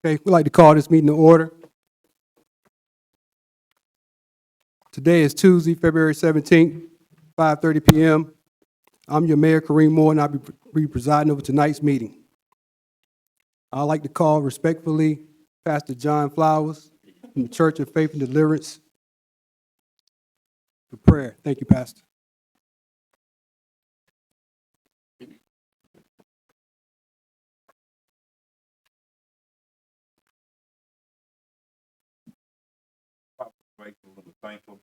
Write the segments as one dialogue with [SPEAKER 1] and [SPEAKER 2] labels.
[SPEAKER 1] Okay, we'd like to call this meeting to order. Today is Tuesday, February 17th, 5:30 p.m. I'm your mayor, Kareem Moore, and I'll be presiding over tonight's meeting. I'd like to call respectfully Pastor John Flowers from the Church of Faith and Deliverance for prayer. Thank you, Pastor.
[SPEAKER 2] Grateful and thankful.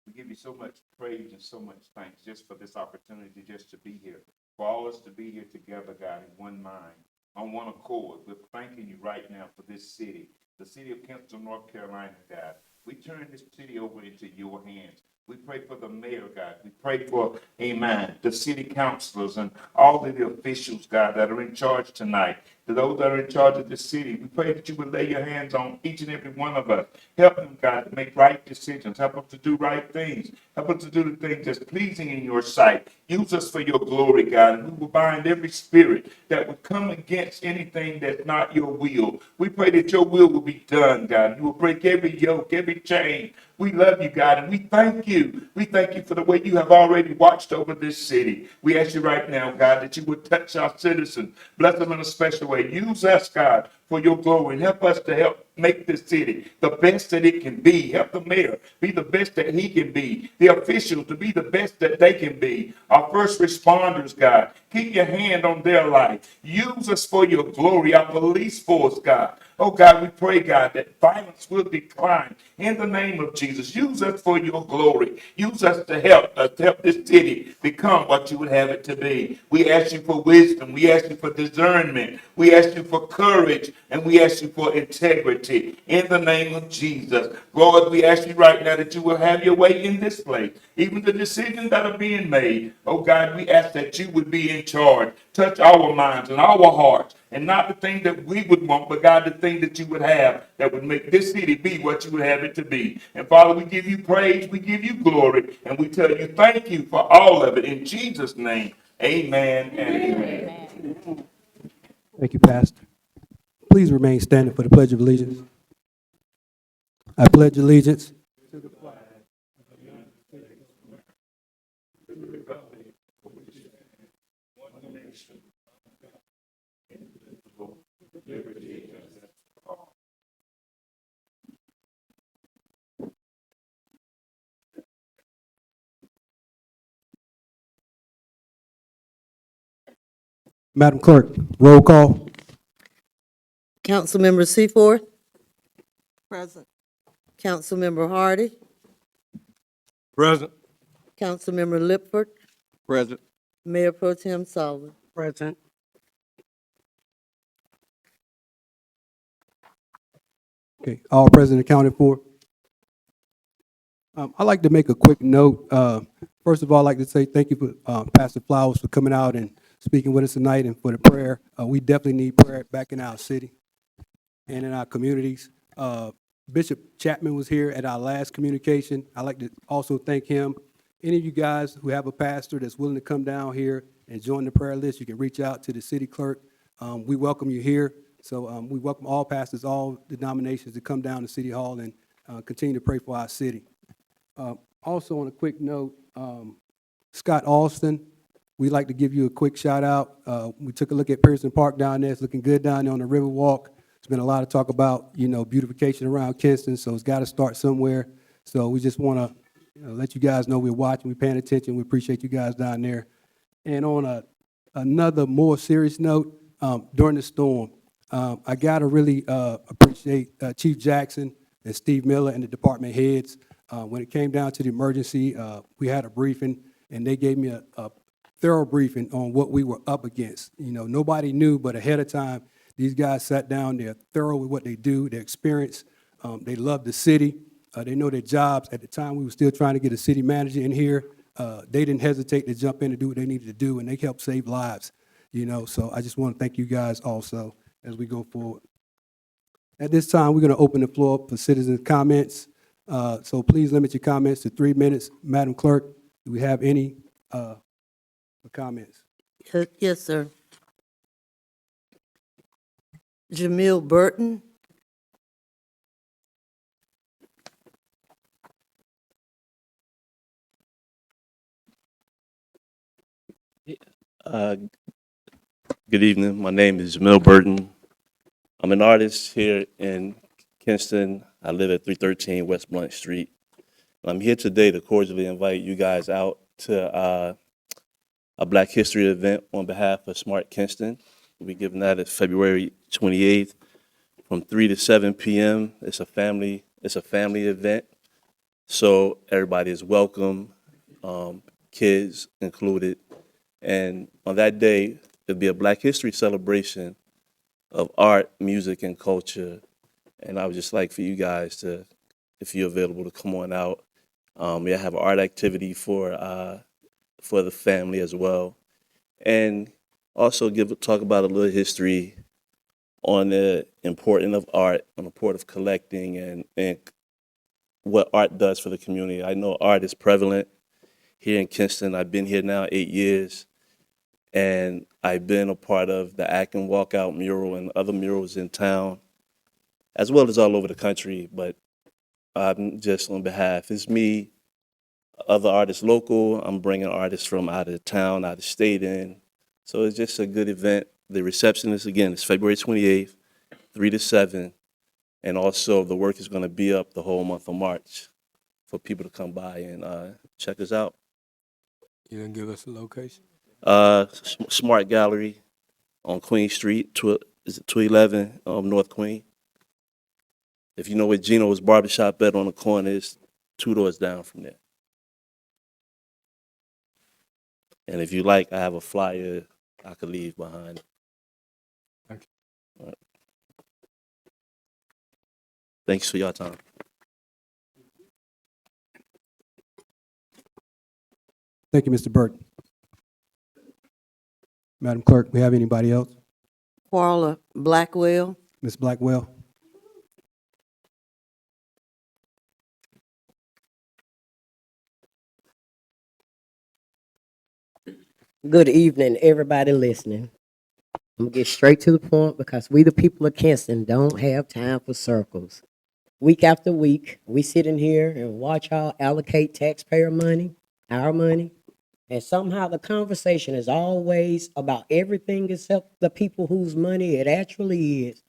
[SPEAKER 2] We give you so much praise and so much thanks just for this opportunity just to be here. For all us to be here together, God, in one mind, on one accord. We're thanking you right now for this city, the city of Kinston, North Carolina, God. We turn this city over into your hands. We pray for the mayor, God. We pray for, amen, the city councilors and all of the officials, God, that are in charge tonight. To those that are in charge of the city, we pray that you would lay your hands on each and every one of us. Help them, God, to make right decisions. Help us to do right things. Help us to do the things that's pleasing in your sight. Use us for your glory, God, and we will bind every spirit that would come against anything that's not your will. We pray that your will be done, God. You will break every yoke, every chain. We love you, God, and we thank you. We thank you for the way you have already watched over this city. We ask you right now, God, that you would touch our citizens, bless them in a special way. Use us, God, for your glory, and help us to help make this city the best that it can be. Help the mayor be the best that he can be. The officials to be the best that they can be. Our first responders, God, keep your hand on their life. Use us for your glory. Our police force, God. Oh, God, we pray, God, that violence will decline in the name of Jesus. Use us for your glory. Use us to help this city become what you would have it to be. We ask you for wisdom. We ask you for discernment. We ask you for courage, and we ask you for integrity in the name of Jesus. Lord, we ask you right now that you will have your way in this place. Even the decisions that are being made, oh God, we ask that you would be in charge. Touch our minds and our hearts, and not the thing that we would want, but God, the thing that you would have that would make this city be what you would have it to be. And Father, we give you praise, we give you glory, and we tell you thank you for all of it. In Jesus' name, amen and amen.
[SPEAKER 1] Thank you, Pastor. Please remain standing for the Pledge of Allegiance. I pledge allegiance to the flag of the United States of America, to the republic for which it stands, one nation, under God, indivisible, with liberty and justice for all. Madam Clerk, roll call.
[SPEAKER 3] Councilmember Seaforth,
[SPEAKER 4] Present.
[SPEAKER 3] Councilmember Hardy,
[SPEAKER 5] Present.
[SPEAKER 3] Councilmember Lipford,
[SPEAKER 5] Present.
[SPEAKER 3] Mayor Pro Tem Sullivan.
[SPEAKER 4] Present.
[SPEAKER 1] Okay, all present accounted for. I'd like to make a quick note. First of all, I'd like to say thank you for Pastor Flowers for coming out and speaking with us tonight and for the prayer. We definitely need prayer back in our city and in our communities. Bishop Chapman was here at our last communication. I'd like to also thank him. Any of you guys who have a pastor that's willing to come down here and join the prayer list, you can reach out to the city clerk. We welcome you here. So we welcome all pastors, all denominations to come down to City Hall and continue to pray for our city. Also, on a quick note, Scott Alston, we'd like to give you a quick shout out. We took a look at Pearson Park down there. It's looking good down there on the Riverwalk. There's been a lot of talk about, beautification around Kinston, so it's got to start somewhere. So we just want to let you guys know we're watching, we're paying attention. We appreciate you guys down there. And on another more serious note, during the storm, I got to really appreciate Chief Jackson and Steve Miller and the department heads. When it came down to the emergency, we had a briefing, and they gave me a thorough briefing on what we were up against. Nobody knew, but ahead of time, these guys sat down. They're thorough with what they do, their experience. They love the city. They know their jobs. At the time, we were still trying to get a city manager in here. They didn't hesitate to jump in and do what they needed to do, and they helped save lives. So I just want to thank you guys also as we go forward. At this time, we're going to open the floor up for citizens' comments. So please limit your comments to 3 minutes. Madam Clerk, do we have any comments?
[SPEAKER 3] Yes, sir. Jamil Burton,
[SPEAKER 6] Uh, Good evening. My name is Mel Burton. I'm an artist here in Kinston. I live at 313 West Blount Street. I'm here today to cordially invite you guys out to a Black History event on behalf of Smart Kinston. We'll be giving that at February 28th from 3 to 7 p.m. It's a family event, so everybody is welcome, kids included. And on that day, there'll be a Black History celebration of art, music, and culture. And I would just like for you guys to, if you're available, to come on out. We have an art activity for the family as well, and also talk about a little history on the importance of art, on the importance of collecting, and what art does for the community. I know art is prevalent here in Kinston. I've been here now 8 years. And I've been a part of the Act and Walkout mural and other murals in town, as well as all over the country. But I'm just on behalf, it's me, other artists local. I'm bringing artists from out of town, out of state in. So it's just a good event. The reception is, again, it's February 28th, 3 to 7. And also the work is going to be up the whole month of March for people to come by and check us out.
[SPEAKER 1] You didn't give us a location?
[SPEAKER 6] Smart Gallery on Queen Street, is it 211 North Queen? If you know where Gino's Barbershop at on the corner, it's 2 doors down from there. And if you like, I have a flyer I could leave behind.
[SPEAKER 1] Thank you.
[SPEAKER 6] All right. Thanks for your time.
[SPEAKER 1] Thank you, Mr. Burton. Madam Clerk, we have anybody else?
[SPEAKER 3] Quarla Blackwell.
[SPEAKER 1] Ms. Blackwell?
[SPEAKER 7] Good evening, everybody listening. I'm gonna get straight to the point because we, the people of Kinston, don't have time for circles. Week after week, we sit in here and watch y'all allocate taxpayer money, our money, and somehow the conversation is always about everything except the people whose money it actually is,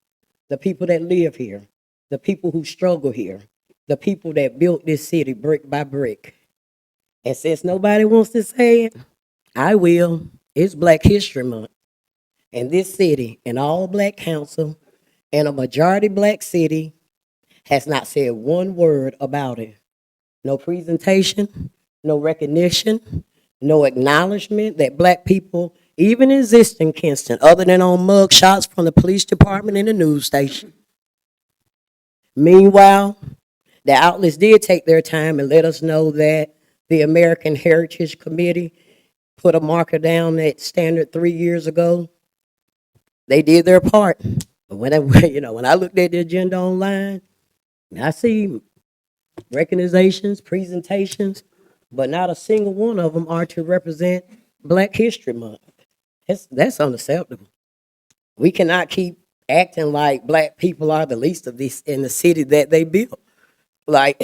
[SPEAKER 7] the people that live here, the people who struggle here, the people that built this city brick by brick. And since nobody wants to say it, I will. It's Black History Month. And this city, an all-black council, and a majority black city has not said one word about it. No presentation, no recognition, no acknowledgement that black people even exist in Kinston, other than on mug shots from the police department and the news station. Meanwhile, the outlets did take their time and let us know that the American Heritage Committee put a marker down at standard 3 years ago. They did their part. But when I looked at the agenda online, I see recognizations, presentations, but not a single one of them are to represent Black History Month. That's unacceptable. We cannot keep acting like black people are the least of this in the city that they built. Like,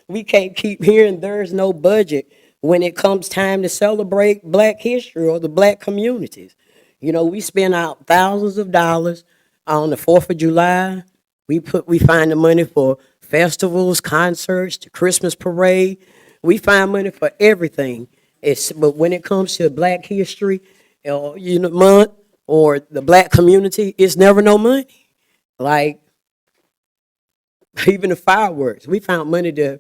[SPEAKER 7] we can't keep hearing there's no budget when it comes time to celebrate black history or the black communities. You know, we spend out thousands of dollars on the 4th of July. We find the money for festivals, concerts, the Christmas parade. We find money for everything. But when it comes to Black History, month or the black community, it's never no money. Like, even the fireworks, we found money to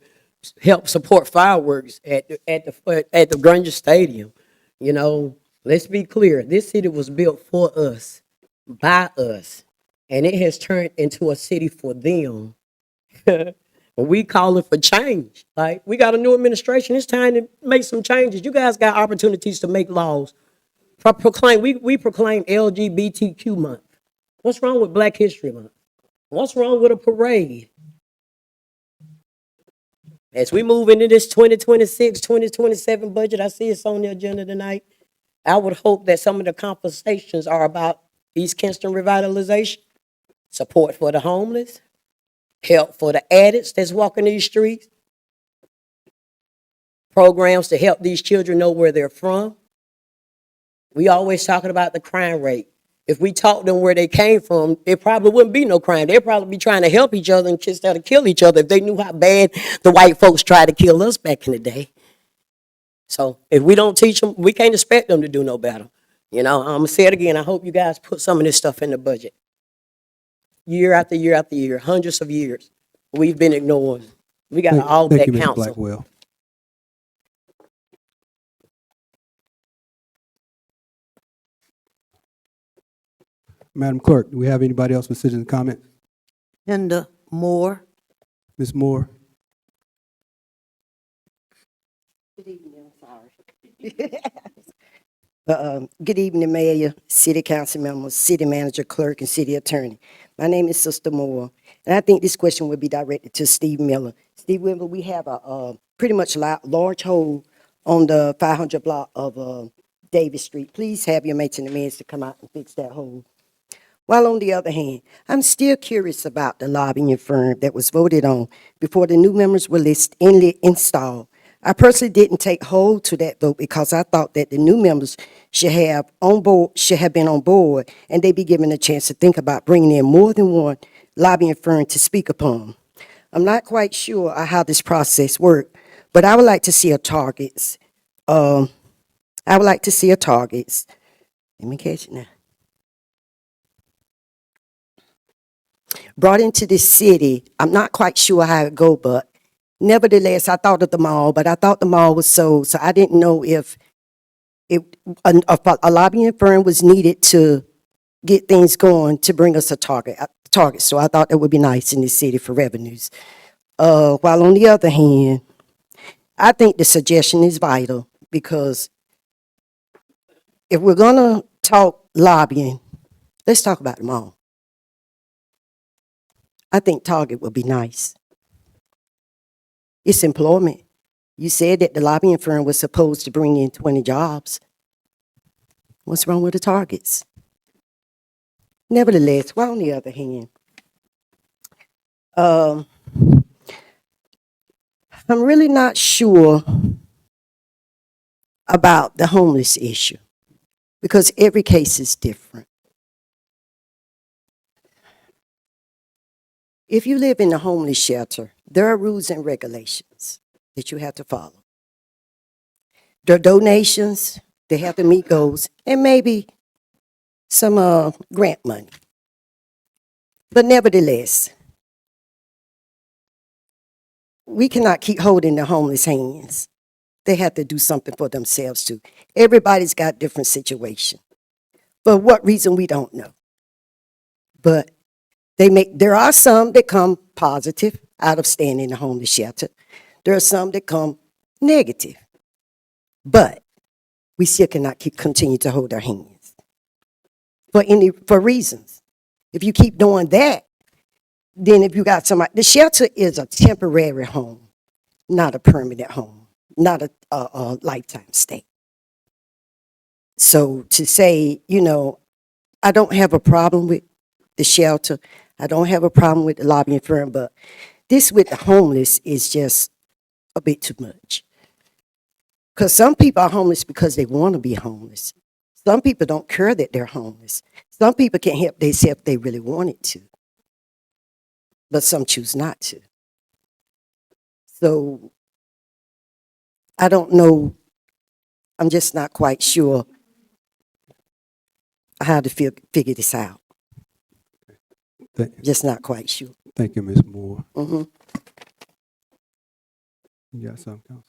[SPEAKER 7] help support fireworks at the Granger Stadium. You know, let's be clear. This city was built for us, by us, and it has turned into a city for them. We calling for change. Like, we got a new administration. It's time to make some changes. You guys got opportunities to make laws. We proclaim LGBTQ month. What's wrong with Black History Month? What's wrong with a parade? As we move into this 2026, 2027 budget, I see it's on the agenda tonight. I would hope that some of the conversations are about East Kinston revitalization, support for the homeless, help for the addicts that's walking these streets, programs to help these children know where they're from, We always talking about the crime rate. If we taught them where they came from, there probably wouldn't be no crime. They'd probably be trying to help each other instead of kill each other if they knew how bad the white folks tried to kill us back in the day. So if we don't teach them, we can't expect them to do no better. You know, I'm gonna say it again. I hope you guys put some of this stuff in the budget. Year after year after year, hundreds of years, we've been ignoring. We got an
[SPEAKER 1] Thank
[SPEAKER 7] all-black
[SPEAKER 1] you, Mr.
[SPEAKER 7] council.
[SPEAKER 1] Blackwell. Madam Clerk, do we have anybody else with citizen comment?
[SPEAKER 3] Linda Moore.
[SPEAKER 1] Ms. Moore?
[SPEAKER 8] Good evening, good evening, Mayor, City Council members, City Manager, Clerk, and City Attorney. My name is Sister Moore, and I think this question will be directed to Steve Miller. Steve Miller, we have a pretty much large hole on the 500 block of Davis Street. Please have your maintenance men to come out and fix that hole. While on the other hand, I'm still curious about the lobbying firm that was voted on before the new members were installed. I personally didn't take hold to that vote because I thought that the new members should have been on board, and they be given a chance to think about bringing in more than one lobbying firm to speak upon. I'm not quite sure how this process worked, but I would like to see a targets. Let me catch it now. Brought into this city. I'm not quite sure how it go, but nevertheless, I thought of the mall, but I thought the mall was sold, so I didn't know if a lobbying firm was needed to get things going to bring us a target. So I thought that would be nice in this city for revenues. While on the other hand, I think the suggestion is vital because if we're gonna talk lobbying, let's talk about the mall. I think Target would be nice. It's employment. You said that the lobbying firm was supposed to bring in 20 jobs. What's wrong with the targets? Nevertheless, while on the other hand, I'm really not sure about the homeless issue because every case is different. If you live in a homeless shelter, there are rules and regulations that you have to follow. There are donations, they have to meet goals, and maybe some grant money. But nevertheless, we cannot keep holding the homeless hands. They have to do something for themselves too. Everybody's got different situation. For what reason, we don't know. But there are some that come positive out of staying in the homeless shelter. There are some that come negative. But we still cannot continue to hold our hands for reasons. If you keep doing that, then if you got somebody, the shelter is a temporary home, not a permanent home, not a lifetime stay. So to say, I don't have a problem with the shelter. I don't have a problem with the lobbying firm, but this with the homeless is just a bit too much. Because some people are homeless because they want to be homeless. Some people don't care that they're homeless. Some people can't help themselves if they really wanted to. But some choose not to. So I don't know. I'm just not quite sure how to figure this out. Just not quite sure.
[SPEAKER 1] Thank you, Ms. Moore.
[SPEAKER 8] Mm-hmm.
[SPEAKER 1] You got something else?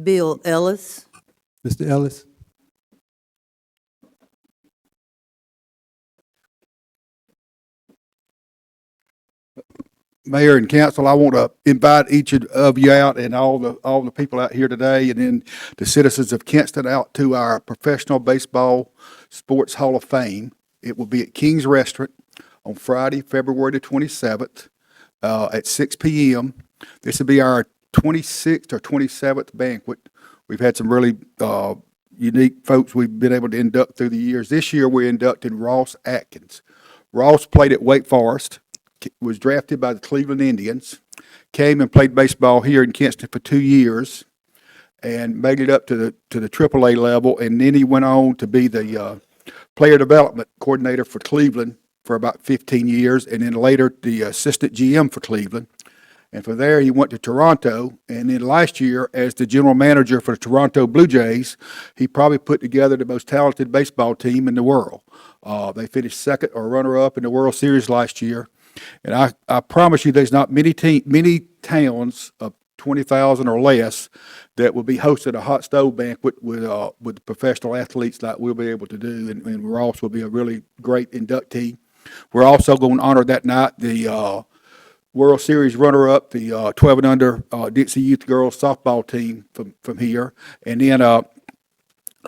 [SPEAKER 3] Bill Ellis.
[SPEAKER 1] Mr. Ellis?
[SPEAKER 9] Mayor and council, I want to invite each of you out and all the people out here today and then the citizens of Kinston out to our Professional Baseball Sports Hall of Fame. It will be at King's Restaurant on Friday, February the 27th at 6 p.m. This will be our 26th or 27th banquet. We've had some really unique folks we've been able to induct through the years. This year, we're inducting Ross Atkins. Ross played at Wake Forest, was drafted by the Cleveland Indians, came and played baseball here in Kinston for 2 years, and made it up to the AAA level. And then he went on to be the player development coordinator for Cleveland for about 15 years, and then later the assistant GM for Cleveland. And from there, he went to Toronto, and then last year, as the general manager for the Toronto Blue Jays, he probably put together the most talented baseball team in the world. They finished second or runner-up in the World Series last year. And I promise you, there's not many towns of 20,000 or less that will be hosting a hot stove banquet with professional athletes like we'll be able to do, and Ross will be a really great inductee. We're also going to honor that night the World Series runner-up, the 12 and under Dixie Youth Girls softball team from here. And then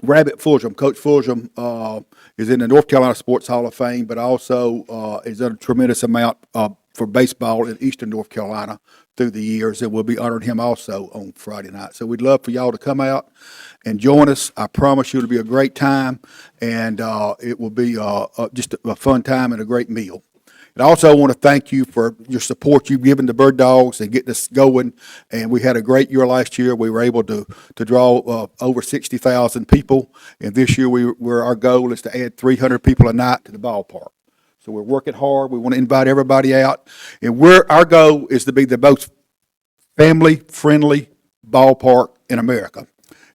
[SPEAKER 9] Rabbit Fulgham, Coach Fulgham is in the North Carolina Sports Hall of Fame, but also has done a tremendous amount for baseball in Eastern North Carolina through the years, and we'll be honoring him also on Friday night. So we'd love for y'all to come out and join us. I promise you it'll be a great time, and it will be just a fun time and a great meal. And I also want to thank you for your support you've given the Bird Dogs and getting us going. And we had a great year last year. We were able to draw over 60,000 people. And this year, our goal is to add 300 people a night to the ballpark. So we're working hard. We want to invite everybody out. And our goal is to be the most family-friendly ballpark in America.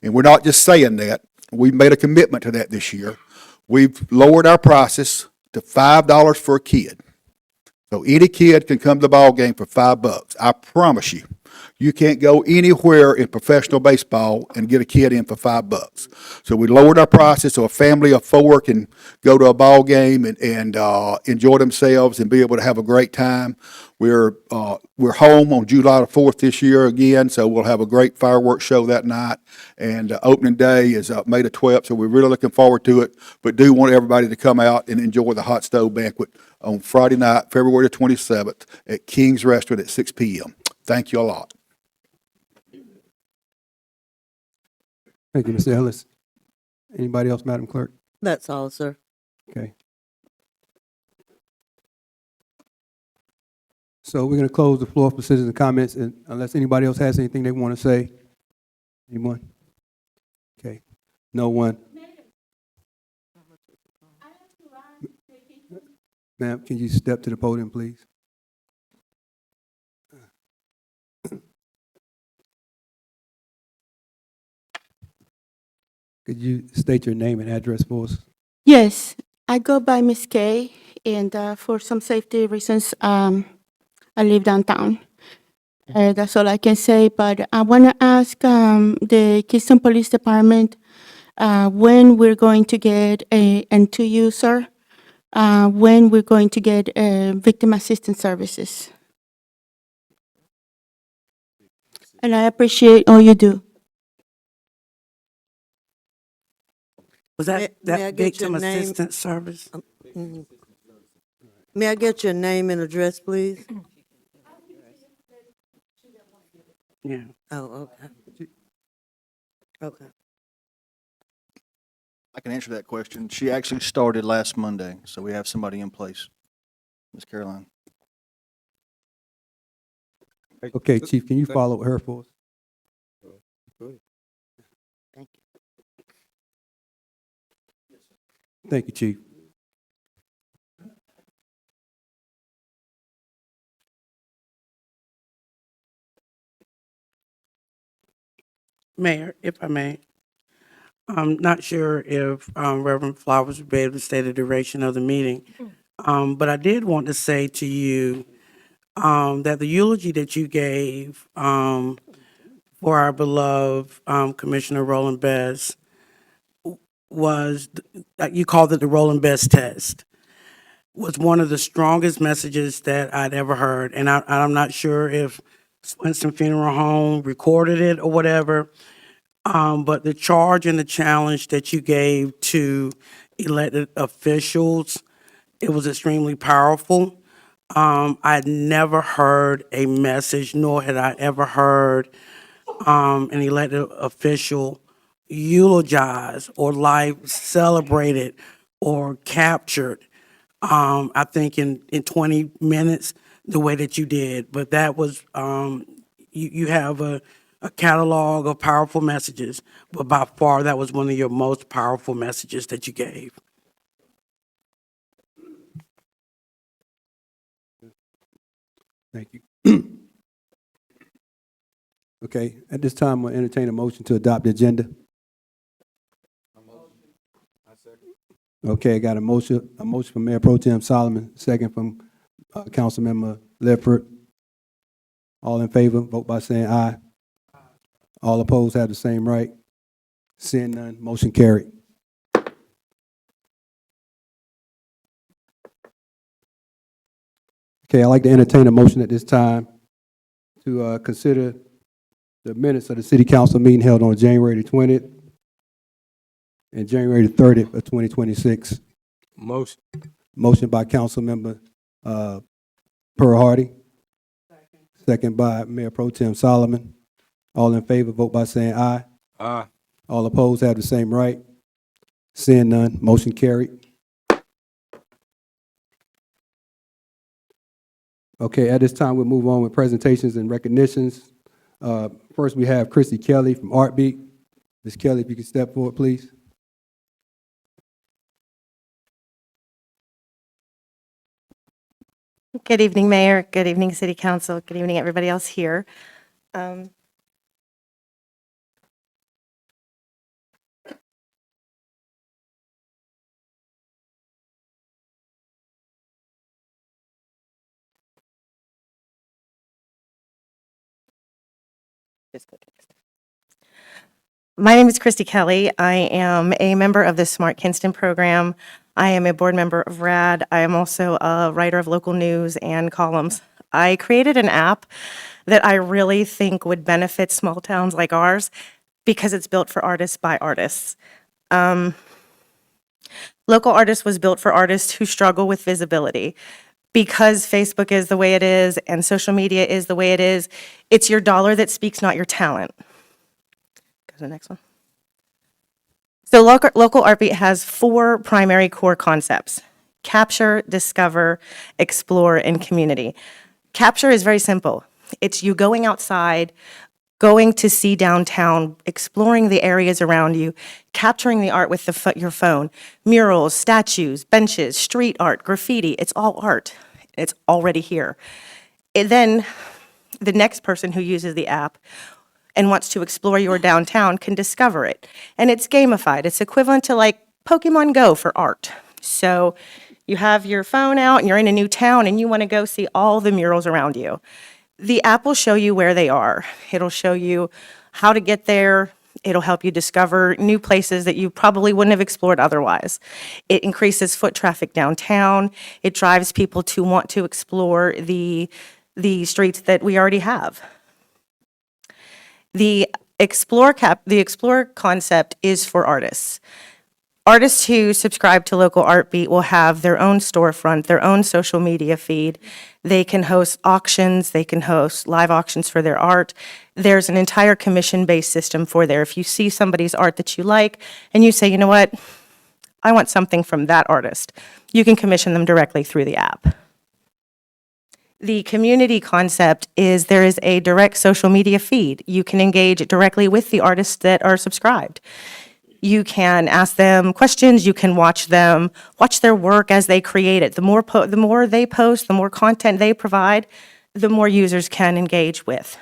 [SPEAKER 9] And we're not just saying that. We've made a commitment to that this year. We've lowered our prices to $5 for a kid. So any kid can come to the ball game for $5. I promise you, you can't go anywhere in professional baseball and get a kid in for $5. So we lowered our prices so a family of four can go to a ball game and enjoy themselves and be able to have a great time. We're home on July the 4th this year again, so we'll have a great fireworks show that night. And opening day is May the 12th, so we're really looking forward to it. But do want everybody to come out and enjoy the hot stove banquet on Friday night, February the 27th at King's Restaurant at 6 p.m. Thank you a lot.
[SPEAKER 1] Thank you, Mr. Ellis. Anybody else, Madam Clerk?
[SPEAKER 3] That's all, sir.
[SPEAKER 1] Okay. So we're going to close the floor for citizens and comments, and unless anybody else has anything they want to say. Anyone? Okay. No one. Ma'am, can you step to the podium, please? Could you state your name and address for us?
[SPEAKER 10] Yes, I go by Miss K, and for some safety reasons, I live downtown. That's all I can say, but I want to ask the Kinston Police Department when we're going to get, and to you, sir, when we're going to get victim assistance services. And I appreciate all you do.
[SPEAKER 4] Was
[SPEAKER 3] May I
[SPEAKER 4] that
[SPEAKER 3] get your
[SPEAKER 4] victim
[SPEAKER 3] name?
[SPEAKER 4] assistance service?
[SPEAKER 3] Mhm. May I get your name and address, please?
[SPEAKER 4] Yeah.
[SPEAKER 3] Oh, okay. Okay.
[SPEAKER 11] I can answer that question. She actually started last Monday, so we have somebody in place. Ms. Caroline.
[SPEAKER 1] Okay, Chief, can you follow her for us?
[SPEAKER 3] Thank you.
[SPEAKER 1] Thank you, Chief.
[SPEAKER 4] Mayor, if I may, I'm not sure if Reverend Flowers would be able to say the duration of the meeting, but I did want to say to you that the eulogy that you gave for our beloved Commissioner Roland Best was, you called it the Roland Best test, was one of the strongest messages that I'd ever heard. And I'm not sure if Winston Funeral Home recorded it or whatever, but the charge and the challenge that you gave to elected officials, it was extremely powerful. I'd never heard a message, nor had I ever heard an elected official eulogized or life celebrated or captured, I think in 20 minutes, the way that you did. But that was, you have a a catalog of powerful messages, but by far that was one of your most powerful messages that you gave.
[SPEAKER 1] Thank you. Okay, at this time, we'll entertain a motion to adopt the agenda. Okay, I got a motion from Mayor Pro Tem Solomon, second from Councilmember Ledford. All in favor, vote by saying aye. All opposed have the same right. Seeing none, motion carried. Okay, I'd like to entertain a motion at this time to consider the minutes of the city council meeting held on January the 20th and January the 30th of 2026.
[SPEAKER 5] Motion.
[SPEAKER 1] Motion by Councilmember Pearl Hardy. Second by Mayor Pro Tem Solomon. All in favor, vote by saying aye.
[SPEAKER 5] Aye.
[SPEAKER 1] All opposed have the same right. Seeing none, motion carried. Okay, at this time, we'll move on with presentations and recognitions. First, we have Kristy Kelly from ARTbeat. Ms. Kelly, if you could step forward, please.
[SPEAKER 12] Good evening, Mayor. Good evening, City Council. Good evening, everybody else here. My name is Kristy Kelly. I am a member of the Smart Kinston program. I am a board member of RAD. I am also a writer of local news and columns. I created an app that I really think would benefit small towns like ours because it's built for artists by artists. Local Artists was built for artists who struggle with visibility. Because Facebook is the way it is and social media is the way it is, it's your dollar that speaks, not your talent. Go to the next one. So local ARTbeat has 4 primary core concepts: capture, discover, explore, and community. Capture is very simple. It's you going outside, going to see downtown, exploring the areas around you, capturing the art with your phone. Murals, statues, benches, street art, graffiti, it's all art. It's already here. Then the next person who uses the app and wants to explore your downtown can discover it. And it's gamified. It's equivalent to like Pokemon Go for art. So you have your phone out and you're in a new town and you want to go see all the murals around you. The app will show you where they are. It'll show you how to get there. It'll help you discover new places that you probably wouldn't have explored otherwise. It increases foot traffic downtown. It drives people to want to explore the streets that we already have. The Explore concept is for artists. Artists who subscribe to local ARTbeat will have their own storefront, their own social media feed. They can host auctions, they can host live auctions for their art. There's an entire commission-based system for there. If you see somebody's art that you like and you say, you know what, I want something from that artist, you can commission them directly through the app. The community concept is there is a direct social media feed. You can engage directly with the artists that are subscribed. You can ask them questions, you can watch their work as they create it. The more they post, the more content they provide, the more users can engage with.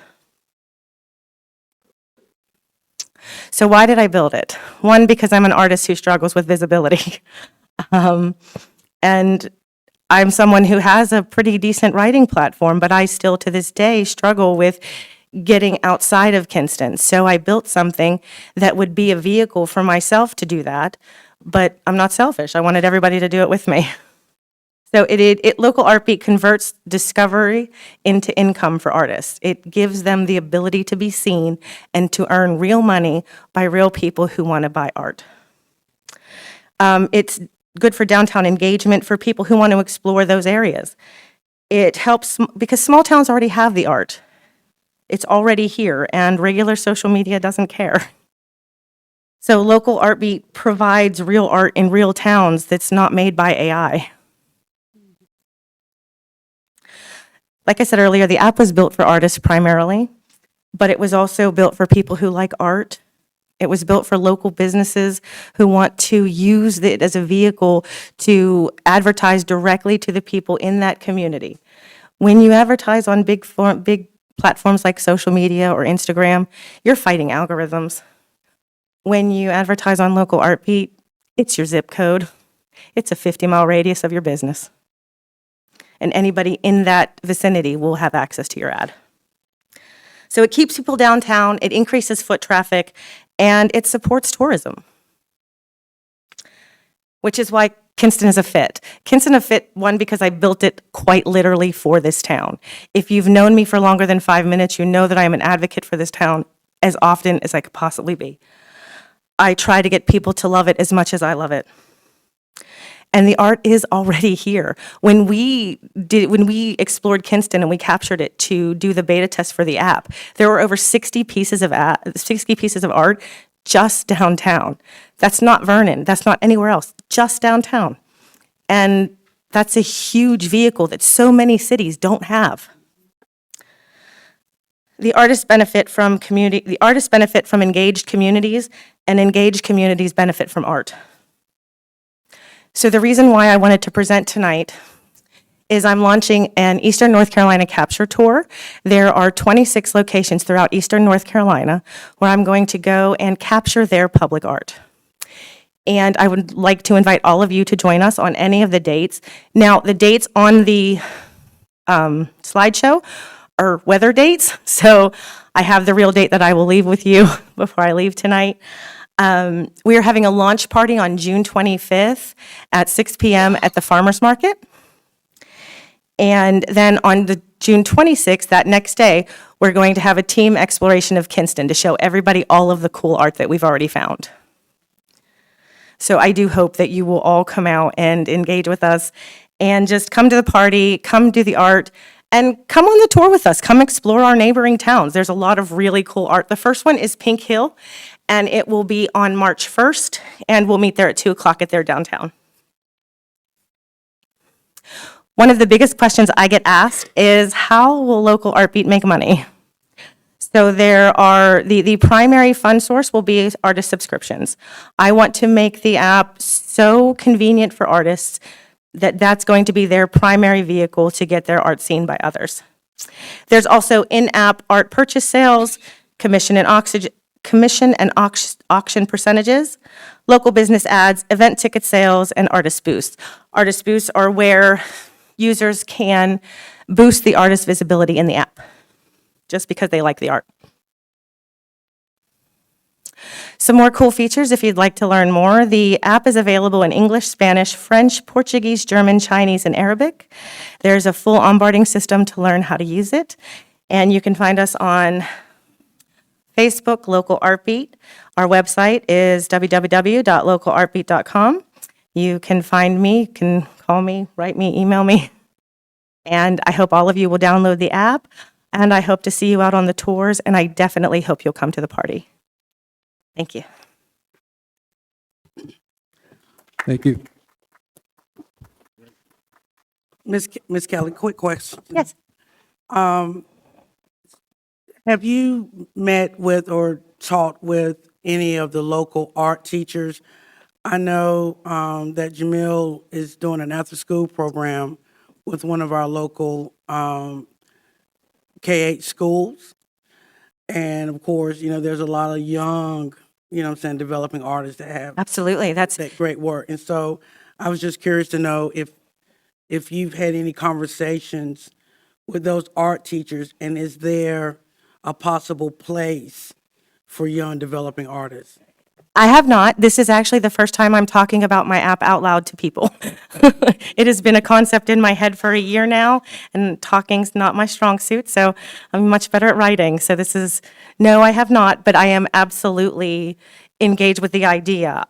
[SPEAKER 12] So why did I build it? One, because I'm an artist who struggles with visibility. And I'm someone who has a pretty decent writing platform, but I still to this day struggle with getting outside of Kinston. So I built something that would be a vehicle for myself to do that, but I'm not selfish. I wanted everybody to do it with me. So local ARTbeat converts discovery into income for artists. It gives them the ability to be seen and to earn real money by real people who want to buy art. It's good for downtown engagement for people who want to explore those areas. It helps because small towns already have the art. It's already here, and regular social media doesn't care. So local ARTbeat provides real art in real towns that's not made by AI. Like I said earlier, the app was built for artists primarily. but it was also built for people who like art. It was built for local businesses who want to use it as a vehicle to advertise directly to the people in that community. When you advertise on big platforms like social media or Instagram, you're fighting algorithms. When you advertise on local ARTbeat, it's your zip code. It's a 50-mile radius of your business. And anybody in that vicinity will have access to your ad. So it keeps people downtown, it increases foot traffic, and it supports tourism. Which is why Kinston is a fit. Kinston is a fit, one, because I built it quite literally for this town. If you've known me for longer than 5 minutes, you know that I am an advocate for this town as often as I could possibly be. I try to get people to love it as much as I love it. And the art is already here. When we explored Kinston and we captured it to do the beta test for the app, there were over 60 pieces of art just downtown. That's not Vernon. That's not anywhere else. Just downtown. And that's a huge vehicle that so many cities don't have. The artists benefit from engaged communities, and engaged communities benefit from art. So the reason why I wanted to present tonight is I'm launching an Eastern North Carolina capture tour. There are 26 locations throughout Eastern North Carolina where I'm going to go and capture their public art. And I would like to invite all of you to join us on any of the dates. Now, the dates on the slideshow are weather dates, so I have the real date that I will leave with you before I leave tonight. We are having a launch party on June 25th at 6 p.m. at the Farmers Market. And then on the June 26th, that next day, we're going to have a team exploration of Kinston to show everybody all of the cool art that we've already found. So I do hope that you will all come out and engage with us and just come to the party, come do the art, and come on the tour with us. Come explore our neighboring towns. There's a lot of really cool art. The first one is Pink Hill, and it will be on March 1st, and we'll meet there at 2 o'clock at their downtown. One of the biggest questions I get asked is, how will local ARTbeat make money? So there are, the primary fund source will be artist subscriptions. I want to make the app so convenient for artists that that's going to be their primary vehicle to get their art seen by others. There's also in-app art purchase sales, commission and auction percentages, local business ads, event ticket sales, and artist boosts. Artist boosts are where users can boost the artist's visibility in the app just because they like the art. Some more cool features if you'd like to learn more. The app is available in English, Spanish, French, Portuguese, German, Chinese, and Arabic. There's a full onboarding system to learn how to use it. And you can find us on Facebook, Local ARTbeat. Our website is www.localartbeat.com. You can find me, you can call me, write me, email me. And I hope all of you will download the app. And I hope to see you out on the tours. And I definitely hope you'll come to the party. Thank you.
[SPEAKER 1] Thank you.
[SPEAKER 4] Ms. Kelly, quick question.
[SPEAKER 12] Yes.
[SPEAKER 4] Have you met with or taught with any of the local art teachers? I know that Jamil is doing an after-school program with one of our local K-8 schools. And of course, you know, there's a lot of young, you know what I'm saying, developing artists that have
[SPEAKER 12] Absolutely. That's
[SPEAKER 4] that great work. And so I was just curious to know if you've had any conversations with those art teachers, and is there a possible place for young developing artists?
[SPEAKER 12] I have not. This is actually the first time I'm talking about my app out loud to people. It has been a concept in my head for a year now, and talking's not my strong suit, so I'm much better at writing. So no, I have not, but I am absolutely engaged with the idea.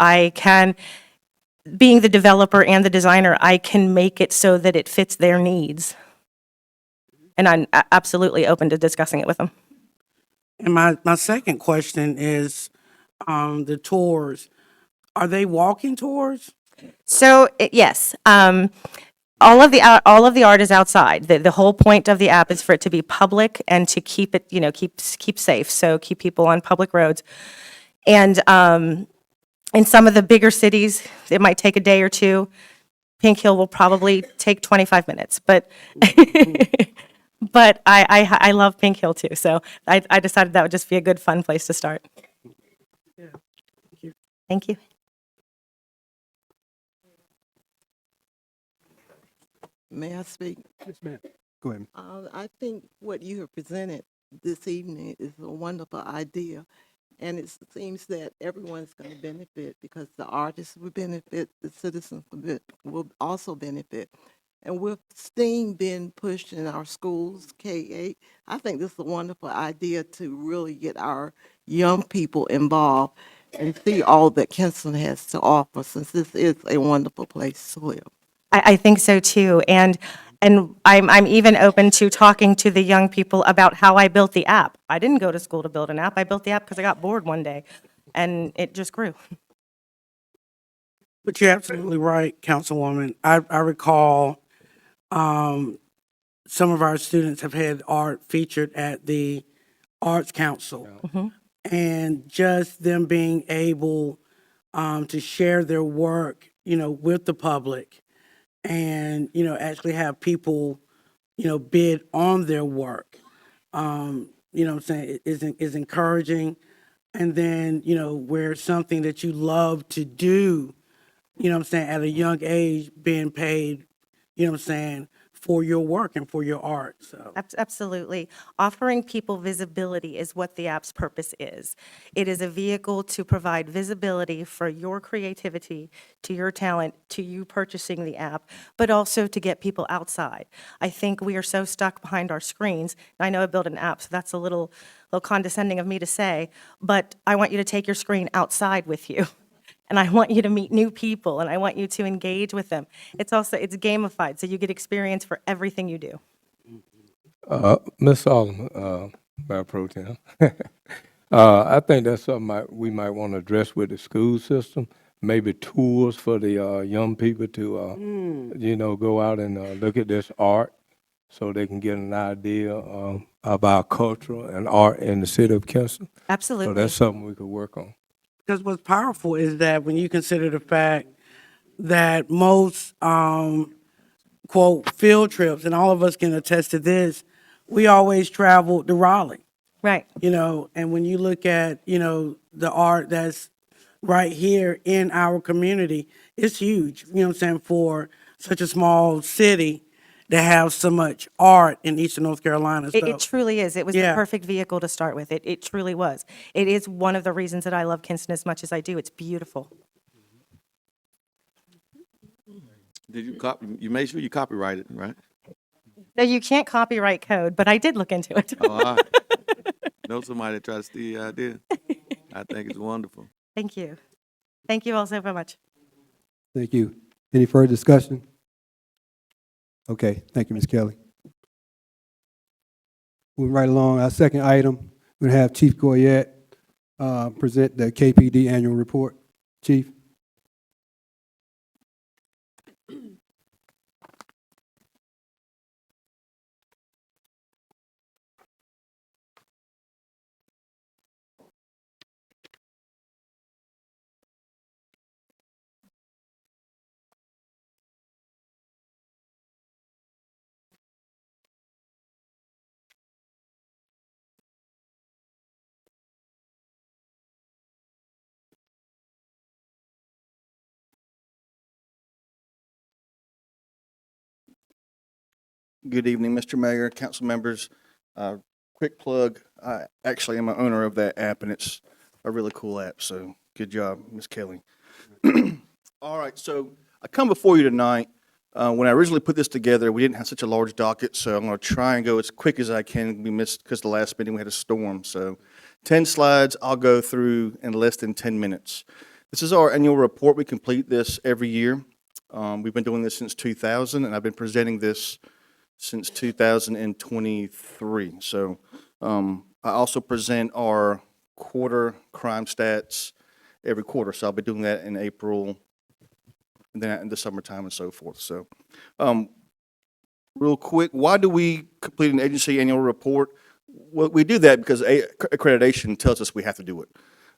[SPEAKER 12] Being the developer and the designer, I can make it so that it fits their needs. And I'm absolutely open to discussing it with them.
[SPEAKER 4] And my second question is, the tours, are they walking tours?
[SPEAKER 12] So, yes. all of the art is outside. The whole point of the app is for it to be public and to keep it, keep safe. So keep people on public roads. And in some of the bigger cities, it might take a day or two. Pink Hill will probably take 25 minutes, but but I love Pink Hill too. So I decided that would just be a good, fun place to start. Thank you.
[SPEAKER 13] May I speak?
[SPEAKER 1] Yes, ma'am. Go ahead.
[SPEAKER 13] I think what you have presented this evening is a wonderful idea. And it seems that everyone's going to benefit because the artists will benefit, the citizens will also benefit. And with STEAM being pushed in our schools, K-8, I think this is a wonderful idea to really get our young people involved and see all that Kinston has to offer, since this is a wonderful place to live.
[SPEAKER 12] I think so too. And I'm even open to talking to the young people about how I built the app. I didn't go to school to build an app. I built the app because I got bored one day and it just grew.
[SPEAKER 4] But you're absolutely right, Councilwoman. I recall some of our students have had art featured at the Arts Council. And just them being able to share their work, with the public and, actually have people, bid on their work, what I'm saying, is encouraging. And then, where something that you love to do, what I'm saying, at a young age, being paid, what I'm saying, for your work and for your art, so.
[SPEAKER 12] Absolutely. Offering people visibility is what the app's purpose is. It is a vehicle to provide visibility for your creativity, to your talent, to you purchasing the app, but also to get people outside. I think we are so stuck behind our screens. I know I built an app, so that's a little condescending of me to say, but I want you to take your screen outside with you. And I want you to meet new people, and I want you to engage with them. It's gamified, so you get experience for everything you do.
[SPEAKER 5] Ms. Solomon, Mayor Pro Tem. I think that's something we might want to address with the school system. Maybe tours for the young people to, go out and look at this art so they can get an idea of our culture and art in the city of Kinston.
[SPEAKER 12] Absolutely.
[SPEAKER 5] So that's something we could work on.
[SPEAKER 4] Because what's powerful is that when you consider the fact that most, quote, field trips, and all of us can attest to this, we always traveled to Raleigh,
[SPEAKER 12] Right.
[SPEAKER 4] and when you look at, the art that's right here in our community, it's huge, what I'm saying, for such a small city to have so much art in Eastern North Carolina.
[SPEAKER 12] It
[SPEAKER 4] So,
[SPEAKER 12] truly is. It was the
[SPEAKER 4] Yeah.
[SPEAKER 12] perfect vehicle to start with. It truly was. It is one of the reasons that I love Kinston as much as I do. It's beautiful.
[SPEAKER 14] Did you you made sure you copyrighted, right?
[SPEAKER 12] No, you can't copyright code, but I did look into it.
[SPEAKER 14] Oh, all right. Know somebody that tried to steal your idea? I think it's wonderful.
[SPEAKER 12] Thank you. Thank you all so very much.
[SPEAKER 1] Thank you. Any further discussion? Okay, thank you, Ms. Kelly. Moving right along, our second item, we're going to have Chief Goyette present the KPD annual report. Chief?
[SPEAKER 11] Good evening, Mr. Mayor, council members. Quick plug, I actually am an owner of that app, and it's a really cool app, so good job, Ms. Kelly. All right, so I come before you tonight. When I originally put this together, we didn't have such a large docket, so I'm going to try and go as quick as I can. We missed, because the last meeting we had a storm, so 10 slides I'll go through in less than 10 minutes. This is our annual report. We complete this every year. We've been doing this since 2000, and I've been presenting this since 2023. So I also present our quarter crime stats every quarter. So I'll be doing that in April and then in the summertime and so forth. So, real quick, why do we complete an agency annual report? Well, we do that because accreditation tells us we have to do it.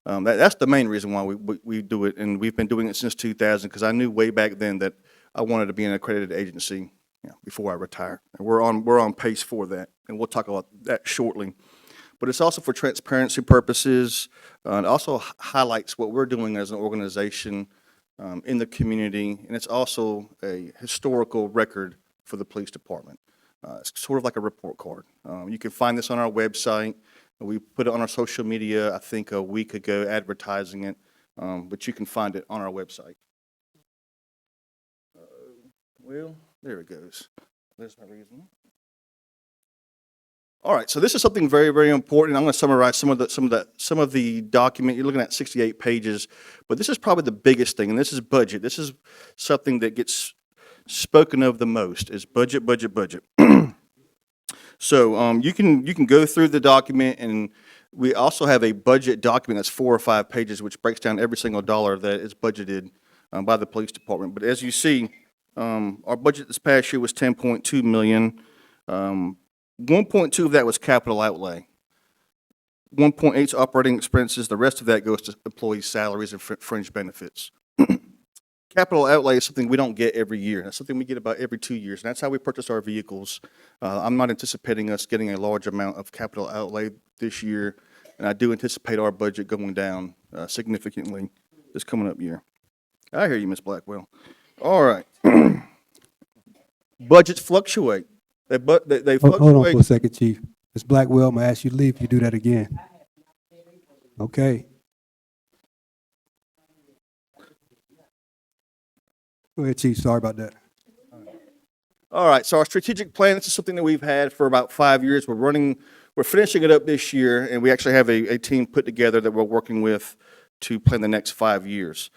[SPEAKER 11] That's the main reason why we do it, and we've been doing it since 2000, because I knew way back then that I wanted to be an accredited agency, before I retire. And we're on pace for that, and we'll talk about that shortly. But it's also for transparency purposes. It also highlights what we're doing as an organization in the community, and it's also a historical record for the police department. It's sort of like a report card. You can find this on our website. We put it on our social media, I think, a week ago, advertising it, but you can find it on our website. Well, there it goes. There's my reason. All right, so this is something very, very important. I'm going to summarize some of the document. You're looking at 68 pages, but this is probably the biggest thing, and this is budget. This is something that gets spoken of the most, is budget, budget, budget. So you can go through the document, and we also have a budget document that's 4 or 5 pages, which breaks down every single dollar that is budgeted by the police department. But as you see, our budget this past year was $10.2 million. 1.2 of that was capital outlay. 1.8 is operating expenses. The rest of that goes to employee salaries and fringe benefits. Capital outlay is something we don't get every year. That's something we get about every 2 years, and that's how we purchase our vehicles. I'm not anticipating us getting a large amount of capital outlay this year, and I do anticipate our budget going down significantly this coming up year. I hear you, Ms. Blackwell. All right. Budgets fluctuate. They fluctuate.
[SPEAKER 1] Hold on for a second, Chief. Ms. Blackwell, I'm gonna ask you to leave if you do that again. Okay. Go ahead, Chief. Sorry about that.
[SPEAKER 11] All right, so our strategic plan, this is something that we've had for about 5 years. We're finishing it up this year, and we actually have a team put together that we're working with to plan the next 5 years.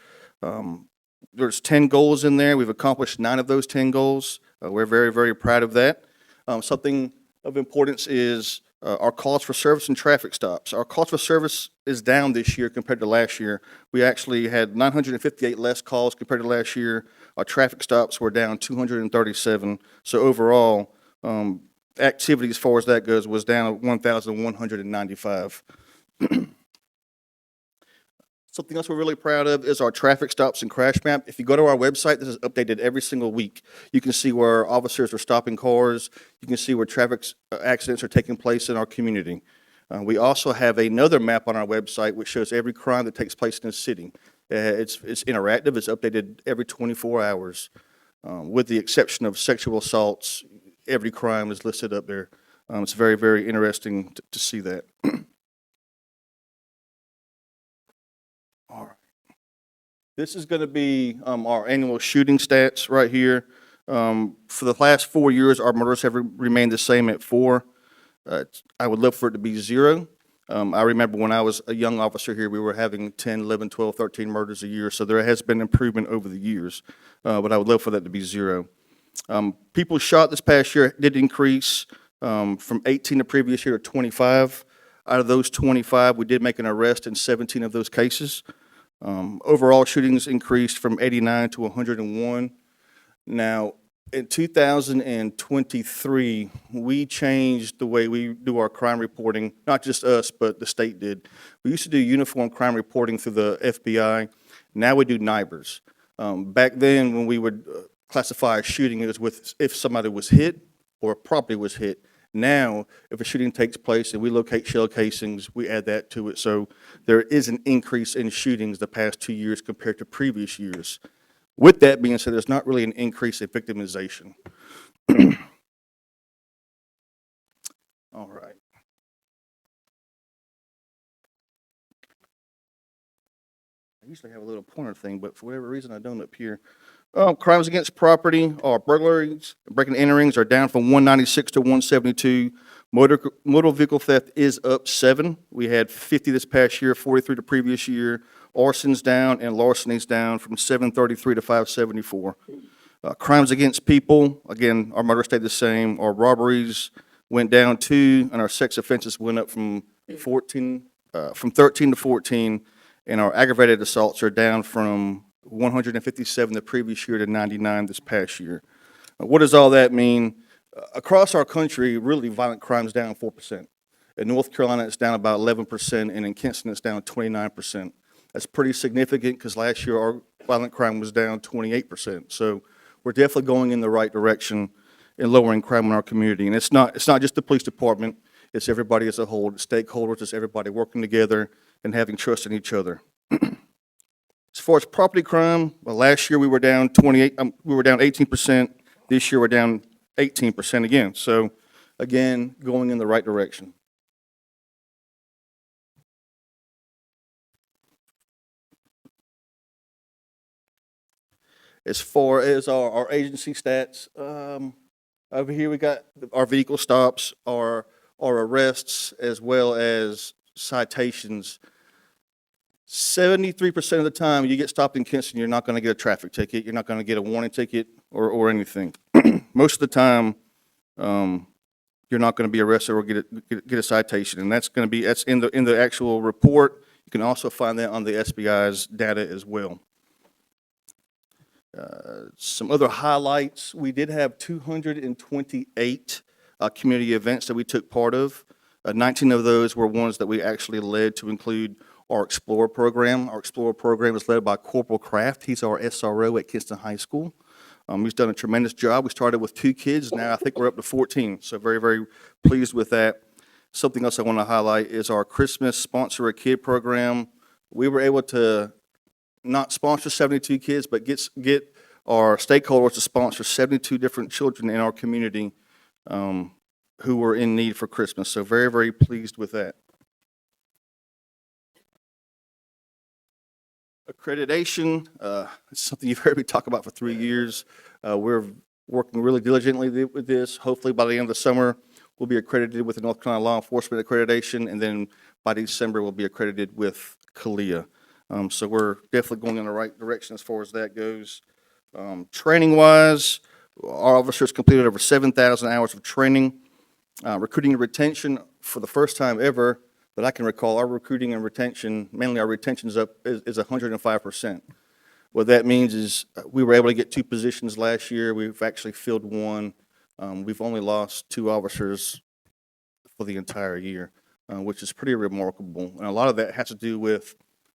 [SPEAKER 11] There's 10 goals in there. We've accomplished 9 of those 10 goals. We're very, very proud of that. Something of importance is our calls for service and traffic stops. Our calls for service is down this year compared to last year. We actually had 958 less calls compared to last year. Our traffic stops were down 237. So overall, activity as far as that goes was down 1,195. Something else we're really proud of is our traffic stops and crash map. If you go to our website, this is updated every single week. You can see where officers are stopping cars. You can see where traffic accidents are taking place in our community. We also have another map on our website which shows every crime that takes place in the city. It's interactive. It's updated every 24 hours. With the exception of sexual assaults, every crime is listed up there. It's very, very interesting to see that. All right. This is going to be our annual shooting stats right here. For the last 4 years, our murders have remained the same at 4. I would love for it to be 0. I remember when I was a young officer here, we were having 10, 11, 12, 13 murders a year, so there has been improvement over the years, but I would love for that to be 0. People shot this past year did increase from 18 the previous year to 25. Out of those 25, we did make an arrest in 17 of those cases. Overall shootings increased from 89 to 101. Now, in 2023, we changed the way we do our crime reporting, not just us, but the state did. We used to do uniform crime reporting through the FBI. Now we do NIBRs. Back then, when we would classify a shooting, it was with if somebody was hit or a property was hit. Now, if a shooting takes place and we locate shell casings, we add that to it. So there is an increase in shootings the past 2 years compared to previous years. With that being said, there's not really an increase in victimization. All right. I usually have a little pointer thing, but for whatever reason, I don't up here. Crimes against property, or burglaries, breaking and enterings are down from 196 to 172. Motor vehicle theft is up 7. We had 50 this past year, 43 the previous year. Arson's down and larceny's down from 733 to 574. Crimes against people, again, our murder stayed the same. Our robberies went down 2, and our sex offenses went up from 13 to 14, and our aggravated assaults are down from 157 the previous year to 99 this past year. What does all that mean? Across our country, really, violent crime is down 4%. In North Carolina, it's down about 11%, and in Kinston, it's down 29%. That's pretty significant because last year our violent crime was down 28%. So we're definitely going in the right direction in lowering crime in our community. And it's not just the police department, it's everybody as a whole, the stakeholders, it's everybody working together and having trust in each other. As far as property crime, well, last year we were down 18%. This year we're down 18% again. So again, going in the right direction. As far as our agency stats, over here we got our vehicle stops, our arrests, as well as citations. 73% of the time you get stopped in Kinston, you're not going to get a traffic ticket. You're not going to get a warning ticket or anything. Most of the time, you're not going to be arrested or get a citation, and that's in the actual report. You can also find that on the SBI's data as well. Some other highlights: we did have 228 community events that we took part of. 19 of those were ones that we actually led, to include our Explorer program. Our Explorer program is led by Corporal Kraft. He's our SRO at Kinston High School. He's done a tremendous job. We started with 2 kids. Now I think we're up to 14. So very, very pleased with that. Something else I want to highlight is our Christmas Sponsor a Kid program. We were able to not sponsor 72 kids, but get our stakeholders to sponsor 72 different children in our community who were in need for Christmas. So very, very pleased with that. Accreditation, it's something you've heard me talk about for 3 years. We're working really diligently with this. Hopefully by the end of the summer, we'll be accredited with the North Carolina Law Enforcement Accreditation, and then by December, we'll be accredited with CALEA. So we're definitely going in the right direction as far as that goes. Training-wise, our officers completed over 7,000 hours of training. Recruiting and retention, for the first time ever that I can recall, our recruiting and retention, mainly our retention is 105%. What that means is we were able to get 2 positions last year. We've actually filled 1. We've only lost 2 officers for the entire year, which is pretty remarkable. And a lot of that has to do with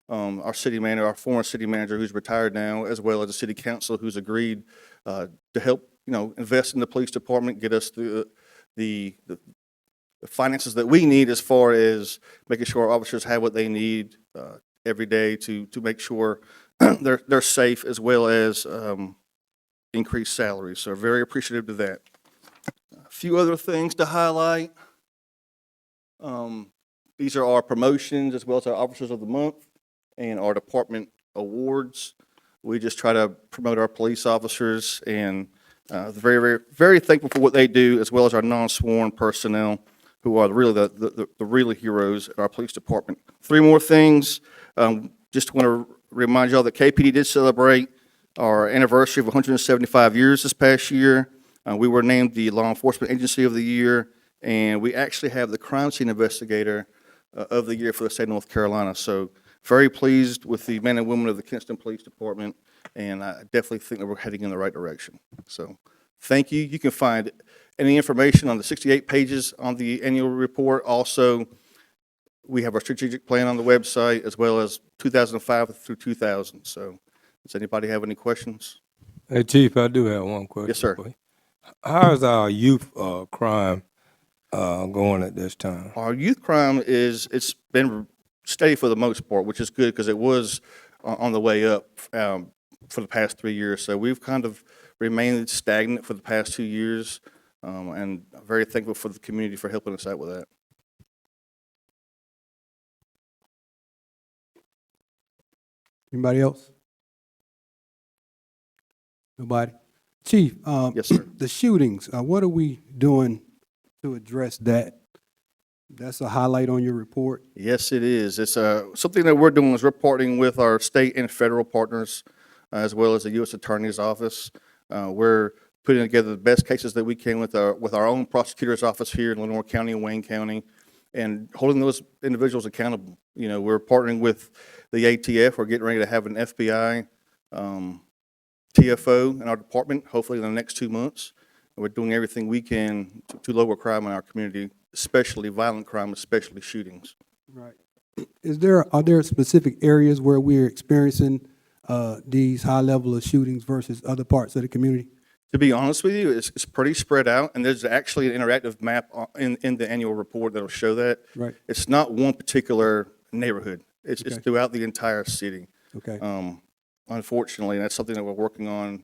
[SPEAKER 11] our city manager, our former city manager who's retired now, as well as the city council who's agreed to help, invest in the police department, get us through the finances that we need as far as making sure our officers have what they need every day to make sure they're safe, as well as increased salaries. So very appreciative of that. A few other things to highlight. These are our promotions as well as our Officers of the Month and our department awards. We just try to promote our police officers, and very, very, very thankful for what they do, as well as our non-sworn personnel, who are really the real heroes at our police department. 3 more things. Just want to remind y'all that KPD did celebrate our anniversary of 175 years this past year. We were named the Law Enforcement Agency of the Year, and we actually have the Crime Scene Investigator of the Year for the state of North Carolina. So very pleased with the men and women of the Kinston Police Department, and I definitely think that we're heading in the right direction. So thank you. You can find any information on the 68 pages on the annual report. Also, we have our strategic plan on the website, as well as 2005 through 2000. So does anybody have any questions?
[SPEAKER 5] Hey, Chief, I do have one question.
[SPEAKER 11] Yes, sir.
[SPEAKER 5] for you. How is our youth crime going at this time?
[SPEAKER 11] Our youth crime it's been steady for the most part, which is good because it was on the way up for the past 3 years. So we've kind of remained stagnant for the past 2 years, and I'm very thankful for the community for helping us out with that.
[SPEAKER 1] Anybody else? Nobody? Chief,
[SPEAKER 11] Yes, sir.
[SPEAKER 1] the shootings, what are we doing to address that? That's a highlight on your report.
[SPEAKER 11] Yes, it is. It's something that we're doing is we're partnering with our state and federal partners, as well as the U.S. Attorney's Office. We're putting together the best cases that we can with our own prosecutor's office here in Lenoir County and Wayne County, and holding those individuals accountable. We're partnering with the ATF. We're getting ready to have an FBI TFO in our department, hopefully in the next 2 months. We're doing everything we can to lower crime in our community, especially violent crime, especially shootings.
[SPEAKER 1] Right. Are there specific areas where we're experiencing these high level of shootings versus other parts of the community?
[SPEAKER 11] To be honest with you, it's pretty spread out, and there's actually an interactive map in the annual report that'll show that.
[SPEAKER 1] Right.
[SPEAKER 11] It's not one particular neighborhood. It's throughout the entire city.
[SPEAKER 1] Okay.
[SPEAKER 11] Unfortunately, that's something that we're working on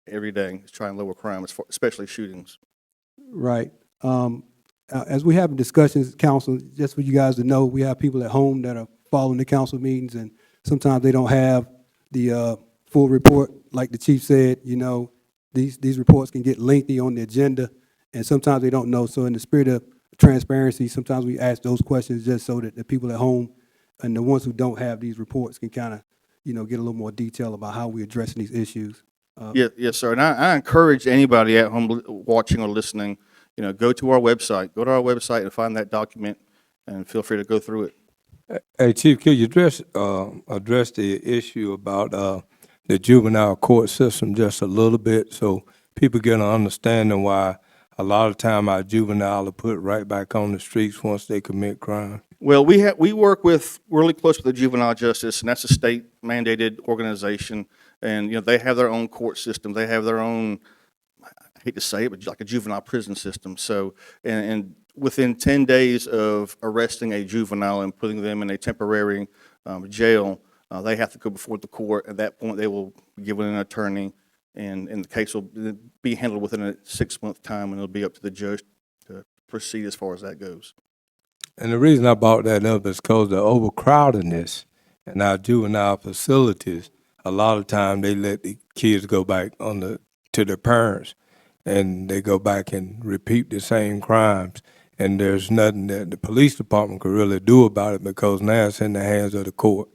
[SPEAKER 11] every day, is trying to lower crime, especially shootings.
[SPEAKER 1] Right. As we have discussions, council, just for you guys to know, we have people at home that are following the council meetings, and sometimes they don't have the full report. Like the chief said, you know, these reports can get lengthy on the agenda, and sometimes they don't know. So in the spirit of transparency, sometimes we ask those questions just so that the people at home and the ones who don't have these reports can kind of, you know, get a little more detail about how we're addressing these issues.
[SPEAKER 11] Yes, sir. And I encourage anybody at home watching or listening, you know, go to our website and find that document, and feel free to go through it.
[SPEAKER 5] Hey, Chief, could you address the issue about the juvenile court system just a little bit so people get an understanding why a lot of time our juvenile are put right back on the streets once they commit crime?
[SPEAKER 11] Well, we work really close with the juvenile justice, and that's a state mandated organization. And, you know, they have their own court system. They have their own, I hate to say it, but like a juvenile prison system. So, and within 10 days of arresting a juvenile and putting them in a temporary jail, they have to go before the court. At that point, they will be given an attorney, and the case will be handled within a 6-month time, and it'll be up to the judge to proceed as far as that goes.
[SPEAKER 5] And the reason I brought that up is because the overcrowdedness in our juvenile facilities, a lot of time they let the kids go back to their parents, and they go back and repeat the same crimes. And there's nothing that the police department could really do about it because now it's in the hands of the court.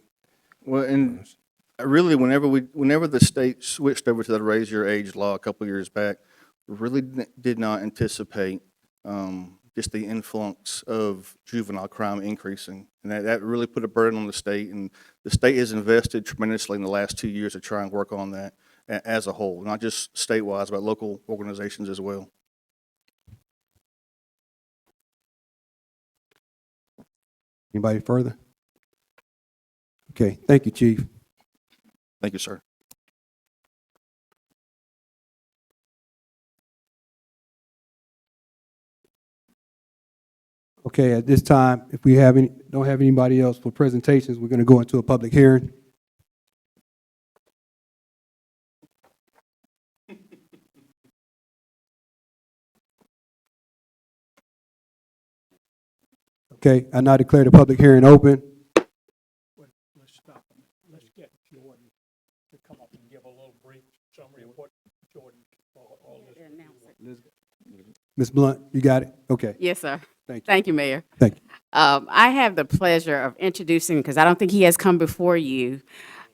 [SPEAKER 11] Well, and really, whenever the state switched over to the raise your age law a couple of years back, we really did not anticipate just the influx of juvenile crime increasing. And that really put a burden on the state, and the state has invested tremendously in the last 2 years to try and work on that as a whole, not just statewide, but local organizations as well.
[SPEAKER 1] Anybody further? Okay, thank you, Chief.
[SPEAKER 11] Thank you, sir.
[SPEAKER 1] Okay, at this time, if we don't have anybody else for presentations, we're going to go into a public hearing. Okay, I now declare the public hearing open.
[SPEAKER 15] Let's stop. Let's get Jordan to come up and give a little brief summary of what Jordan, all this.
[SPEAKER 1] Ms. Blount, you got it? Okay.
[SPEAKER 16] Yes, sir.
[SPEAKER 1] Thank you.
[SPEAKER 16] Thank you, Mayor.
[SPEAKER 1] Thank you.
[SPEAKER 16] I have the pleasure of introducing, because I don't think he has come before you,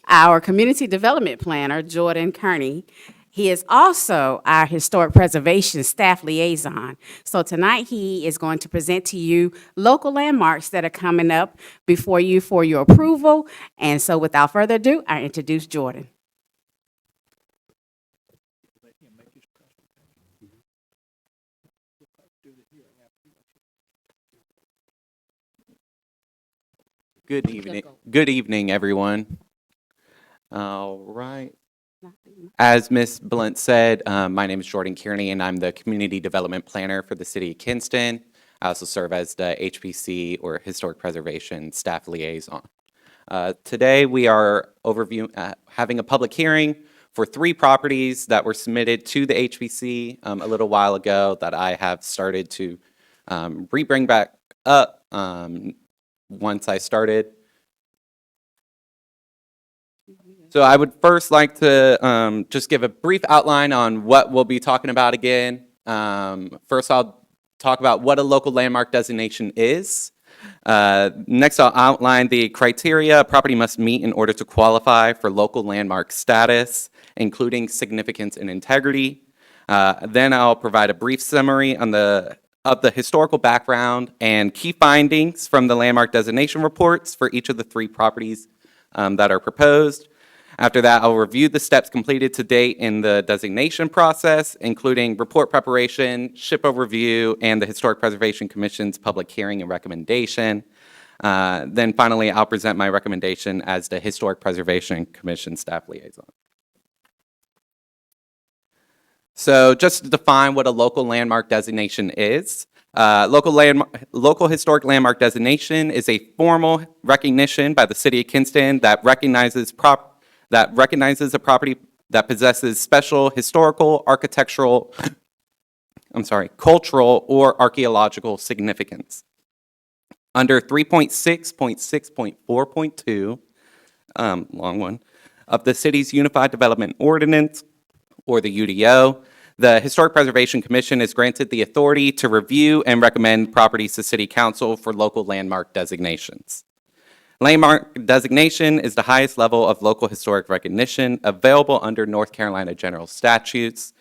[SPEAKER 16] our Community Development Planner, Jordan Kearney. He is also our Historic Preservation Staff Liaison. So tonight he is going to present to you local landmarks that are coming up before you for your approval. And so without further ado, I introduce Jordan.
[SPEAKER 17] Good evening. Good evening, everyone. All right. As Ms. Blount said, my name is Jordan Kearney, and I'm the Community Development Planner for the City of Kinston. I also serve as the HPC, or Historic Preservation Staff Liaison. Today, we are having a public hearing for 3 properties that were submitted to the HPC a little while ago that I have started to bring back up once I started. So I would first like to just give a brief outline on what we'll be talking about again. First, I'll talk about what a local landmark designation is. Next, I'll outline the criteria a property must meet in order to qualify for local landmark status, including significance and integrity. Then I'll provide a brief summary on of the historical background and key findings from the landmark designation reports for each of the 3 properties that are proposed. After that, I'll review the steps completed to date in the designation process, including report preparation, SHPO review, and the Historic Preservation Commission's public hearing and recommendation. Then finally, I'll present my recommendation as the Historic Preservation Commission staff liaison. So just to define what a local landmark designation is, local historic landmark designation is a formal recognition by the city of Kinston that recognizes a property that possesses special historical, architectural, cultural, or archaeological significance. Under 3.6.6.4.2, long one, of the city's Unified Development Ordinance, or the UDO, the Historic Preservation Commission is granted the authority to review and recommend properties to City Council for local landmark designations. Landmark designation is the highest level of local historic recognition available under North Carolina general statutes.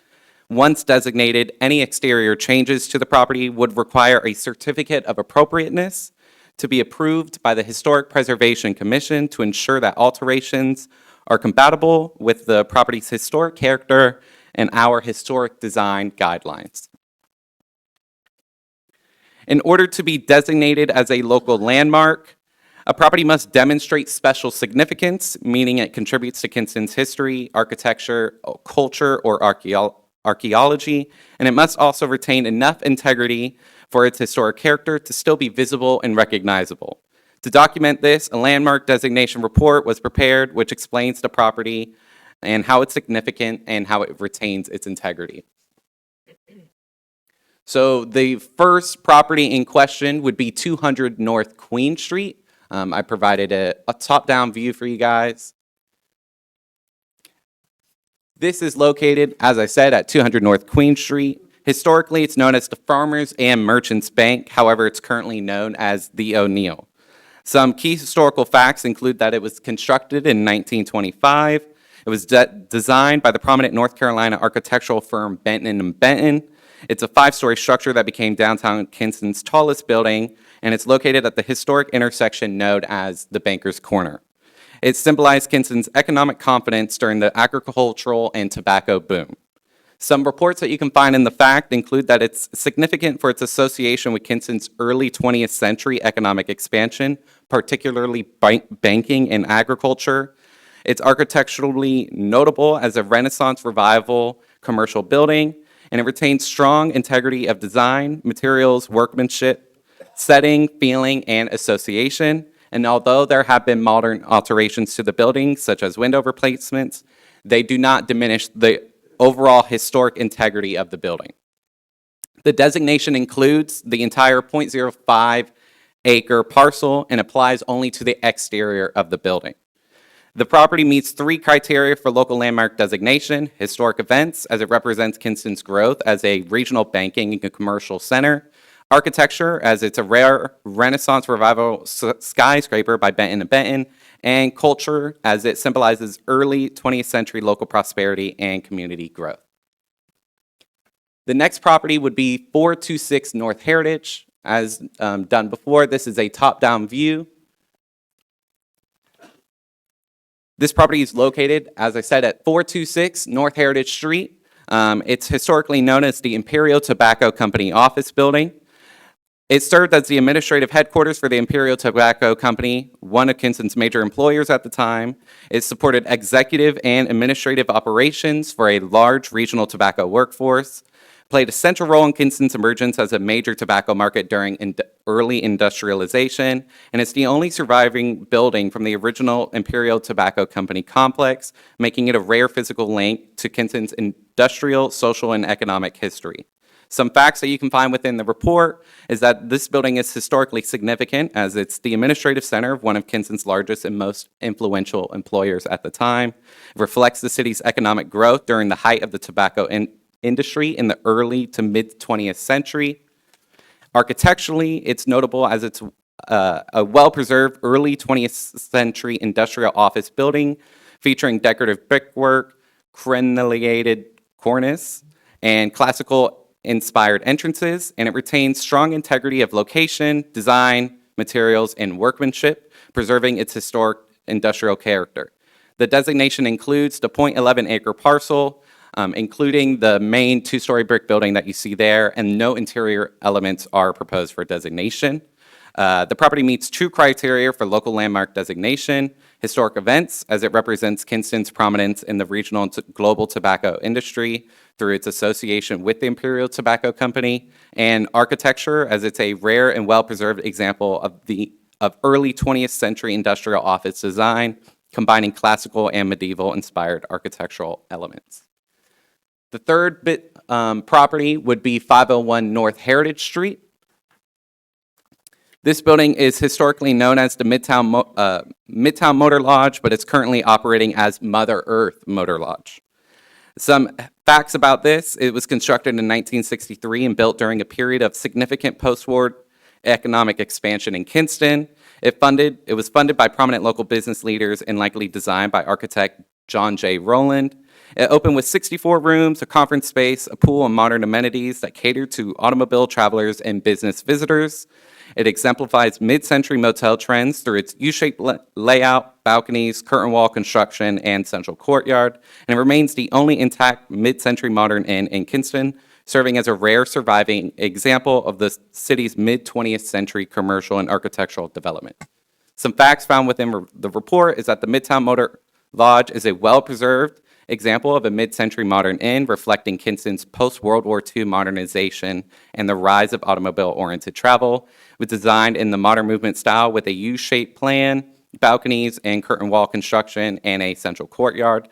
[SPEAKER 17] Once designated, any exterior changes to the property would require a certificate of appropriateness to be approved by the Historic Preservation Commission to ensure that alterations are compatible with the property's historic character and our historic design guidelines. In order to be designated as a local landmark, a property must demonstrate special significance, meaning it contributes to Kinston's history, architecture, culture, or archaeology, and it must also retain enough integrity for its historic character to still be visible and recognizable. To document this, a landmark designation report was prepared, which explains the property and how it's significant and how it retains its integrity. So the first property in question would be 200 North Queen Street. I provided a top-down view for you guys. This is located, as I said, at 200 North Queen Street. Historically, it's known as the Farmers and Merchants Bank. However, it's currently known as the O'Neill. Some key historical facts include that it was constructed in 1925. It was designed by the prominent North Carolina architectural firm Benton & Benton. It's a 5-story structure that became downtown Kinston's tallest building, and it's located at the historic intersection known as the Banker's Corner. It symbolized Kinston's economic confidence during the agricultural and tobacco boom. Some reports that you can find in the fact include that it's significant for its association with Kinston's early 20th century economic expansion, particularly banking and agriculture. It's architecturally notable as a Renaissance revival commercial building, and it retains strong integrity of design, materials, workmanship, setting, feeling, and association. And although there have been modern alterations to the building, such as window replacements, they do not diminish the overall historic integrity of the building. The designation includes the entire 0.05-acre parcel and applies only to the exterior of the building. The property meets 3 criteria for local landmark designation: historic events, as it represents Kinston's growth as a regional banking and commercial center; architecture, as it's a rare Renaissance revival skyscraper by Benton & Benton; and culture, as it symbolizes early 20th century local prosperity and community growth. The next property would be 426 North Herritage. As done before, this is a top-down view. This property is located, as I said, at 426 North Herritage Street. It's historically known as the Imperial Tobacco Company office building. It served as the administrative headquarters for the Imperial Tobacco Company, one of Kinston's major employers at the time. It supported executive and administrative operations for a large regional tobacco workforce, played a central role in Kinston's emergence as a major tobacco market during early industrialization, and it's the only surviving building from the original Imperial Tobacco Company complex, making it a rare physical link to Kinston's industrial, social, and economic history. Some facts that you can find within the report is that this building is historically significant as it's the administrative center of one of Kinston's largest and most influential employers at the time. It reflects the city's economic growth during the height of the tobacco industry in the early to mid 20th century. Architecturally, it's notable as it's a well-preserved early 20th century industrial office building featuring decorative brickwork, crenellated cornice, and classical inspired entrances, and it retains strong integrity of location, design, materials, and workmanship, preserving its historic industrial character. The designation includes the .11 acre parcel, including the main two-story brick building that you see there, and no interior elements are proposed for designation. The property meets two criteria for local landmark designation: historic events, as it represents Kinston's prominence in the regional and global tobacco industry through its association with the Imperial Tobacco Company, and architecture, as it's a rare and well-preserved example of early 20th century industrial office design, combining classical and medieval-inspired architectural elements. The third property would be 501 North Herritage Street. This building is historically known as the Midtown Motor Lodge, but it's currently operating as Mother Earth Motor Lodge. Some facts about this: it was constructed in 1963 and built during a period of significant post-war economic expansion in Kinston. It was funded by prominent local business leaders and likely designed by architect John J. Rowland. It opened with 64 rooms, a conference space, a pool, and modern amenities that catered to automobile travelers and business visitors. It exemplifies mid-century motel trends through its U-shaped layout, balconies, curtain wall construction, and central courtyard, and it remains the only intact mid-century modern inn in Kinston, serving as a rare surviving example of the city's mid-20th century commercial and architectural development. Some facts found within the report is that the Midtown Motor Lodge is a well-preserved example of a mid-century modern inn reflecting Kinston's post-World War II modernization and the rise of automobile-oriented travel. It was designed in the modern movement style with a U-shaped plan, balconies and curtain wall construction, and a central courtyard.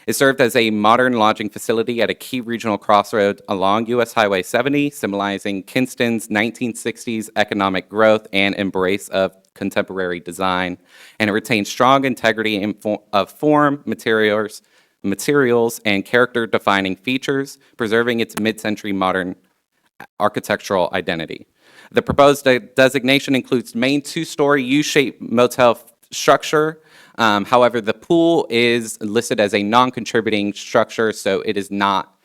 [SPEAKER 17] It served as a modern lodging facility at a key regional crossroad along U.S. Highway 70, symbolizing Kinston's 1960s economic growth and embrace of contemporary design. And it retained strong integrity of form, materials, and character-defining features, preserving its mid-century modern architectural identity. The proposed designation includes main two-story U-shaped motel structure. However, the pool is listed as a non-contributing structure, so it is not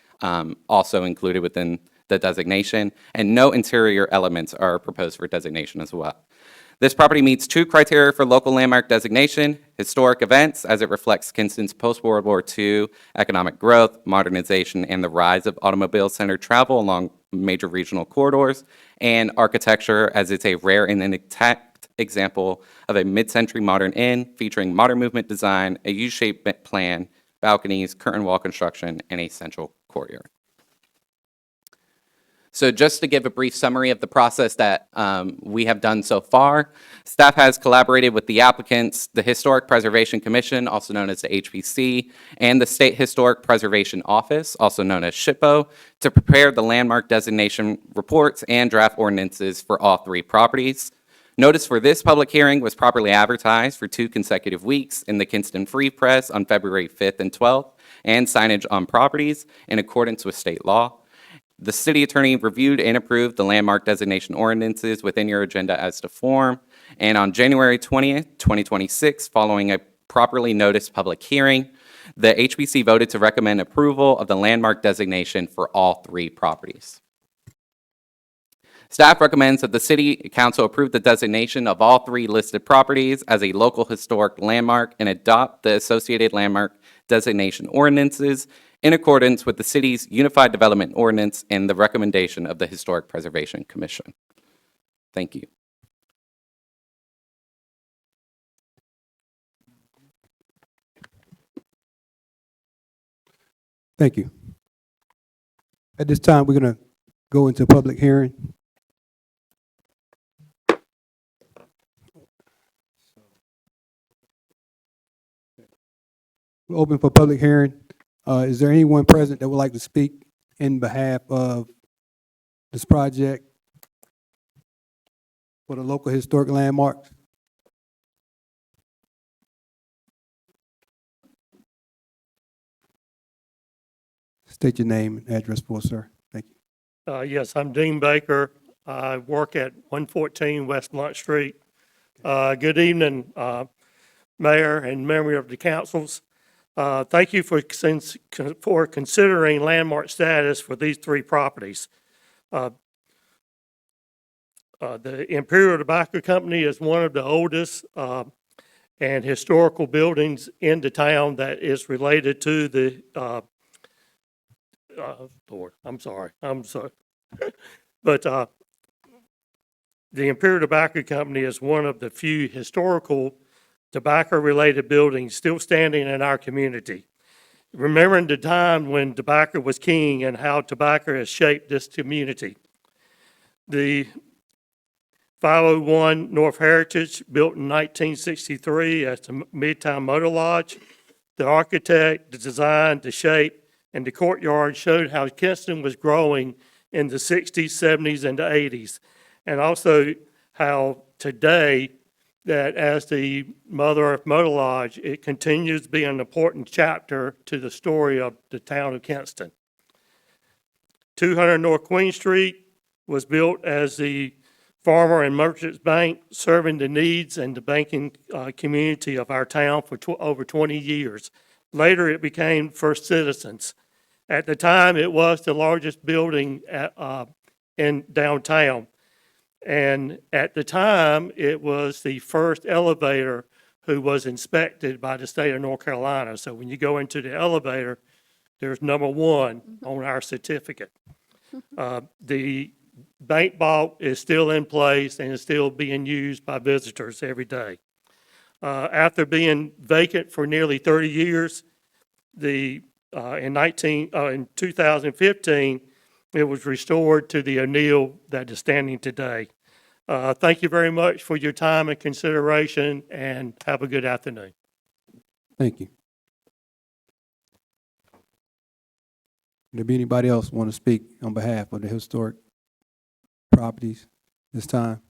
[SPEAKER 17] also included within the designation, and no interior elements are proposed for designation as well. This property meets two criteria for local landmark designation: historic events, as it reflects Kinston's post-World War II economic growth, modernization, and the rise of automobile-centered travel along major regional corridors; and architecture, as it's a rare and intact example of a mid-century modern inn featuring modern movement design, a U-shaped plan, balconies, curtain wall construction, and a central courtyard. So just to give a brief summary of the process that we have done so far, staff has collaborated with the applicants, the Historic Preservation Commission, also known as the HPC, and the State Historic Preservation Office, also known as SHPO, to prepare the landmark designation reports and draft ordinances for all three properties. Notice for this public hearing was properly advertised for 2 consecutive weeks in the Kinston Free Press on February 5th and 12th, and signage on properties in accordance with state law. The city attorney reviewed and approved the landmark designation ordinances within your agenda as to form. And on January 20th, 2026, following a properly noticed public hearing, the HPC voted to recommend approval of the landmark designation for all three properties. Staff recommends that the City Council approve the designation of all three listed properties as a local historic landmark and adopt the associated landmark designation ordinances in accordance with the city's Unified Development Ordinance and the recommendation of the Historic Preservation Commission. Thank you.
[SPEAKER 1] Thank you. At this time, we're going to go into public hearing. We're open for public hearing. Is there anyone present that would like to speak in behalf of this project for the local historic landmarks? State your name and address for us, sir. Thank you.
[SPEAKER 15] Yes, I'm Dean Baker. I work at 114 West Blount Street. Good evening, Mayor and members of the councils. Thank you for considering landmark status for these three properties. The Imperial Tobacco Company is one of the oldest and historical buildings in the town that is related to the, Lord, I'm sorry. But the Imperial Tobacco Company is one of the few historical tobacco-related buildings still standing in our community. Remembering the time when tobacco was king and how tobacco has shaped this community. The 501 North Herritage, built in 1963 as the Midtown Motor Lodge. The architect, the design, the shape, and the courtyard showed how Kinston was growing in the 60s, 70s, and the 80s. And also how today, that as the Mother Earth Motor Lodge, it continues to be an important chapter to the story of the town of Kinston. 200 North Queen Street was built as the Farmer and Merchants Bank, serving the needs and the banking community of our town for over 20 years. Later, it became First Citizens. At the time, it was the largest building in downtown. And at the time, it was the first elevator who was inspected by the state of North Carolina. So when you go into the elevator, there's number 1 on our certificate. The bank vault is still in place and is still being used by visitors every day. After being vacant for nearly 30 years, in 2015, it was restored to the O'Neill that is standing today. Thank you very much for your time and consideration, and have a good afternoon.
[SPEAKER 1] Thank you. Would there be anybody else want to speak on behalf of the historic properties this time?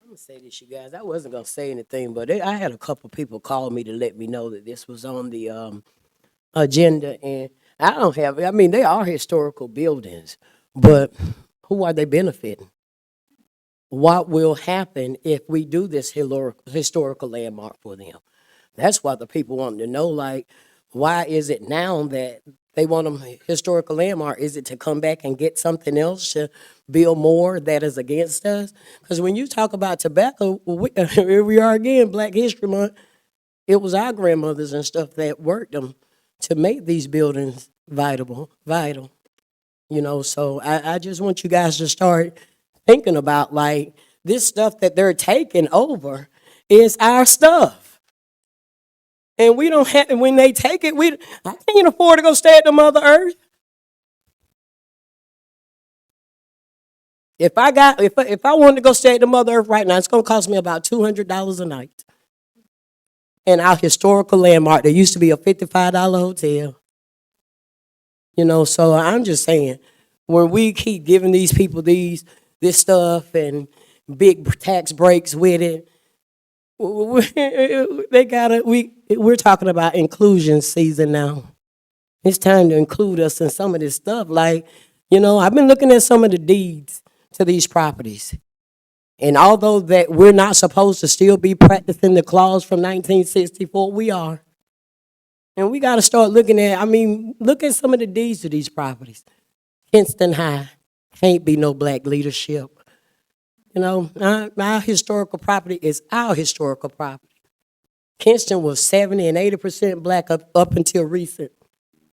[SPEAKER 7] I'm gonna say this, you guys. I wasn't gonna say anything, but I had a couple people call me to let me know that this was on the agenda, and I don't have. I mean, they are historical buildings, but who are they benefiting? What will happen if we do this historical landmark for them? That's what the people want to know. Like, why is it now that they want them historical landmark? Is it to come back and get something else to build more that is against us? Because when you talk about tobacco, here we are again, Black History Month. It was our grandmothers and stuff that worked them to make these buildings vital. You know, so I just want you guys to start thinking about, like, this stuff that they're taking over is our stuff. And we don't have, when they take it, I can't afford to go stay at the Mother Earth. If I wanted to go stay at the Mother Earth right now, it's gonna cost me about $200 a night. And our historical landmark, there used to be a $55 hotel. You know, so I'm just saying, when we keep giving these people this stuff and big tax breaks with it, we're talking about inclusion season now. It's time to include us in some of this stuff. Like, you know, I've been looking at some of the deeds to these properties. And although that we're not supposed to still be practicing the clause from 1964, we are. And we got to start looking at, look at some of the deeds to these properties. Kinston High, can't be no black leadership. You know, our historical property is our historical property. Kinston was 70 and 80% black up until recent.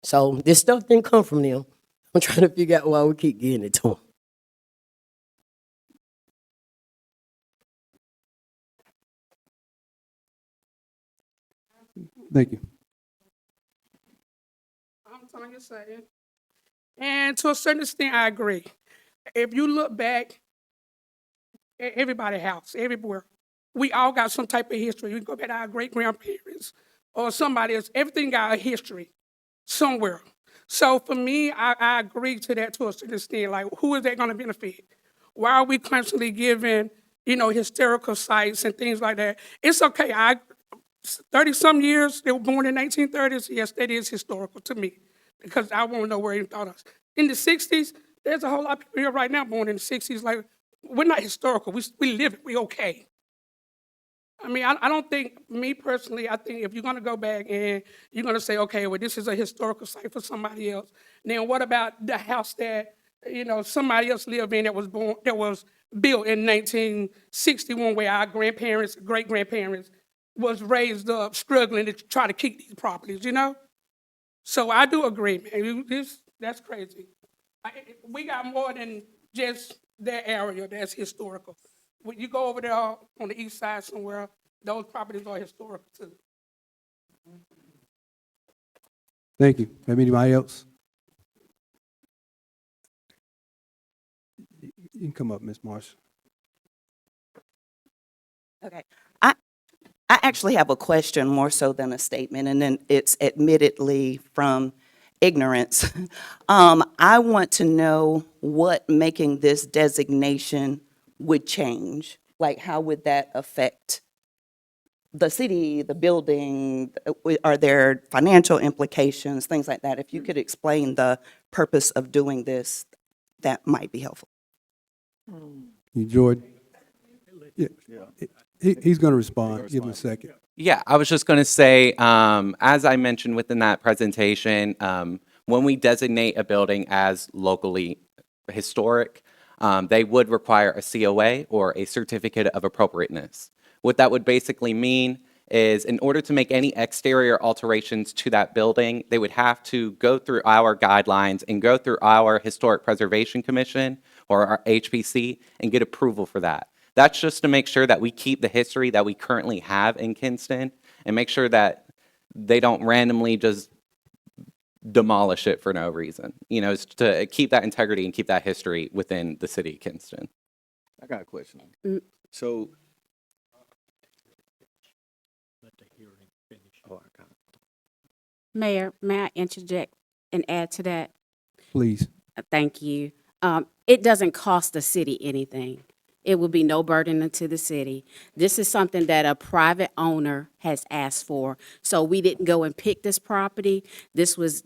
[SPEAKER 7] So this stuff didn't come from them. I'm trying to figure out why we keep getting it to them.
[SPEAKER 1] Thank you.
[SPEAKER 18] I'm Tanya saying, and to a certain extent, I agree. If you look back at everybody's house, everywhere, we all got some type of history. We go back to our great-grandparents or somebody else. Everything got a history somewhere. So for me, I agree to that to a certain extent. Like, who is that going to benefit? Why are we constantly giving, historical sites and things like that? It's okay. 30-some years, they were born in 1930s. Yes, that is historical to me because I want to know where they thought us. In the 60s, there's a whole lot of people here right now born in the 60s. Like, we're not historical. We live it. We okay. I don't think, me personally, I think if you're going to go back and you're going to say, okay, well, this is a historical site for somebody else, then what about the house that somebody else lived in that was built in 1961, where our grandparents, great-grandparents was raised up struggling to try to keep these properties. So I do agree, man. That's crazy. We got more than just that area that's historical. When you go over there on the east side somewhere, those properties are historical too.
[SPEAKER 1] Thank you. Have anybody else? You can come up, Ms. Marsh.
[SPEAKER 19] Okay. I actually have a question more so than a statement, and then it's admittedly from ignorance. I want to know what making this designation would change. Like, how would that affect the city, the building? Are there financial implications, things like that? If you could explain the purpose of doing this, that might be helpful.
[SPEAKER 1] You, Jordan? Yeah. He's going to respond. Give him a second.
[SPEAKER 17] Yeah, I was just going to say, as I mentioned within that presentation, when we designate a building as locally historic, they would require a COA or a certificate of appropriateness. What that would basically mean is, in order to make any exterior alterations to that building, they would have to go through our guidelines and go through our Historic Preservation Commission or our HPC and get approval for that. That's just to make sure that we keep the history that we currently have in Kinston and make sure that they don't randomly just demolish it for no reason. It's to keep that integrity and keep that history within the city of Kinston.
[SPEAKER 11] I got a question.
[SPEAKER 16] Mm.
[SPEAKER 11] So,
[SPEAKER 16] Mayor, may I interject and add to that?
[SPEAKER 1] Please.
[SPEAKER 16] Thank you. It doesn't cost the city anything. It will be no burden to the city. This is something that a private owner has asked for. So we didn't go and pick this property. This was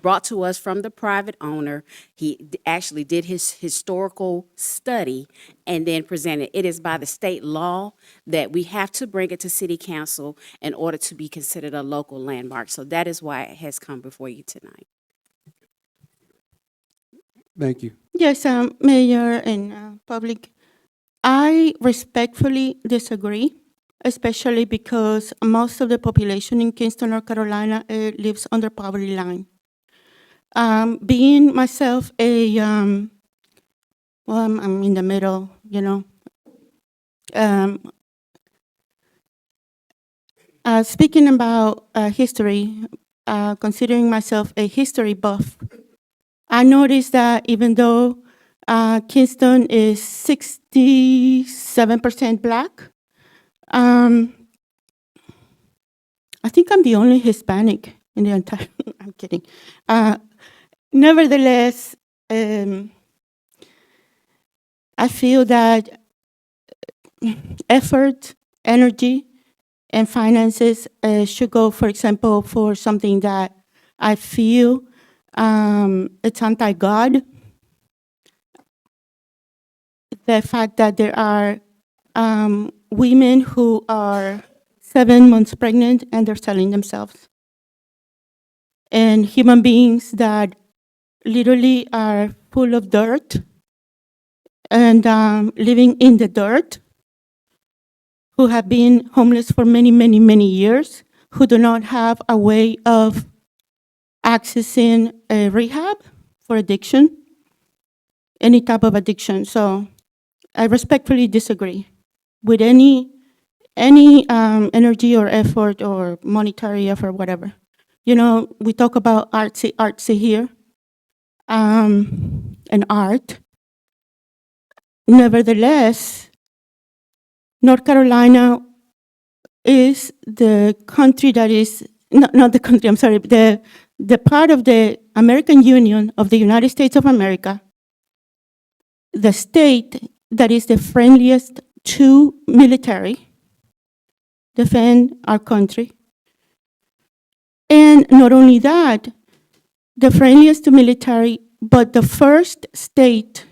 [SPEAKER 16] brought to us from the private owner. He actually did his historical study and then presented. It is by the state law that we have to bring it to city council in order to be considered a local landmark. So that is why it has come before you tonight.
[SPEAKER 1] Thank you.
[SPEAKER 10] Yes, Mayor and public, I respectfully disagree, especially because most of the population in Kinston, North Carolina, lives under poverty line. Being myself I'm in the middle, Speaking about history, considering myself a history buff, I noticed that even though Kinston is 67% Black, I think I'm the only Hispanic in the entire, I'm kidding. Nevertheless, I feel that effort, energy, and finances should go, for example, for something that I feel it's anti-God. The fact that there are women who are 7 months pregnant and they're selling themselves. And human beings that literally are full of dirt and living in the dirt, who have been homeless for many, many, many years, who do not have a way of accessing a rehab for addiction, any type of addiction. So I respectfully disagree with any energy or effort or monetary effort, whatever. We talk about artsy here, and art. Nevertheless, North Carolina is the country that is, not the country, I'm sorry, the part of the American Union of the United States of America, the state that is the friendliest to military, defend our country. And not only that, the friendliest to military, but the first state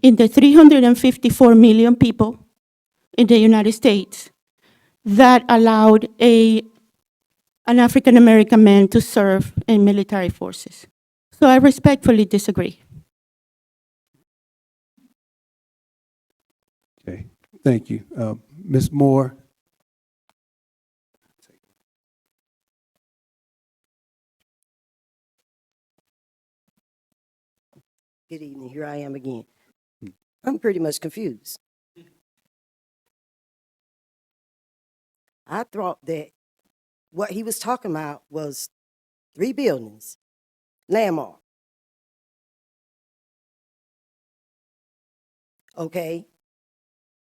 [SPEAKER 10] in the 354 million people in the United States that allowed an African American man to serve in military forces. So I respectfully disagree.
[SPEAKER 1] Thank you. Ms. Moore?
[SPEAKER 8] Good evening, here I am again. I'm pretty much confused. I thought that what he was talking about was 3 buildings, landmark. Okay?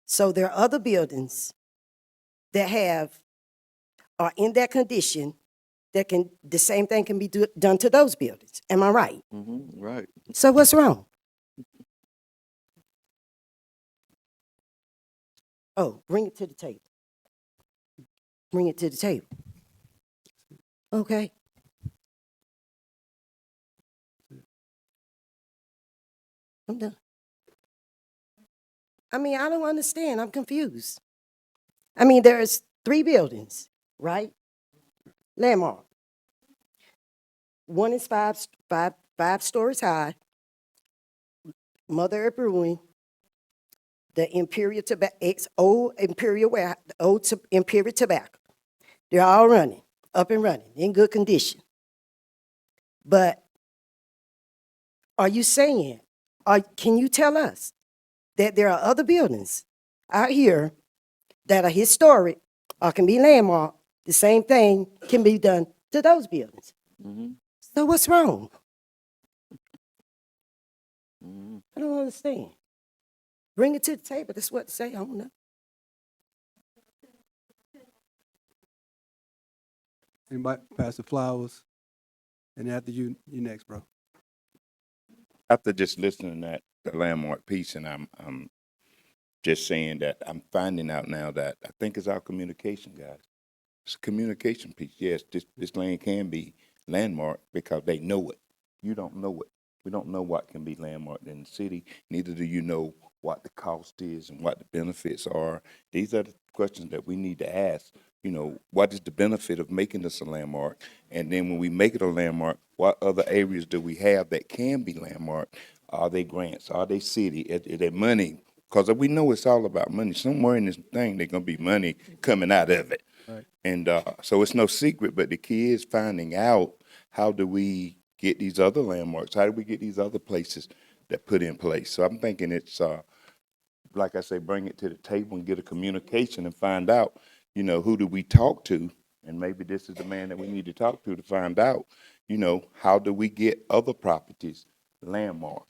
[SPEAKER 8] So there are other buildings that are in that condition that the same thing can be done to those buildings. Am I right?
[SPEAKER 11] Right.
[SPEAKER 8] So what's wrong? Oh, bring it to the table. Bring it to the table. Okay. I'm done. I mean, I don't understand. I'm confused. I mean, there's 3 buildings, right? Landmark. One is five stories high. Mother Earth Brewing, the Imperial Tobacco, old Imperial Warehouse, Imperial Tobacco. They're all running, up and running, in good condition. But are you saying, can you tell us that there are other buildings out here that are historic or can be landmarked? The same thing can be done to those buildings. So what's wrong? I don't understand. Bring it to the table. That's what to say. I don't know.
[SPEAKER 1] Anybody? Pastor Flowers? And after you next, bro.
[SPEAKER 2] After just listening to the landmark piece, and I'm just saying that I'm finding out now that I think it's our communication, guys. It's a communication piece. Yes, this land can be landmarked because they know it. You don't know it. We don't know what can be landmarked in the city. Neither do you know what the cost is and what the benefits are. These are the questions that we need to ask. You know, what is the benefit of making this a landmark? And then when we make it a landmark, what other areas do we have that can be landmarked? Are they grants? Are they city? Is there money? Because we know it's all about money. Somewhere in this thing, there's going to be money coming out of it.
[SPEAKER 1] Right.
[SPEAKER 2] And so it's no secret, but the key is finding out how do we get these other landmarks? How do we get these other places that put in place? So I'm thinking it's, like I say, bring it to the table and get a communication and find out, you know, who do we talk to? And maybe this is the man that we need to talk to find out, you know, how do we get other properties landmarked?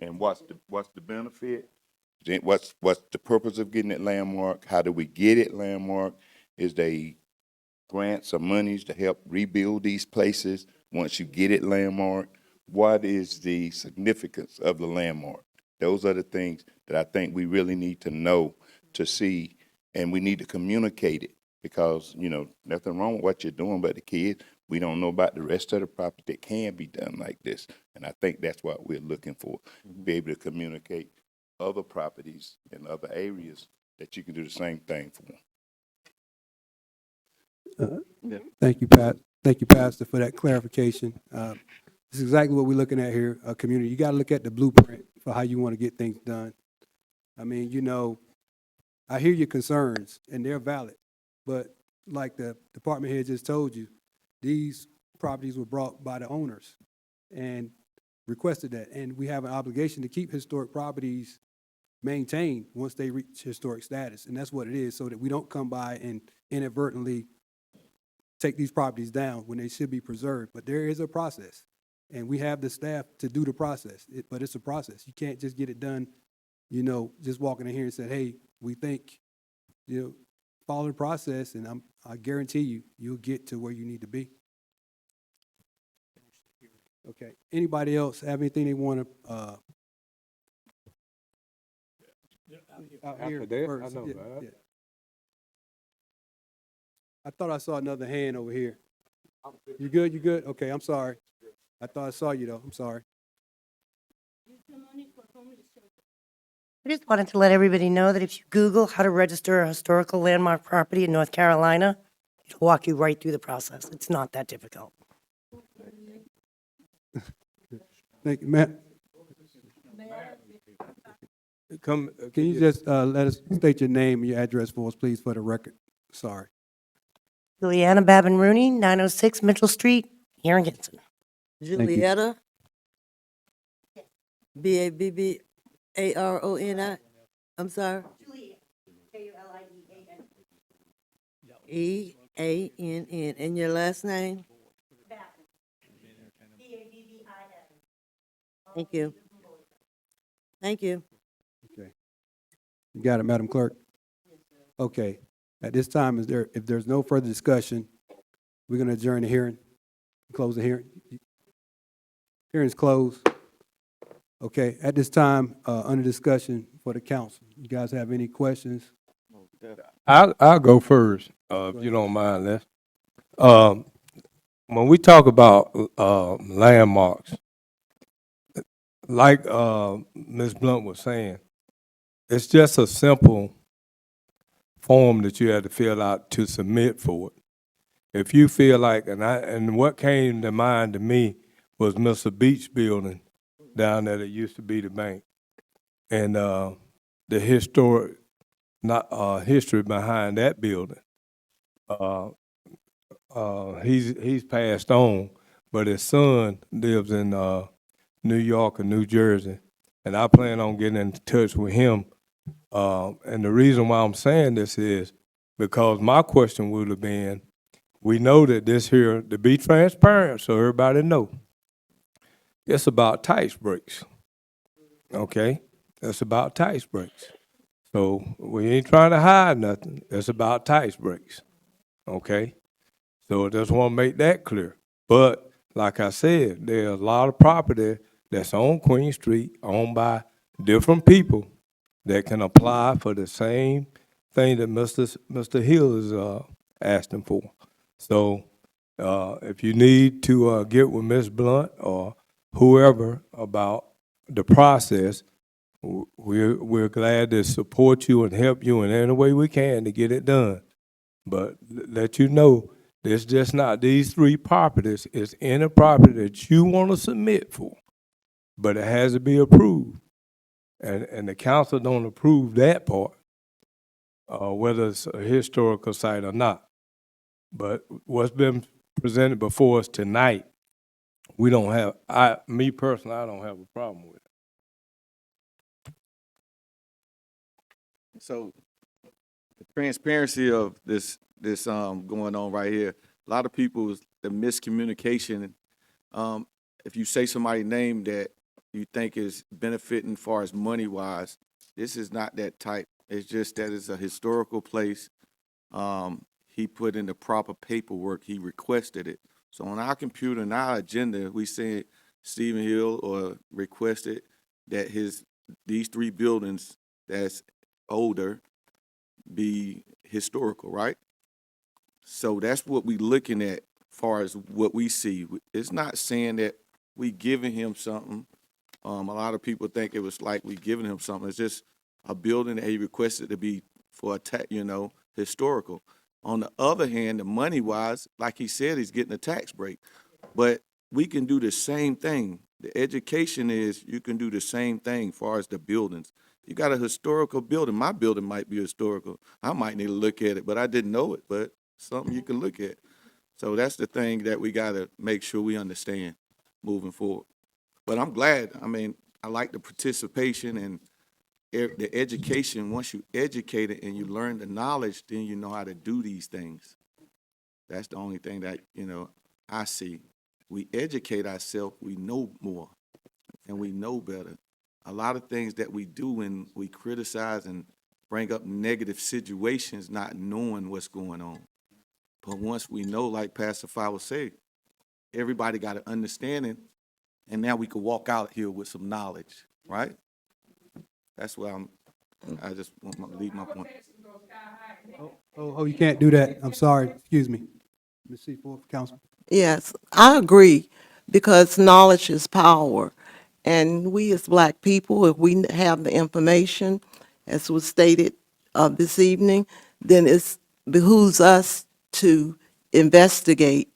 [SPEAKER 2] And what's the benefit? Then what's the purpose of getting it landmarked? How do we get it landmarked? Is they grants or monies to help rebuild these places once you get it landmarked? What is the significance of the landmark? Those are the things that I think we really need to know to see, and we need to communicate it because, you know, nothing wrong with what you're doing, but the kids, we don't know about the rest of the property that can be done like this. And I think that's what we're looking for, be able to communicate other properties in other areas that you can do the same thing for them.
[SPEAKER 1] Thank you, Pat. Thank you, Pastor, for that clarification. This is exactly what we're looking at here, a community. You got to look at the blueprint for how you want to get things done. I mean, you know, I hear your concerns, and they're valid. But like the department head just told you, these properties were brought by the owners and requested that. And we have an obligation to keep historic properties maintained once they reach historic status. And that's what it is, so that we don't come by and inadvertently take these properties down when they should be preserved. But there is a process, and we have the staff to do the process. But it's a process. You can't just get it done, you know, just walking in here and say, hey, we think, you know, follow the process, and I guarantee you, you'll get to where you need to be. Okay. Anybody else have anything they want to, out here
[SPEAKER 5] After that,
[SPEAKER 1] first?
[SPEAKER 5] I know,
[SPEAKER 1] Yeah,
[SPEAKER 5] man.
[SPEAKER 1] yeah. I thought I saw another hand over here. You good? You good? Okay, I'm sorry. I thought I saw you though. I'm sorry.
[SPEAKER 20] I just wanted to let everybody know that if you Google how to register a historical landmark property in North Carolina, it'll walk you right through the process. It's not that difficult.
[SPEAKER 1] Thank you, Matt.
[SPEAKER 5] Come,
[SPEAKER 1] Can you just let us state your name and your address for us, please, for the record? Sorry.
[SPEAKER 20] Juliana Babin Rooney, 906 Mitchell Street, here in Kinston.
[SPEAKER 1] you.
[SPEAKER 3] Julietta? Babbaroni? I'm sorry? Eann. And your last name? Thank you. Thank you.
[SPEAKER 1] Okay. You got it, Madam Clerk? Okay. At this time, if there's no further discussion, we're going to adjourn the hearing, close the hearing. Hearing's closed. Okay, at this time, under discussion for the council. You guys have any questions?
[SPEAKER 5] I'll go first, if you don't mind, Les. When we talk about landmarks, like Ms. Blount was saying, it's just a simple form that you had to fill out to submit for it. If you feel like, and what came to mind to me was Mr. Beach building down there that used to be the bank, and the history behind that building. He's passed on, but his son lives in New York or New Jersey, and I plan on getting in touch with him. And the reason why I'm saying this is because my question would have been, we know that this here, to be transparent so everybody know, it's about tax breaks, okay? It's about tax breaks. So we ain't trying to hide nothing. It's about tax breaks, okay? So I just want to make that clear. But like I said, there's a lot of property that's on Queen Street owned by different people that can apply for the same thing that Mr. Hill is asking for. So if you need to get with Ms. Blount or whoever about the process, we're glad to support you and help you in any way we can to get it done. But let you know, it's just not these three properties. It's any property that you want to submit for, but it has to be approved. And the council don't approve that part, whether it's a historical site or not. But what's been presented before us tonight, we don't have, me personally, I don't have a problem with it.
[SPEAKER 14] So the transparency of this going on right here, a lot of people, the miscommunication, if you say somebody's name that you think is benefiting as far as money-wise, this is not that type. It's just that it's a historical place. He put in the proper paperwork. He requested it. So on our computer and our agenda, we say Stephen Hill or requested that these three buildings that's older be historical, right? So that's what we looking at far as what we see. It's not saying that we giving him something. A lot of people think it was like we giving him something. It's just a building that he requested to be for historical. On the other hand, the money-wise, like he said, he's getting a tax break. But we can do the same thing. The education is you can do the same thing as far as the buildings. You got a historical building. My building might be historical. I might need to look at it, but I didn't know it, but something you can look at. So that's the thing that we got to make sure we understand moving forward. But I'm glad. I mean, I like the participation and the education. Once you educate it and you learn the knowledge, then you know how to do these things. That's the only thing that, I see. We educate ourselves, we know more, and we know better. A lot of things that we do when we criticize and bring up negative situations, not knowing what's going on. But once we know, like Pastor Fowler said, everybody got an understanding, and now we can walk out here with some knowledge, right? That's where I just want to leave my point.
[SPEAKER 1] Oh, you can't do that. I'm sorry. Excuse me. Ms. C4, Council.
[SPEAKER 13] Yes, I agree, because knowledge is power. And we as Black people, if we have the information, as was stated this evening, then it behooves us to investigate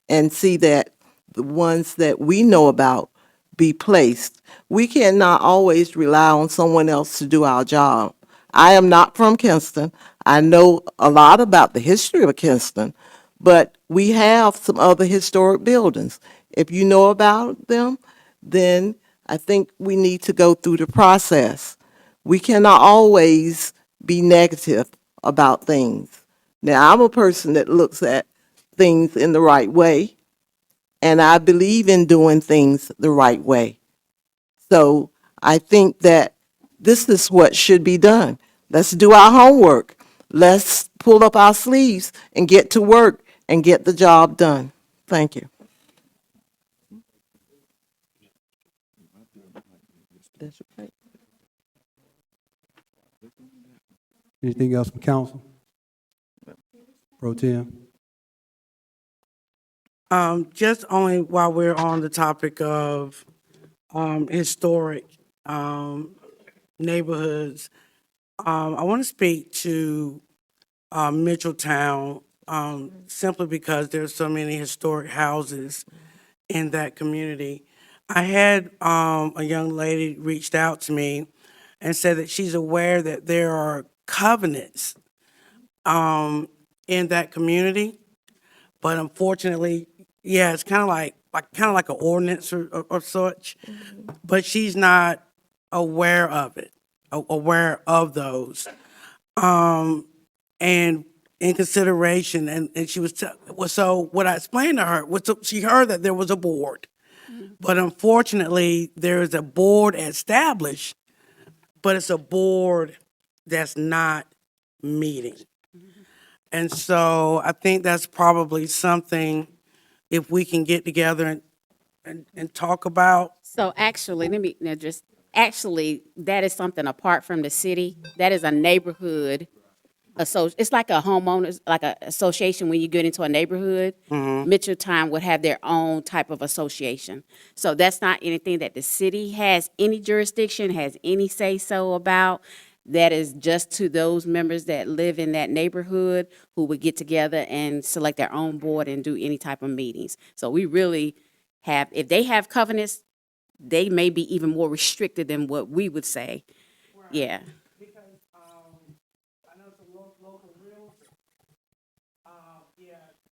[SPEAKER 13] and see that the ones that we know about be placed. We cannot always rely on someone else to do our job. I am not from Kinston. I know a lot about the history of Kinston, but we have some other historic buildings. If you know about them, then I think we need to go through the process. We cannot always be negative about things. Now, I'm a person that looks at things in the right way, and I believe in doing things the right way. So I think that this is what should be done. Let's do our homework. Let's pull up our sleeves and get to work and get the job done. Thank you. That's right.
[SPEAKER 1] Anything else from council? Pro Tem?
[SPEAKER 4] Just only while we're on the topic of, historic, neighborhoods, I want to speak to, Mitchelltown, simply because there's so many historic houses in that community. I had, a young lady reached out to me and said that she's aware that there are covenants, in that community. But unfortunately, yeah, it's kind of like an ordinance or such, but she's not aware of it, aware of those. And in consideration, and she was, well, so what I explained to her was, she heard that there was a board, but unfortunately, there is a board established, but it's a board that's not meeting. And so I think that's probably something, if we can get together and talk about.
[SPEAKER 16] So actually, let me now just, actually, that is something apart from the city. That is a neighborhood. It's like a homeowners, like a association when you get into a neighborhood. Mitchelltown would have their own type of association. So that's not anything that the city has any jurisdiction, has any say-so about. That is just to those members that live in that neighborhood who would get together and select their own board and do any type of meetings. So we really have, if they have covenants, they may be even more restricted than what we would say. Yeah.
[SPEAKER 4] Because, I know some local real,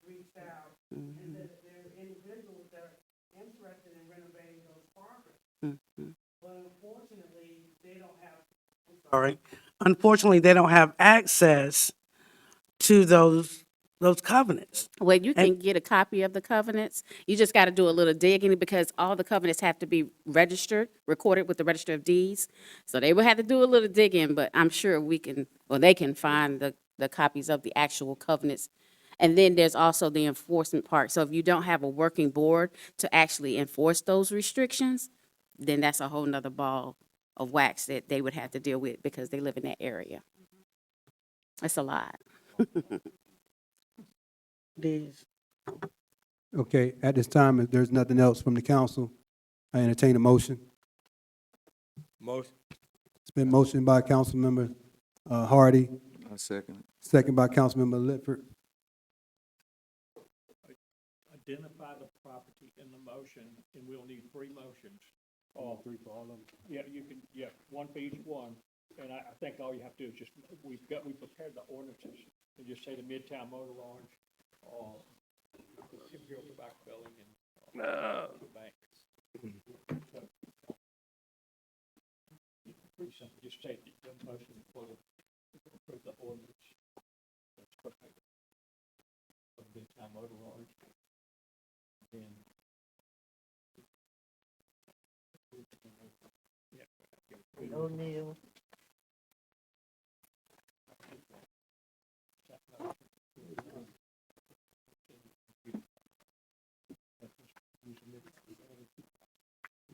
[SPEAKER 4] reached out and said that there are individuals that are interested in renovating those properties. But unfortunately, they don't have, unfortunately, they don't have access to those covenants.
[SPEAKER 16] Well, you can get a copy of the covenants. You just got to do a little digging because all the covenants have to be registered, recorded with the Register of Deeds. So they will have to do a little digging, but I'm sure we can, or they can find the copies of the actual covenants. And then there's also the enforcement part. So if you don't have a working board to actually enforce those restrictions, then that's a whole nother ball of wax that they would have to deal with because they live in that area. It's a lot.
[SPEAKER 1] Okay, at this time, if there's nothing else from the council, I entertain a motion.
[SPEAKER 5] Motion.
[SPEAKER 1] It's been motioned by Councilmember Hardy,
[SPEAKER 14] I second it.
[SPEAKER 1] second by Councilmember Littford.
[SPEAKER 15] Identify the property in the motion, and we'll need 3 motions. All 3 for all of them? Yeah, you can, one for each one. And I think all you have to do is just, we prepared the ordinances, and just say the Midtown Motor Launch, Imperial Tobacco Building, and the bank. Pretty simple, just say the motion for approve the ordinance. That's perfect. For Midtown Motor Launch. Then.
[SPEAKER 3] O'Neill.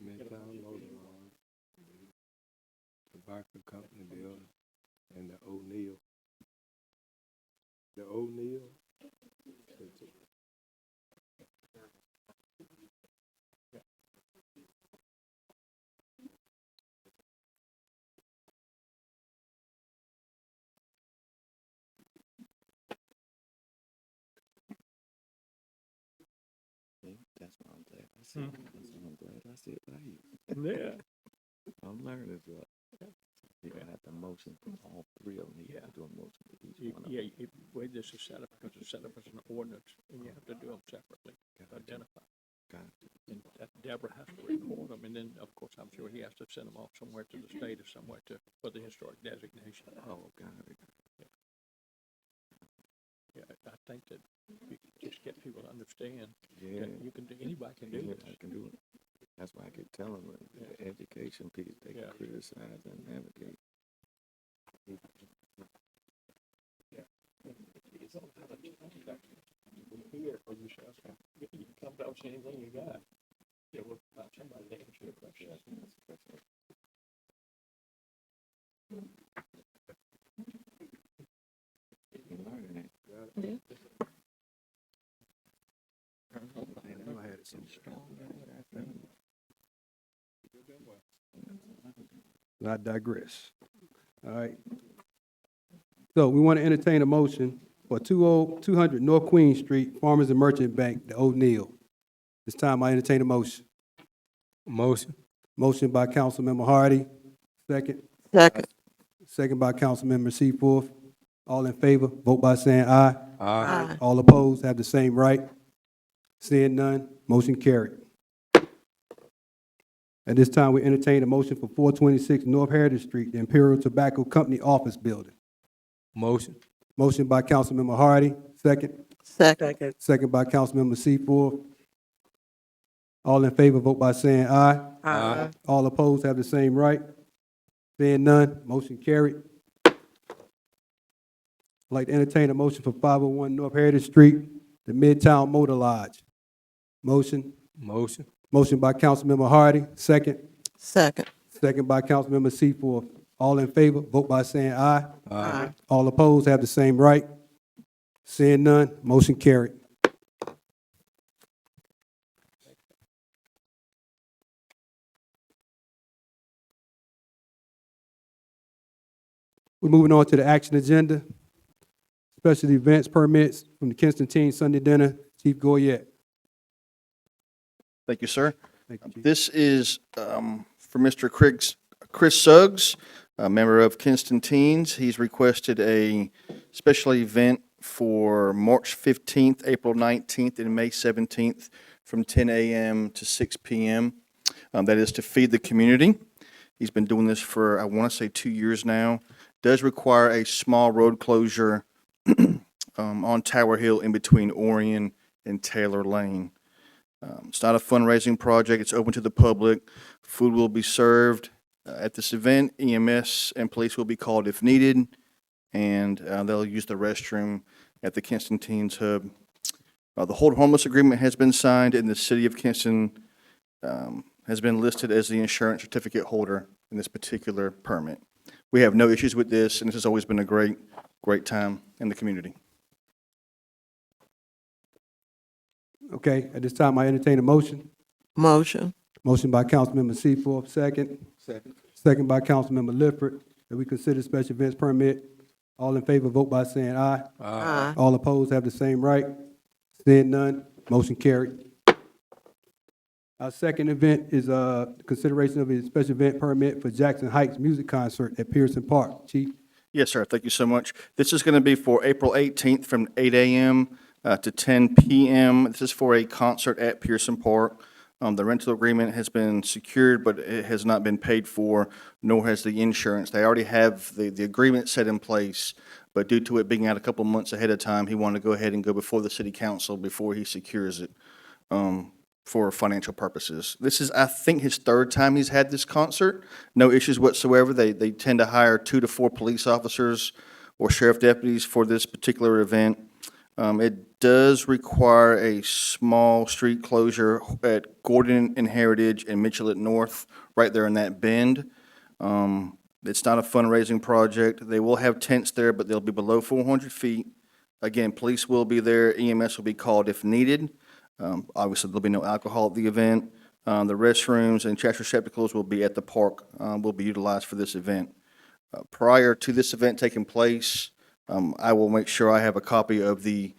[SPEAKER 5] Midtown Motor Lawn, Tobacco Company Building, and the O'Neill. The O'Neill?
[SPEAKER 14] That's what I'm glad. I see. That's what I'm glad. That's it, right?
[SPEAKER 15] Yeah.
[SPEAKER 14] I'm learning as well. You're gonna have to motion for all three of them. You have to do a motion for each one of them.
[SPEAKER 15] Yeah, way this is set up, because it's set up as an ordinance, and you have to do them separately, identify. And Deborah has to record them, and then, of course, I'm sure he has to send them off somewhere to the state or somewhere for the historic designation.
[SPEAKER 14] Oh, got it.
[SPEAKER 15] Yeah, I think that you can just get people to understand
[SPEAKER 14] Yeah.
[SPEAKER 15] that you can do, anybody can do
[SPEAKER 14] Yeah,
[SPEAKER 15] this.
[SPEAKER 14] I can do it. That's why I keep telling them, the education piece, they can criticize and navigate.
[SPEAKER 15] It's all how to hear for yourself. You can come down with anything you got. Yeah, well, somebody to answer your question.
[SPEAKER 1] I digress. All right. So we want to entertain a motion for 200 North Queen Street, Farmers and Merchant Bank, the O'Neill. This time I entertain a motion.
[SPEAKER 5] Motion.
[SPEAKER 1] Motion by Councilmember Hardy. Second.
[SPEAKER 13] Second.
[SPEAKER 1] Second by Councilmember Seaforth. All in favor, vote by saying aye.
[SPEAKER 13] Aye.
[SPEAKER 1] All opposed have the same right. Seeing none, motion carried. At this time, we entertain a motion for 426 North Herritage Street, the Imperial Tobacco Company Office Building.
[SPEAKER 5] Motion.
[SPEAKER 1] Motion by Councilmember Hardy. Second.
[SPEAKER 13] Second.
[SPEAKER 1] Second by Councilmember Seaforth. All in favor, vote by saying aye.
[SPEAKER 13] Aye.
[SPEAKER 1] All opposed have the same right. Seeing none, motion carried. I'd like to entertain a motion for 501 North Herritage Street, the Midtown Motor Lodge. Motion.
[SPEAKER 5] Motion.
[SPEAKER 1] Motion by Councilmember Hardy. Second.
[SPEAKER 13] Second.
[SPEAKER 1] Second by Councilmember Seaforth. All in favor, vote by saying aye.
[SPEAKER 13] Aye.
[SPEAKER 1] All opposed have the same right. Seeing none, motion carried. We're moving on to the action agenda. Special events permits from the Kinston Teen Sunday Dinner, Chief Goyette.
[SPEAKER 11] Thank you, sir.
[SPEAKER 1] Thank you, Chief.
[SPEAKER 11] This is for Mr. Chris Suggs, a member of Kinston Teens. He's requested a special event for March 15th, April 19th, and May 17th from 10 a.m. to 6 p.m. That is to feed the community. He's been doing this for, I want to say, 2 years now. Does require a small road closure on Tower Hill in between Orion and Taylor Lane. It's not a fundraising project. It's open to the public. Food will be served at this event. EMS and police will be called if needed, and they'll use the restroom at the Kinston Teens Hub. The hold harmless agreement has been signed, and the city of Kinston has been listed as the insurance certificate holder in this particular permit. We have no issues with this, and this has always been a great time in the community.
[SPEAKER 1] Okay, at this time, I entertain a motion.
[SPEAKER 13] Motion.
[SPEAKER 1] Motion by Councilmember Seaforth, second.
[SPEAKER 9] Second.
[SPEAKER 1] Second by Councilmember Lifford, that we consider special events permit. All in favor, vote by saying aye.
[SPEAKER 13] Aye.
[SPEAKER 1] All opposed have the same right. Seeing none, motion carried. Our second event is consideration of a special event permit for Jackson Heights Music Concert at Pearson Park. Chief?
[SPEAKER 11] Yes, sir. Thank you so much. This is going to be for April 18th from 8 a.m. To 10 p.m. This is for a concert at Pearson Park. The rental agreement has been secured, but it has not been paid for, nor has the insurance. They already have the agreement set in place, but due to it being out a couple months ahead of time, he wanted to go ahead and go before the city council before he secures it for financial purposes. This is, I think, his third time he's had this concert. No issues whatsoever. They tend to hire 2 to 4 police officers or sheriff deputies for this particular event. It does require a small street closure at Gordon and Herritage and Mitchell at North, right there in that bend. It's not a fundraising project. They will have tents there, but they'll be below 400 feet. Again, police will be there. EMS will be called if needed. Obviously, there'll be no alcohol at the event. The restrooms and trash receptacles will be at the park, will be utilized for this event. Prior to this event taking place, I will make sure I have a copy of the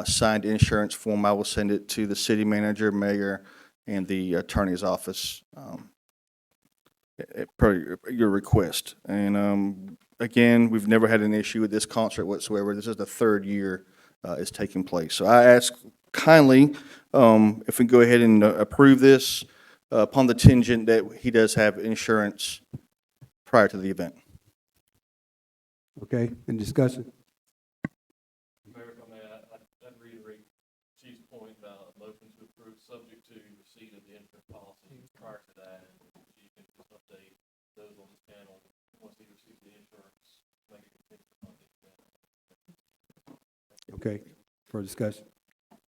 [SPEAKER 11] signed insurance form. I will send it to the city manager, mayor, and the attorney's office, per your request. And again, we've never had an issue with this concert whatsoever. This is the third year it's taking place. So I ask kindly if we can go ahead and approve this upon the contingent that he does have insurance prior to the event.
[SPEAKER 1] Okay, in discussion?
[SPEAKER 21] Mayor, if I may, I'd reiterate Chief's point about a motion to approve subject to receipt of the insurance policy prior to that. And you can just update those on this panel once he receives the insurance, make it contingent on the event.
[SPEAKER 1] Okay, for discussion.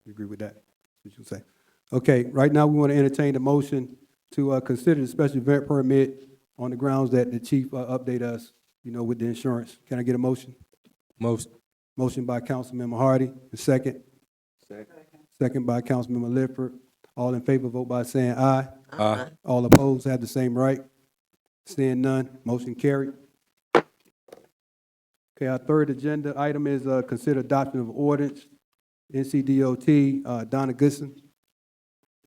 [SPEAKER 1] You agree with that? What you say? Okay, right now we want to entertain the motion to consider the special event permit on the grounds that the chief update us, with the insurance. Can I get a motion?
[SPEAKER 5] Motion.
[SPEAKER 1] Motion by Councilmember Hardy, the second. Second by Councilmember Lifford. All in favor, vote by saying aye.
[SPEAKER 5] Aye.
[SPEAKER 1] All opposed have the same right. Seeing none, motion carried. Okay, our third agenda item is consider adoption of ordinance, NCDOT, Donna Goodson.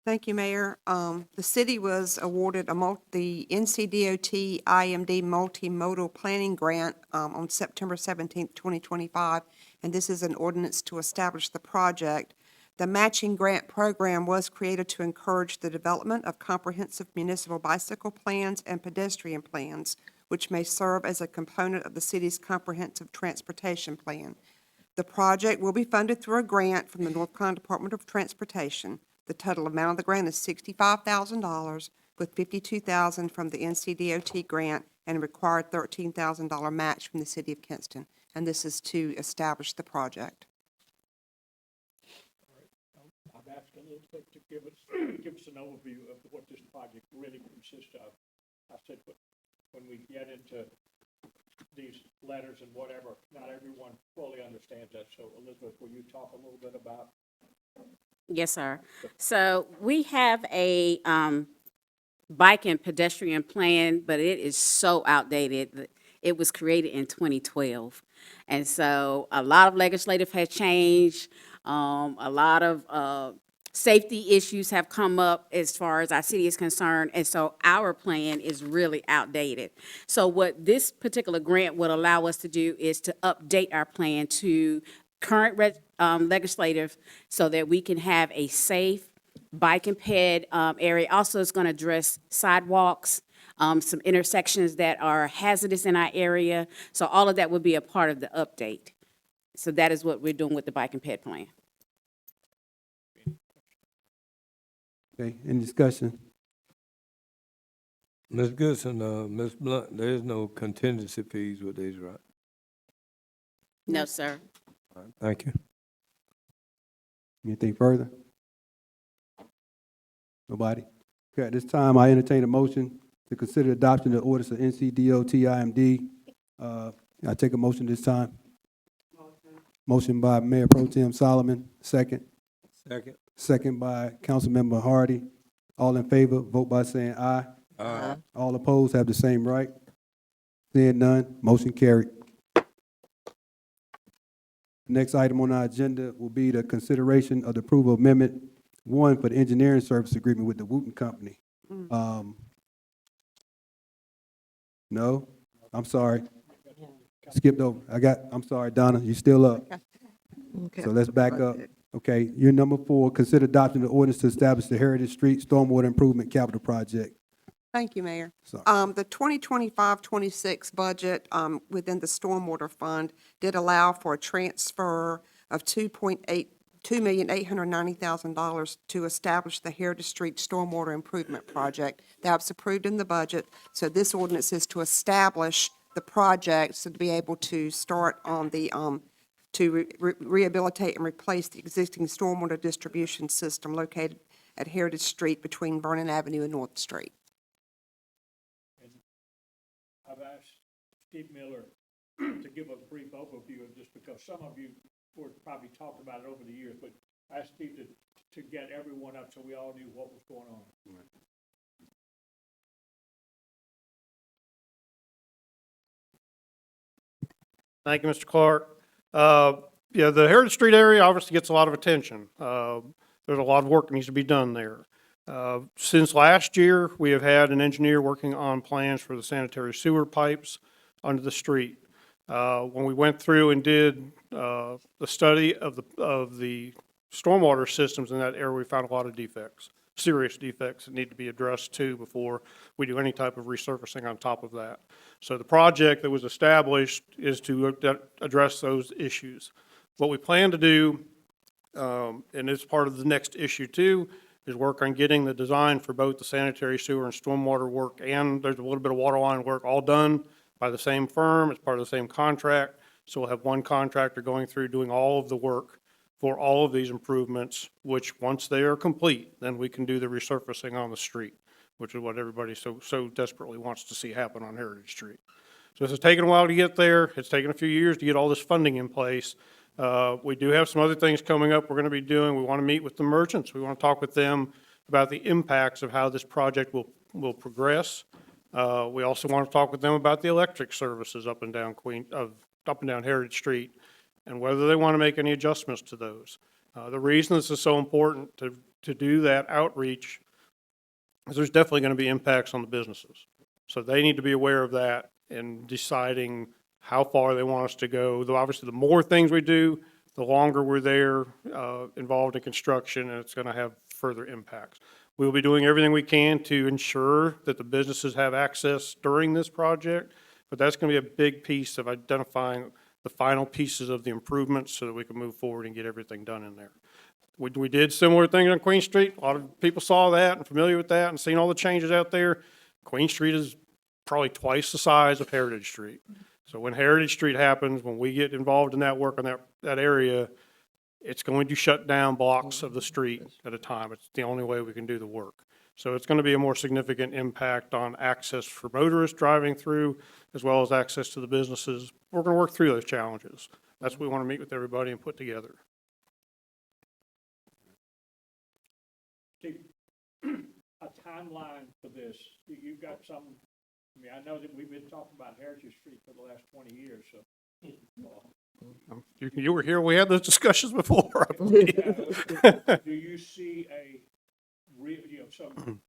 [SPEAKER 22] Thank you, Mayor. The city was awarded the NCDOT-IMD Multimodal Planning Grant on September 17th, 2025, and this is an ordinance to establish the project. The matching grant program was created to encourage the development of comprehensive municipal bicycle plans and pedestrian plans, which may serve as a component of the city's comprehensive transportation plan. The project will be funded through a grant from the North Carolina Department of Transportation. The total amount of the grant is $65,000, with $52,000 from the NCDOT grant and a required $13,000 match from the city of Kinston. And this is to establish the project.
[SPEAKER 23] I've asked a little bit to give us an overview of what this project really consists of. I said, but when we get into these letters and whatever, not everyone fully understands that. So Elizabeth, will you talk a little bit about?
[SPEAKER 16] Yes, sir. So we have a bike and pedestrian plan, but it is so outdated. It was created in 2012. And so a lot of legislative has changed. A lot of safety issues have come up as far as our city is concerned. And so our plan is really outdated. So what this particular grant would allow us to do is to update our plan to current legislative so that we can have a safe bike and ped area. Also, it's going to address sidewalks, some intersections that are hazardous in our area. So all of that would be a part of the update. So that is what we're doing with the bike and ped plan.
[SPEAKER 1] Okay, any discussion?
[SPEAKER 5] Ms. Goodson, Ms. Blount, there is no contingency fees with these, right?
[SPEAKER 16] No, sir.
[SPEAKER 5] All right, thank you.
[SPEAKER 1] Anything further? Nobody? Okay, at this time, I entertain a motion to consider adoption of the orders of NCDOT-IMD. I take a motion this time. Motion by Mayor Pro Tem Solomon, second.
[SPEAKER 5] Second.
[SPEAKER 1] Second by Councilmember Hardy. All in favor, vote by saying aye.
[SPEAKER 5] Aye.
[SPEAKER 1] All opposed have the same right. Seeing none, motion carried. Next item on our agenda will be the consideration of the approval of Amendment 1 for the engineering service agreement with the Wooten Company. No? I'm sorry. Skipped over. I'm sorry, Donna, you still up.
[SPEAKER 22] Okay.
[SPEAKER 1] So let's back up. Okay, you're number 4, consider adopting the ordinance to establish the Herritage Street Stormwater Improvement Capital Project.
[SPEAKER 22] Thank you, Mayor.
[SPEAKER 1] Sorry.
[SPEAKER 22] The 2025-26 budget within the Stormwater Fund did allow for a transfer of $2,890,000 to establish the Herritage Street Stormwater Improvement Project. That was approved in the budget. So this ordinance is to establish the project, so to be able to start on the to rehabilitate and replace the existing stormwater distribution system located at Herritage Street between Vernon Avenue and North Street.
[SPEAKER 23] I've asked Steve Miller to give a brief overview of this because some of you probably talked about it over the years, but I asked Steve to get everyone up so we all knew what was going on.
[SPEAKER 15] Thank you, Mr. Clark. Yeah, the Herritage Street area obviously gets a lot of attention. There's a lot of work that needs to be done there. Since last year, we have had an engineer working on plans for the sanitary sewer pipes under the street. When we went through and did the study of the stormwater systems in that area, we found a lot of defects, serious defects that need to be addressed too before we do any type of resurfacing on top of that. So the project that was established is to address those issues. What we plan to do, and it's part of the next issue too, is work on getting the design for both the sanitary sewer and stormwater work, and there's a little bit of water line work all done by the same firm. It's part of the same contract. So we'll have one contractor going through doing all of the work for all of these improvements, which once they are complete, then we can do the resurfacing on the street, which is what everybody so desperately wants to see happen on Herritage Street. So this has taken a while to get there. It's taken a few years to get all this funding in place. We do have some other things coming up we're going to be doing. We want to meet with the merchants. We want to talk with them about the impacts of how this project will progress. We also want to talk with them about the electric services up and down Herritage Street and whether they want to make any adjustments to those. The reason this is so important to do that outreach is there's definitely going to be impacts on the businesses. So they need to be aware of that in deciding how far they want us to go. Though obviously, the more things we do, the longer we're there involved in construction, and it's going to have further impacts. We'll be doing everything we can to ensure that the businesses have access during this project, but that's going to be a big piece of identifying the final pieces of the improvements so that we can move forward and get everything done in there. We did similar things on Queen Street. A lot of people saw that and familiar with that and seen all the changes out there. Queen Street is probably twice the size of Herritage Street. So when Herritage Street happens, when we get involved in that work on that area, it's going to shut down blocks of the street at a time. It's the only way we can do the work. So it's going to be a more significant impact on access for motorists driving through, as well as access to the businesses. We're going to work through those challenges. That's what we want to meet with everybody and put together.
[SPEAKER 23] A timeline for this, you've got some, I mean, I know that we've been talking about Heritage Street for the last 20 years, so.
[SPEAKER 15] You were here, we had those discussions before, I
[SPEAKER 23] Do
[SPEAKER 15] believe.
[SPEAKER 23] you see a real, some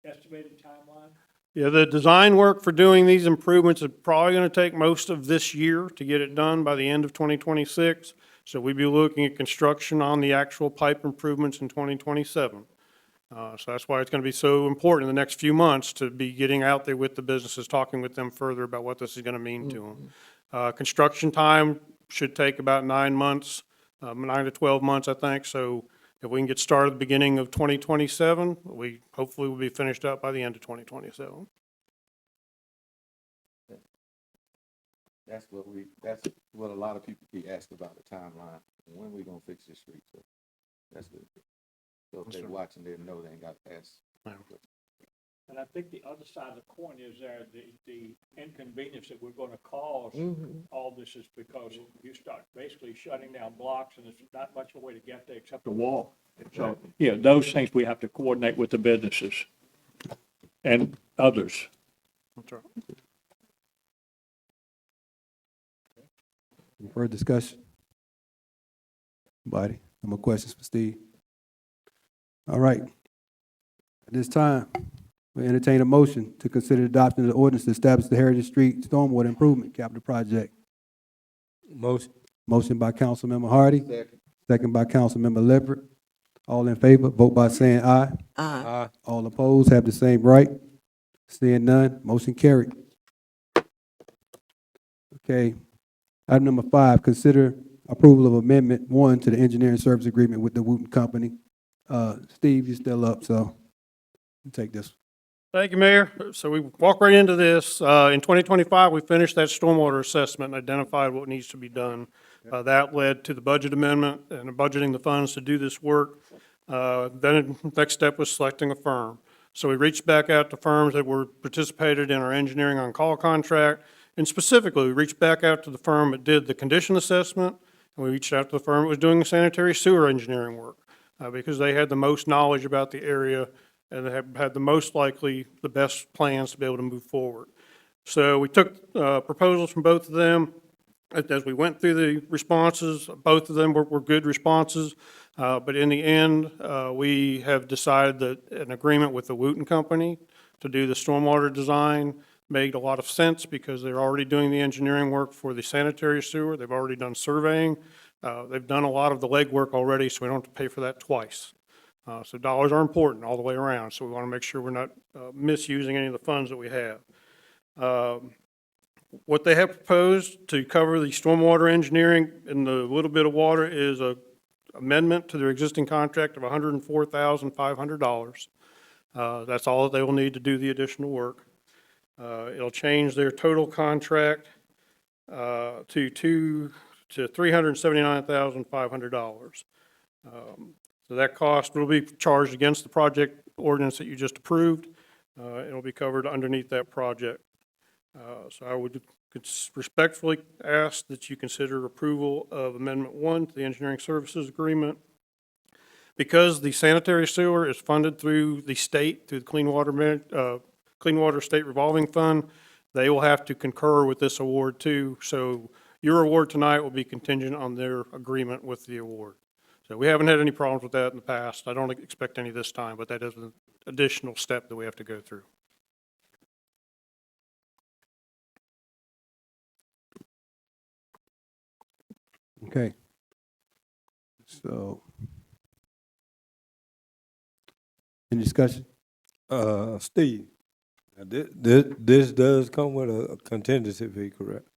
[SPEAKER 23] estimated timeline?
[SPEAKER 15] Yeah, the design work for doing these improvements is probably going to take most of this year to get it done by the end of 2026. So we'd be looking at construction on the actual pipe improvements in 2027. So that's why it's going to be so important in the next few months to be getting out there with the businesses, talking with them further about what this is going to mean to them. Construction time should take about 9 months, 9 to 12 months, I think. So if we can get started at the beginning of 2027, we hopefully will be finished up by the end of 2027.
[SPEAKER 14] That's what a lot of people keep asking about, the timeline. When we gonna fix this street? So that's good. So if they're watching, they know they ain't got to ask.
[SPEAKER 23] And I think the other side of the coin is there, the inconvenience that we're gonna cause all this is because you start basically shutting down blocks and there's not much of a way to get there except a wall. So, yeah, those things we have to coordinate with the businesses and others.
[SPEAKER 15] That's right.
[SPEAKER 1] Any further discussion? Anybody? No more questions for Steve? All right. At this time, we entertain a motion to consider adopting the ordinance to establish the Heritage Street Stormwater Improvement Capital Project.
[SPEAKER 5] Motion.
[SPEAKER 1] Motion by Councilmember Hardy. Second by Councilmember Leverett. All in favor, vote by saying aye.
[SPEAKER 3] Aye.
[SPEAKER 1] All opposed have the same right. Seeing none, motion carried. Okay. Item number 5, consider approval of Amendment 1 to the engineering service agreement with the Wooten Company. Steve, you're still up, so you take this.
[SPEAKER 15] Thank you, Mayor. So we walk right into this. In 2025, we finished that stormwater assessment and identified what needs to be done. That led to the budget amendment and budgeting the funds to do this work. Then the next step was selecting a firm. So we reached back out to firms that were participated in our engineering on-call contract. And specifically, we reached back out to the firm that did the condition assessment, and we reached out to the firm that was doing the sanitary sewer engineering work because they had the most knowledge about the area and they had the most likely the best plans to be able to move forward. So we took proposals from both of them. As we went through the responses, both of them were good responses.
[SPEAKER 23] But in the end, we have decided that an agreement with the Wooten company to do the stormwater design made a lot of sense because they're already doing the engineering work for the sanitary sewer. They've already done surveying. They've done a lot of the legwork already, so we don't have to pay for that twice. So dollars are important all the way around, so we want to make sure we're not misusing any of the funds that we have. What they have proposed to cover the stormwater engineering and the little bit of water is a amendment to their existing contract of $104,500. That's all that they will need to do the additional work. It'll change their total contract to $379,500. So that cost will be charged against the project ordinance that you just approved. It'll be covered underneath that project. So I would respectfully ask that you consider approval of Amendment 1 to the Engineering Services Agreement. Because the sanitary sewer is funded through the state, through the Clean Water State Revolving Fund, they will have to concur with this award too. So your award tonight will be contingent on their agreement with the award. So we haven't had any problems with that in the past. I don't expect any this time, but that is an additional step that we have to go through.
[SPEAKER 1] Okay. So, any discussion?
[SPEAKER 5] Steve, now this does come with a contingency fee, correct?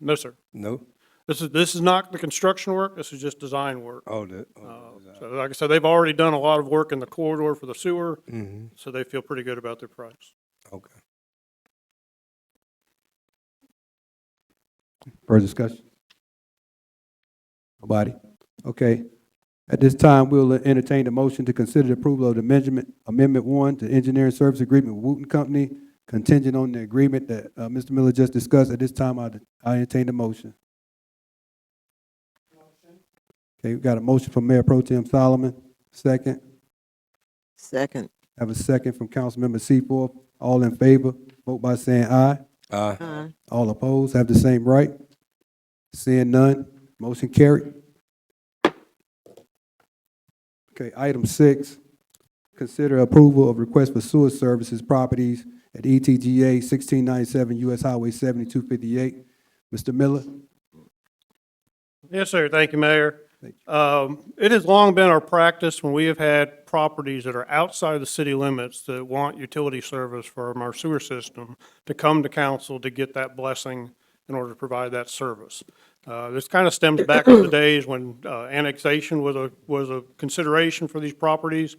[SPEAKER 23] No, sir.
[SPEAKER 5] No?
[SPEAKER 23] This is not the construction work. This is just design work.
[SPEAKER 5] Oh,
[SPEAKER 23] So like I said, they've already done a lot of work in the corridor for the sewer,
[SPEAKER 5] mm-hmm.
[SPEAKER 23] so they feel pretty good about their price.
[SPEAKER 5] Okay.
[SPEAKER 1] Further discussion? Nobody? Okay. At this time, we'll entertain the motion to consider the approval of the Amendment 1 to Engineering Service Agreement with Wooten Company, contingent on the agreement that Mr. Miller just discussed. At this time, I entertain the motion. Okay, we got a motion from Mayor Pro Tem Solomon. Second.
[SPEAKER 3] Second.
[SPEAKER 1] Have a second from Councilmember Seaforth. All in favor, vote by saying aye.
[SPEAKER 5] Aye.
[SPEAKER 3] Aye.
[SPEAKER 1] All opposed, have the same right. Seeing none, motion carried. Okay, item 6, consider approval of request for sewer services properties at ETGA 1697 US Highway 7258. Mr. Miller?
[SPEAKER 23] Yes, sir. Thank you, Mayor. It has long been our practice when we have had properties that are outside the city limits that want utility service from our sewer system to come to council to get that blessing in order to provide that service. This kind of stems back to the days when annexation was a consideration for these properties.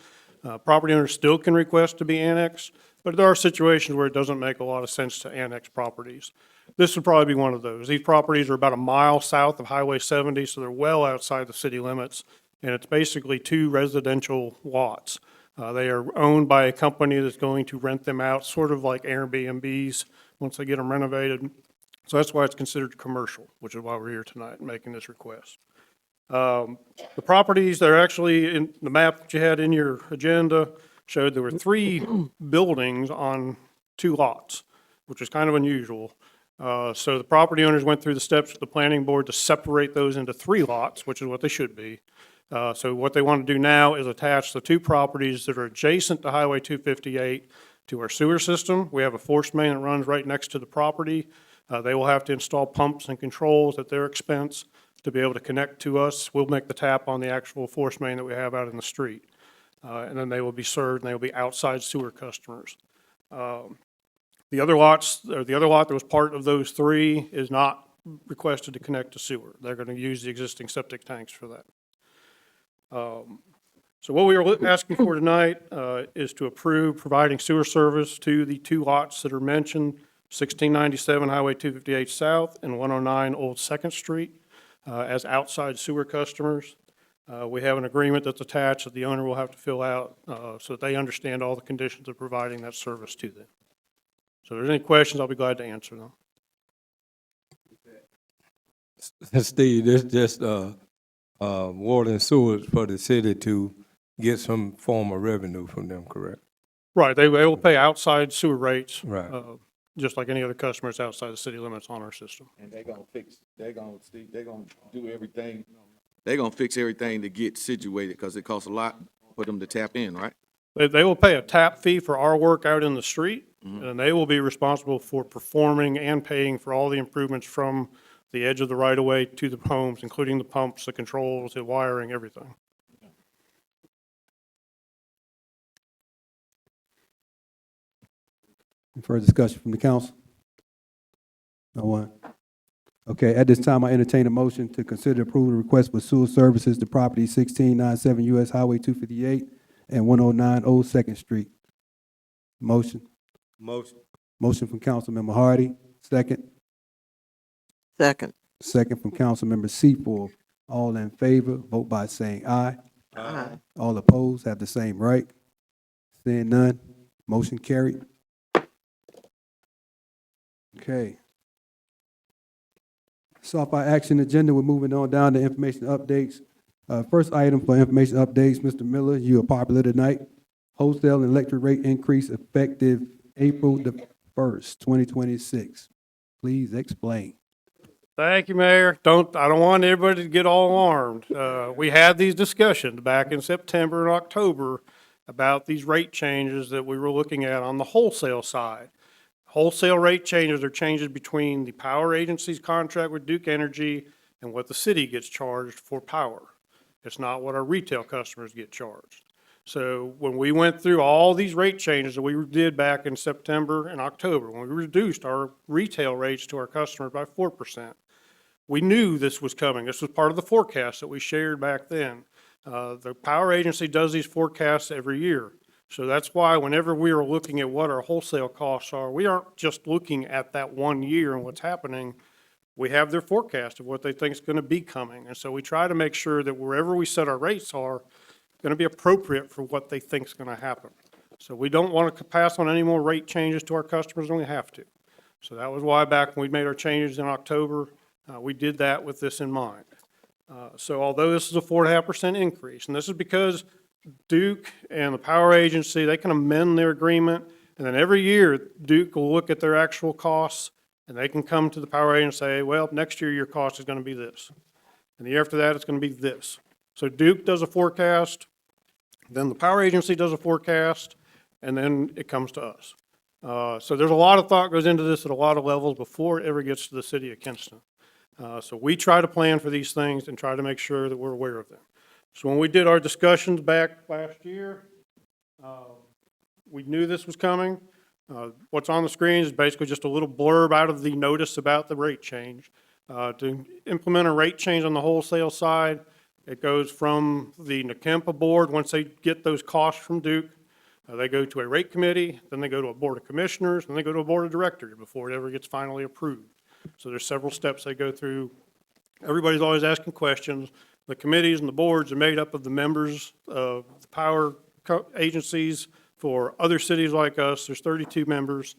[SPEAKER 23] Property owners still can request to be annexed, but there are situations where it doesn't make a lot of sense to annex properties. This would probably be one of those. These properties are about a mile south of Highway 70, so they're well outside the city limits, and it's basically 2 residential lots. They are owned by a company that's going to rent them out, sort of like Airbnbs, once they get them renovated. So that's why it's considered commercial, which is why we're here tonight making this request. The properties that are actually in the map that you had in your agenda showed there were 3 buildings on 2 lots, which is kind of unusual. So the property owners went through the steps of the planning board to separate those into 3 lots, which is what they should be. So what they want to do now is attach the 2 properties that are adjacent to Highway 258 to our sewer system. We have a force main that runs right next to the property. They will have to install pumps and controls at their expense to be able to connect to us. We'll make the tap on the actual force main that we have out in the street. And then they will be served, and they will be outside sewer customers. The other lot that was part of those 3 is not requested to connect to sewer. They're going to use the existing septic tanks for that. So what we are asking for tonight is to approve providing sewer service to the 2 lots that are mentioned, 1697 Highway 258 South and 109 Old 2nd Street as outside sewer customers. We have an agreement that's attached that the owner will have to fill out so that they understand all the conditions of providing that service to them. So if there's any questions, I'll be glad to answer them.
[SPEAKER 5] Steve, this just water and sewage for the city to get some form of revenue from them, correct?
[SPEAKER 23] Right, they will pay outside sewer rates.
[SPEAKER 5] Right.
[SPEAKER 23] Just like any other customers outside the city limits on our system.
[SPEAKER 14] And they're gonna do everything they're gonna fix everything to get situated, because it costs a lot for them to tap in, right?
[SPEAKER 21] They will pay a tap fee for our work out in the street, and they will be responsible for performing and paying for all the improvements from the edge of the right-of-way to the homes, including the pumps, the controls, the wiring, everything.
[SPEAKER 1] Any further discussion from the council? No one? Okay, at this time, I entertain a motion to consider approval of request for sewer services to property 1697 US Highway 258 and 109 Old Second Street. Motion.
[SPEAKER 3] Motion.
[SPEAKER 1] Motion from Councilmember Hardy, second.
[SPEAKER 13] Second.
[SPEAKER 1] Second from Councilmember Seaforth. All in favor, vote by saying aye.
[SPEAKER 13] Aye.
[SPEAKER 1] All opposed have the same right. Seeing none, motion carried. Okay. So off our action agenda, we're moving on down to information updates. First item for information updates, Mr. Miller, you are popular tonight. Wholesale and electric rate increase effective April the 1st, 2026. Please explain.
[SPEAKER 21] Thank you, Mayor. I don't want everybody to get all alarmed. We had these discussions back in September and October about these rate changes that we were looking at on the wholesale side. Wholesale rate changes are changes between the power agency's contract with Duke Energy and what the city gets charged for power. It's not what our retail customers get charged. So when we went through all these rate changes that we did back in September and October, when we reduced our retail rates to our customers by 4%, we knew this was coming. This was part of the forecast that we shared back then. The power agency does these forecasts every year. So that's why whenever we are looking at what our wholesale costs are, we aren't just looking at that 1 year and what's happening. We have their forecast of what they think is going to be coming. And so we try to make sure that wherever we set our rates are going to be appropriate for what they think is going to happen. So we don't want to pass on any more rate changes to our customers than we have to. So that was why back when we made our changes in October, we did that with this in mind. So although this is a 4.5% increase, and this is because Duke and the power agency, they can amend their agreement, and then every year Duke will look at their actual costs, and they can come to the power agency and say, well, next year your cost is going to be this. And the year after that, it's going to be this. So Duke does a forecast, then the power agency does a forecast, and then it comes to us. So there's a lot of thought goes into this at a lot of levels before it ever gets to the city of Kinston. So we try to plan for these things and try to make sure that we're aware of them. So when we did our discussions back last year, we knew this was coming. What's on the screen is basically just a little blurb out of the notice about the rate change. To implement a rate change on the wholesale side, it goes from the NCMPA board. Once they get those costs from Duke, they go to a rate committee, then they go to a board of commissioners, then they go to a board of directors before it ever gets finally approved. So there's several steps they go through. Everybody's always asking questions. The committees and the boards are made up of the members of the power agencies for other cities like us. There's 32 members.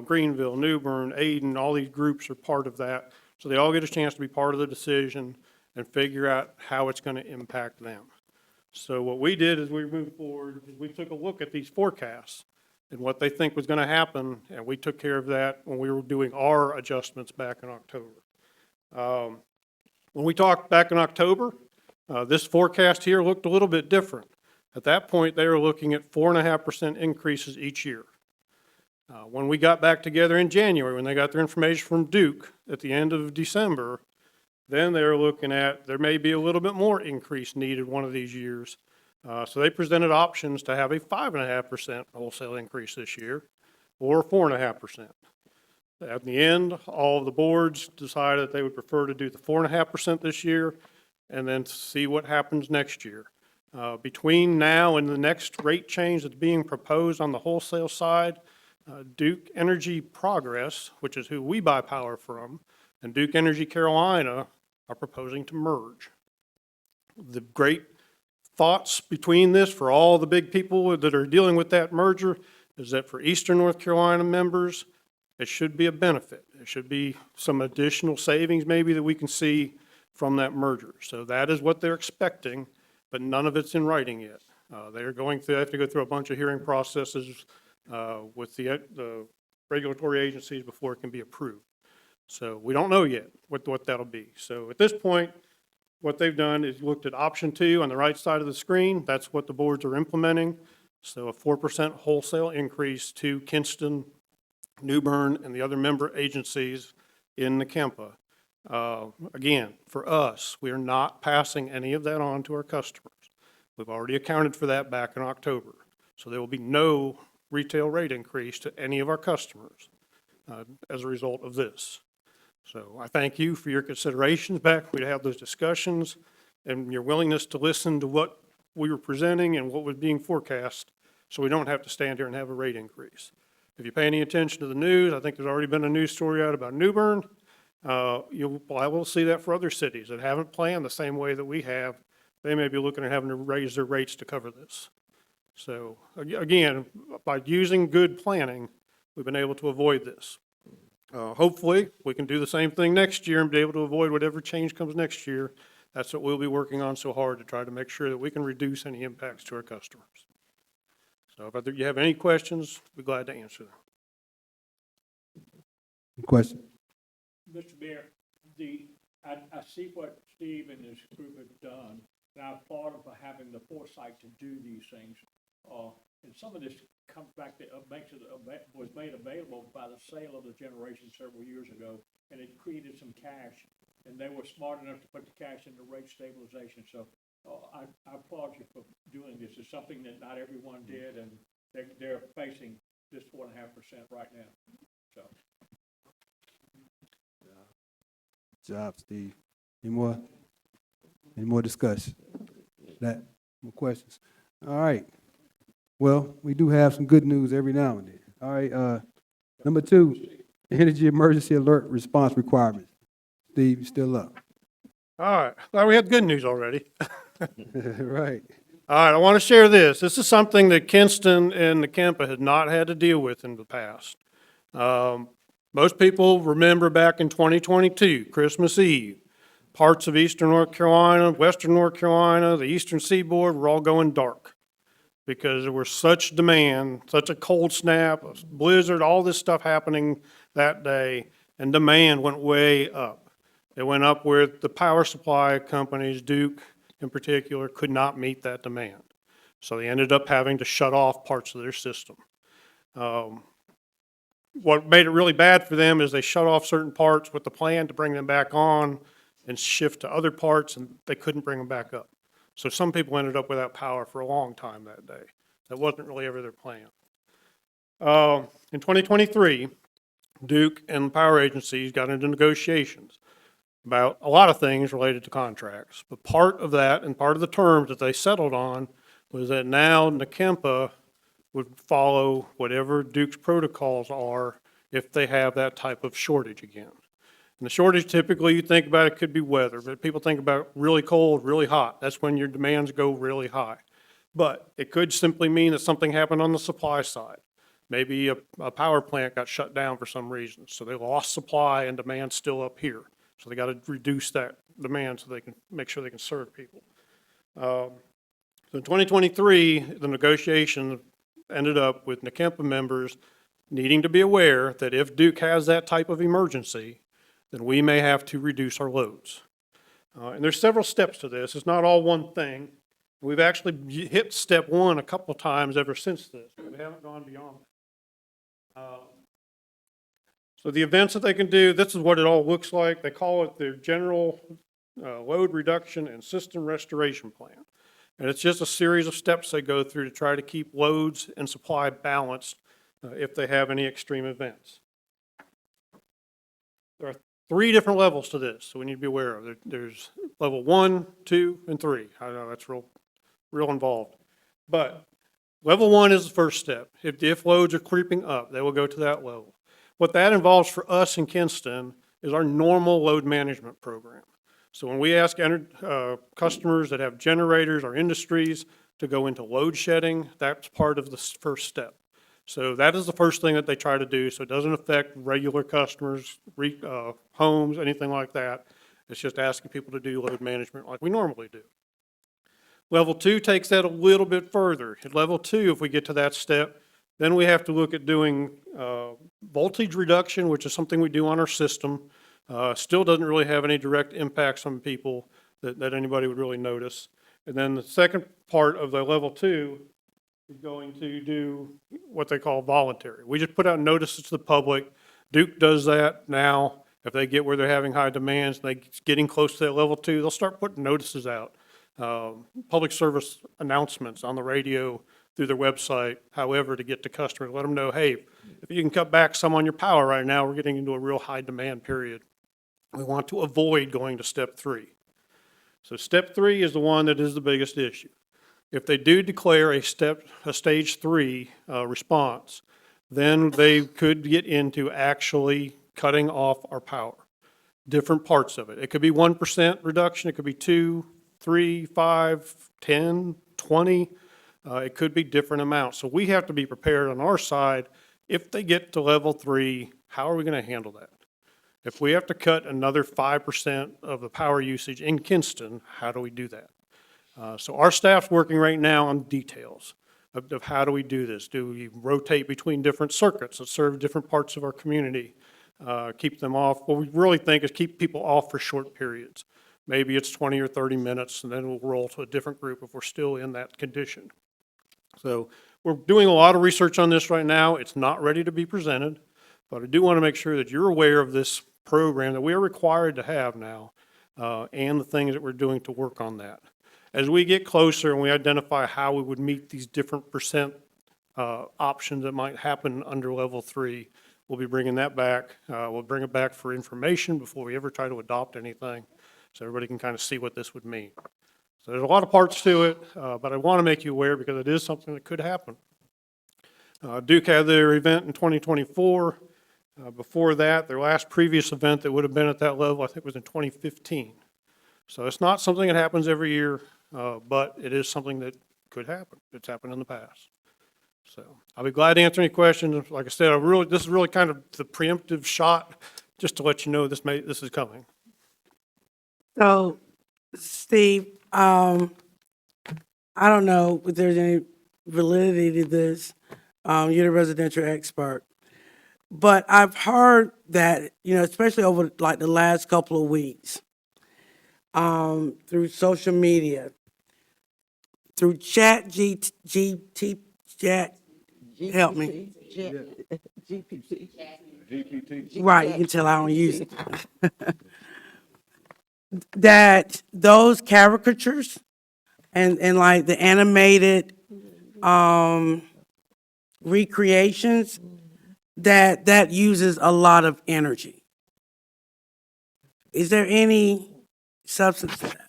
[SPEAKER 21] Greenville, New Bern, Ayden, all these groups are part of that. So they all get a chance to be part of the decision and figure out how it's going to impact them. So what we did as we moved forward is we took a look at these forecasts and what they think was going to happen, and we took care of that when we were doing our adjustments back in October. When we talked back in October, this forecast here looked a little bit different. At that point, they were looking at 4.5% increases each year. When we got back together in January, when they got their information from Duke at the end of December, then they were looking at there may be a little bit more increase needed one of these years. So they presented options to have a 5.5% wholesale increase this year or 4.5%. At the end, all of the boards decided that they would prefer to do the 4.5% this year and then see what happens next year. Between now and the next rate change that's being proposed on the wholesale side, Duke Energy Progress, which is who we buy power from, and Duke Energy Carolina are proposing to merge. The great thoughts between this for all the big people that are dealing with that merger is that for Eastern North Carolina members, it should be a benefit. It should be some additional savings maybe that we can see from that merger. So that is what they're expecting, but none of it's in writing yet. They have to go through a bunch of hearing processes with the regulatory agencies before it can be approved. So we don't know yet what that'll be. So at this point,
[SPEAKER 6] what they've done is looked at option 2 on the right side of the screen. That's what the boards are implementing. So a 4% wholesale increase to Kinston, New Bern, and the other member agencies in NCDOT. Again, for us, we are not passing any of that on to our customers. We've already accounted for that back in October. So there will be no retail rate increase to any of our customers as a result of this. So I thank you for your considerations back. We have those discussions and your willingness to listen to what we were presenting and what was being forecast, so we don't have to stand here and have a rate increase. If you pay any attention to the news, I think there's already been a news story out about New Bern. I will see that for other cities that haven't planned the same way that we have. They may be looking at having to raise their rates to cover this. So again, by using good planning, we've been able to avoid this. Hopefully, we can do the same thing next year and be able to avoid whatever change comes next year. That's what we'll be working on so hard, to try to make sure that we can reduce any impacts to our customers. So if you have any questions, we'll be glad to answer them.
[SPEAKER 1] Question?
[SPEAKER 23] Mr. Mayor, I see what Steve and his group have done, and I applaud them for having the foresight to do these things. And some of this comes back to, was made available by the sale of the generation several years ago, and it created some cash, and they were smart enough to put the cash into rate stabilization. So I applaud you for doing this. It's something that not everyone did, and they're facing this 4.5% right now. So.
[SPEAKER 1] Good job, Steve. Any more discussion? More questions? All right. Well, we do have some good news every now and then. All right, number 2, energy emergency alert response requirements. Steve, you still up?
[SPEAKER 6] All right, well, we had good news already.
[SPEAKER 1] Right.
[SPEAKER 6] All right, I want to share this. This is something that Kinston and NCDOT had not had to deal with in the past. Most people remember back in 2022, Christmas Eve, parts of eastern North Carolina, western North Carolina, the eastern seaboard were all going dark because there was such demand, such a cold snap, a blizzard, all this stuff happening that day, and demand went way up. It went up where the power supply companies, Duke in particular, could not meet that demand. So they ended up having to shut off parts of their system. What made it really bad for them is they shut off certain parts with the plan to bring them back on and shift to other parts, and they couldn't bring them back up. So some people ended up without power for a long time that day. That wasn't really ever their plan. In 2023, Duke and the power agencies got into negotiations about a lot of things related to contracts. But part of that and part of the terms that they settled on was that now NCDOT would follow whatever Duke's protocols are if they have that type of shortage again. And the shortage, typically, you think about it could be weather, but people think about really cold, really hot. That's when your demands go really high. But it could simply mean that something happened on the supply side. Maybe a power plant got shut down for some reason, so they lost supply and demand's still up here. So they got to reduce that demand so they can make sure they can serve people. So in 2023, the negotiation ended up with NCDOT members needing to be aware that if Duke has that type of emergency, then we may have to reduce our loads. And there's several steps to this. It's not all one thing. We've actually hit step 1 a couple of times ever since this. We haven't gone beyond that. So the events that they can do, this is what it all looks like. They call it their general load reduction and system restoration plan. And it's just a series of steps they go through to try to keep loads and supply balanced if they have any extreme events. There are 3 different levels to this, so we need to be aware of. There's level 1, 2, and 3. I know that's real involved. But level 1 is the first step. If loads are creeping up, they will go to that level. What that involves for us in Kinston is our normal load management program. So when we ask customers that have generators or industries to go into load shedding, that's part of the first step. So that is the first thing that they try to do, so it doesn't affect regular customers, homes, anything like that. It's just asking people to do load management like we normally do. Level 2 takes that a little bit further. At level 2, if we get to that step, then we have to look at doing voltage reduction, which is something we do on our system. Still doesn't really have any direct impacts on people, that anybody would really notice. And then the second part of the level 2 is going to do what they call voluntary. We just put out notices to the public. Duke does that now. If they get where they're having high demands, and they're getting close to that level 2, they'll start putting notices out. Public service announcements on the radio, through their website, however, to get to customers, let them know, hey, if you can cut back some on your power right now, we're getting into a real high demand period. We want to avoid going to step 3. So step 3 is the one that is the biggest issue. If they do declare a stage 3 response, then they could get into actually cutting off our power, different parts of it. It could be 1% reduction, it could be 2, 3, 5, 10, 20. It could be different amounts. So we have to be prepared on our side. If they get to level 3, how are we going to handle that? If we have to cut another 5% of the power usage in Kinston, how do we do that? So our staff's working right now on details of how do we do this? Do we rotate between different circuits that serve different parts of our community? Keep them off? What we really think is keep people off for short periods. Maybe it's 20 or 30 minutes, and then we'll roll to a different group if we're still in that condition. So we're doing a lot of research on this right now. It's not ready to be presented, but I do want to make sure that you're aware of this program that we are required to have now, and the things that we're doing to work on that. As we get closer and we identify how we would meet these different percent options that might happen under level 3, we'll be bringing that back. We'll bring it back for information before we ever try to adopt anything, so everybody can kind of see what this would mean. So there's a lot of parts to it, but I want to make you aware because it is something that could happen. Duke had their event in 2024. Before that, their last previous event that would have been at that level, I think, was in 2015. So it's not something that happens every year, but it is something that could happen. It's happened in the past. So I'll be glad to answer any questions. Like I said, this is really kind of the preemptive shot, just to let you know this is coming.
[SPEAKER 4] So, Steve, I don't know if there's any validity to this. You're the residential expert. But I've heard that, especially over like the last couple of weeks, through social media, through help me.
[SPEAKER 13] GPT.
[SPEAKER 4] Right, you can tell I don't use it. That those caricatures and like the animated recreations, that uses a lot of energy. Is there any substance to that?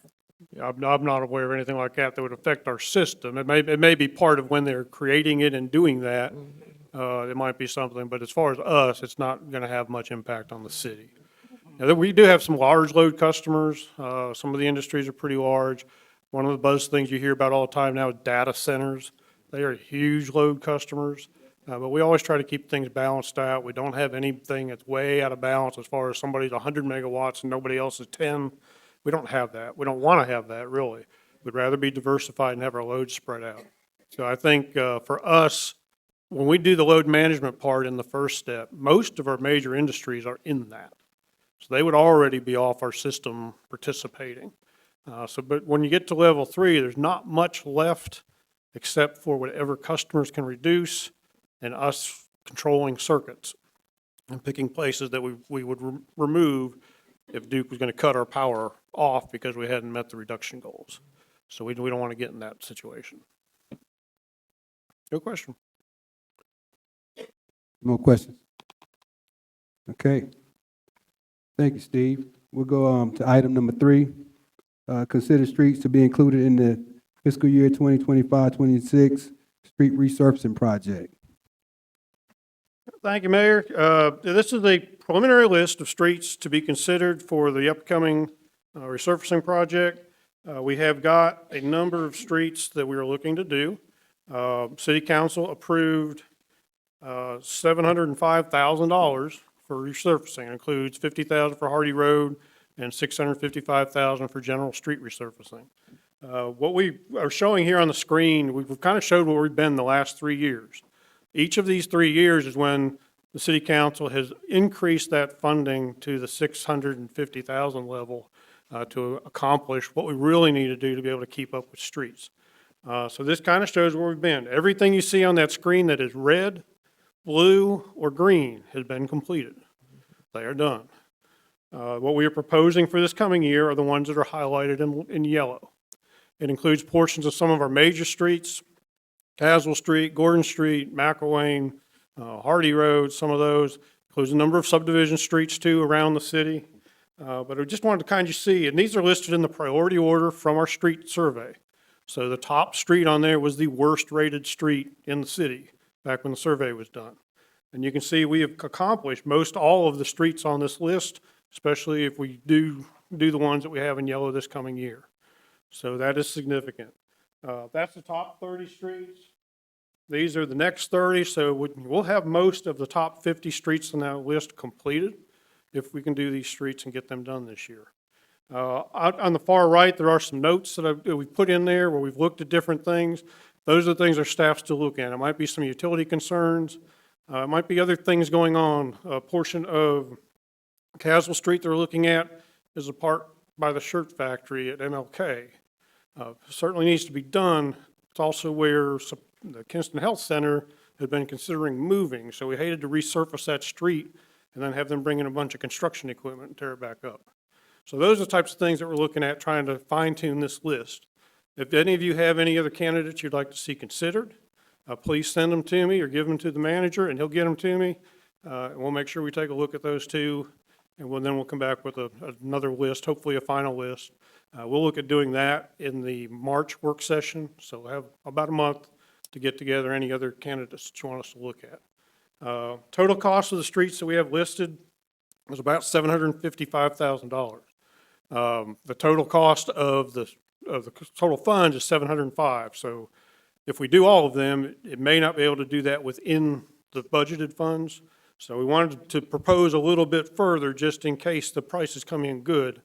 [SPEAKER 6] Yeah, I'm not aware of anything like that would affect our system. It may be part of when they're creating it and doing that. It might be something, but as far as us, it's not going to have much impact on the city. Now, we do have some large load customers. Some of the industries are pretty large. One of the buzz things you hear about all the time now is data centers. They are huge load customers, but we always try to keep things balanced out. We don't have anything that's way out of balance as far as somebody's 100 megawatts and nobody else is 10. We don't have that. We don't want to have that, really. We'd rather be diversified and have our loads spread out. So I think for us, when we do the load management part in the first step, most of our major industries are in that. So they would already be off our system participating. But when you get to level 3, there's not much left except for whatever customers can reduce and us controlling circuits and picking places that we would remove if Duke was going to cut our power off because we hadn't met the reduction goals. So we don't want to get in that situation. No question.
[SPEAKER 1] More questions? Okay. Thank you, Steve. We'll go to item number 3. Consider streets to be included in the fiscal year 2025-26 street resurfacing project.
[SPEAKER 6] Thank you, Mayor. This is a preliminary list of streets to be considered for the upcoming resurfacing project. We have got a number of streets that we are looking to do. City Council approved $705,000 for resurfacing. It includes $50,000 for Hardy Road and $655,000 for general street resurfacing. What we are showing here on the screen, we've kind of showed where we've been the last 3 years. Each of these 3 years is when the City Council has increased that funding to the $650,000 level to accomplish what we really need to do to be able to keep up with streets. So this kind of shows where we've been. Everything you see on that screen that is red, blue, or green has been completed. They are done. What we are proposing for this coming year are the ones that are highlighted in yellow. It includes portions of some of our major streets, Caswell Street, Gordon Street, McElwain, Hardy Road, some of those. Includes a number of subdivision streets too around the city. But I just wanted to kind of see, and these are listed in the priority order from our street survey. So the top street on there was the worst rated street in the city back when the survey was done. And you can see we have accomplished most all of the streets on this list, especially if we do the ones that we have in yellow this coming year. So that is significant. That's the top 30 streets. These are the next 30, so we'll have most of the top 50 streets on that list completed if we can do these streets and get them done this year. Out on the far right, there are some notes that we've put in there where we've looked at different things. Those are the things our staff's still looking at. It might be some utility concerns. It might be other things going on. A portion of Caswell Street they're looking at is a part by the shirt factory at MLK. Certainly needs to be done. It's also where the Kinston Health Center had been considering moving, so we hated to resurface that street and then have them bring in a bunch of construction equipment and tear it back up. So those are the types of things that we're looking at, trying to fine-tune this list. If any of you have any other candidates you'd like to see considered, please send them to me or give them to the manager, and he'll get them to me. And we'll make sure we take a look at those too, and then we'll come back with another list, hopefully a final list. We'll look at doing that in the March work session, so we'll have about a month to get together any other candidates that you want us to look at. Total cost of the streets that we have listed was about $755,000. The total cost of the total funds is $705,000. So if we do all of them, it may not be able to do that within the budgeted funds. So we wanted to propose a little bit further just in case the prices come in good.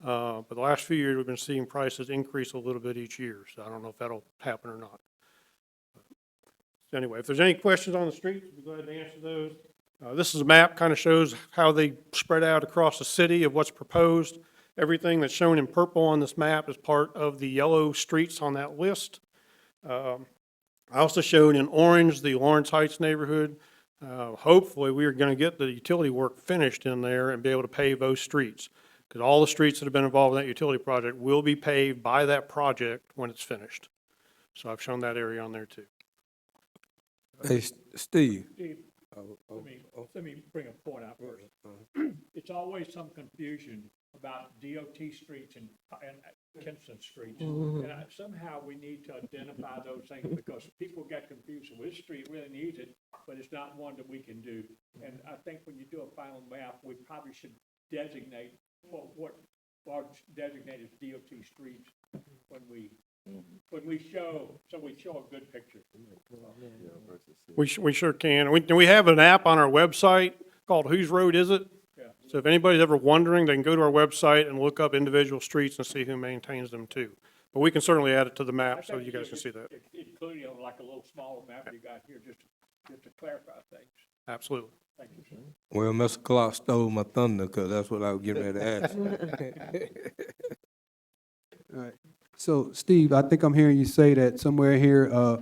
[SPEAKER 6] But the last few years, we've been seeing prices increase a little bit each year. So I don't know if that'll happen or not. Anyway, if there's any questions on the streets, I'd be glad to answer those. This is a map, kind of shows how they spread out across the city of what's proposed. Everything that's shown in purple on this map is part of the yellow streets on that list. I also showed in orange the Lawrence Heights neighborhood. Hopefully, we are going to get the utility work finished in there and be able to pave those streets, because all the streets that have been involved in that utility project will be paved by that project when it's finished. So I've shown that area on there too.
[SPEAKER 5] Hey, Steve.
[SPEAKER 23] Steve, let me bring a point out first. It's always some confusion about DOT streets and Kinston streets. And somehow we need to identify those things, because people get confused. Well, this street really needs it, but it's not one that we can do. And I think when you do a final map, we probably should designate what are designated DOT streets when we show, so we show a good picture.
[SPEAKER 6] We sure can. We have an app on our website called Whose Road Is It?
[SPEAKER 23] Yeah.
[SPEAKER 6] So if anybody's ever wondering, they can go to our website and look up individual streets and see who maintains them too. But we can certainly add it to the map so you guys can see that.
[SPEAKER 23] Including like a little smaller map you got here, just to clarify things.
[SPEAKER 6] Absolutely.
[SPEAKER 23] Thank you, sir.
[SPEAKER 5] Well, Mr. Clark stole my thunder, because that's what I was getting ready to ask.
[SPEAKER 1] All right. So, Steve, I think I'm hearing you say that somewhere here,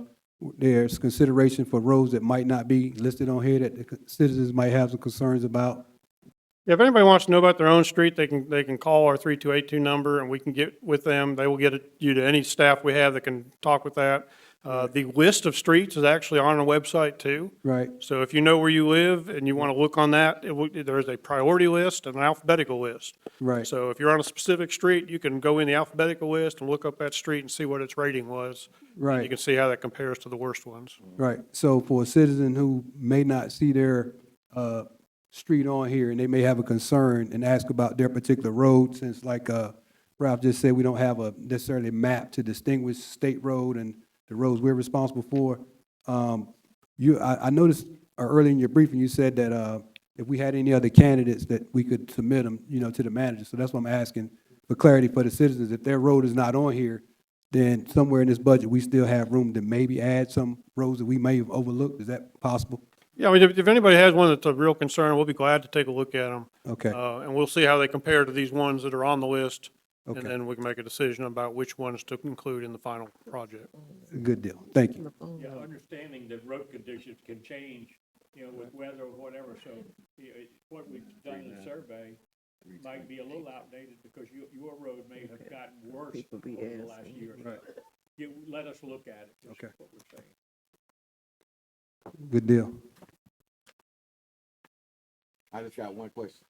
[SPEAKER 1] there's consideration for roads that might not be listed on here that the citizens might have some concerns about.
[SPEAKER 6] Yeah, if anybody wants to know about their own street, they can call our 3282 number and we can get with them. They will get you to any staff we have that can talk with that. The list of streets is actually on our website too.
[SPEAKER 1] Right.
[SPEAKER 6] So if you know where you live and you want to look on that, there is a priority list and an alphabetical list.
[SPEAKER 1] Right.
[SPEAKER 6] So if you're on a specific street, you can go in the alphabetical list and look up that street and see what its rating was.
[SPEAKER 1] Right.
[SPEAKER 6] You can see how that compares to the worst ones.
[SPEAKER 1] Right. So for a citizen who may not see their street on here and they may have a concern and ask about their particular road, since like Ralph just said, we don't have a necessarily map to distinguish state road and the roads we're responsible for. I noticed earlier in your briefing you said that if we had any other candidates that we could submit them, to the manager. So that's what I'm asking for clarity for the citizens. If their road is not on here, then somewhere in this budget we still have room to maybe add some roads that we may have overlooked. Is that possible?
[SPEAKER 6] Yeah, I mean, if anybody has one that's a real concern, we'll be glad to take a look at them.
[SPEAKER 1] Okay.
[SPEAKER 6] And we'll see how they compare to these ones that are on the list. And
[SPEAKER 1] Okay.
[SPEAKER 6] then we can make a decision about which ones to include in the final project.
[SPEAKER 1] Good deal. Thank you.
[SPEAKER 23] Yeah, understanding that road conditions can change, with weather or whatever, so, what we've done in the survey might be a little outdated because your road may have gotten worse over the last year. or so. Let us look at it, is
[SPEAKER 1] Okay.
[SPEAKER 23] what we're saying.
[SPEAKER 1] Good deal.
[SPEAKER 14] I just got one question.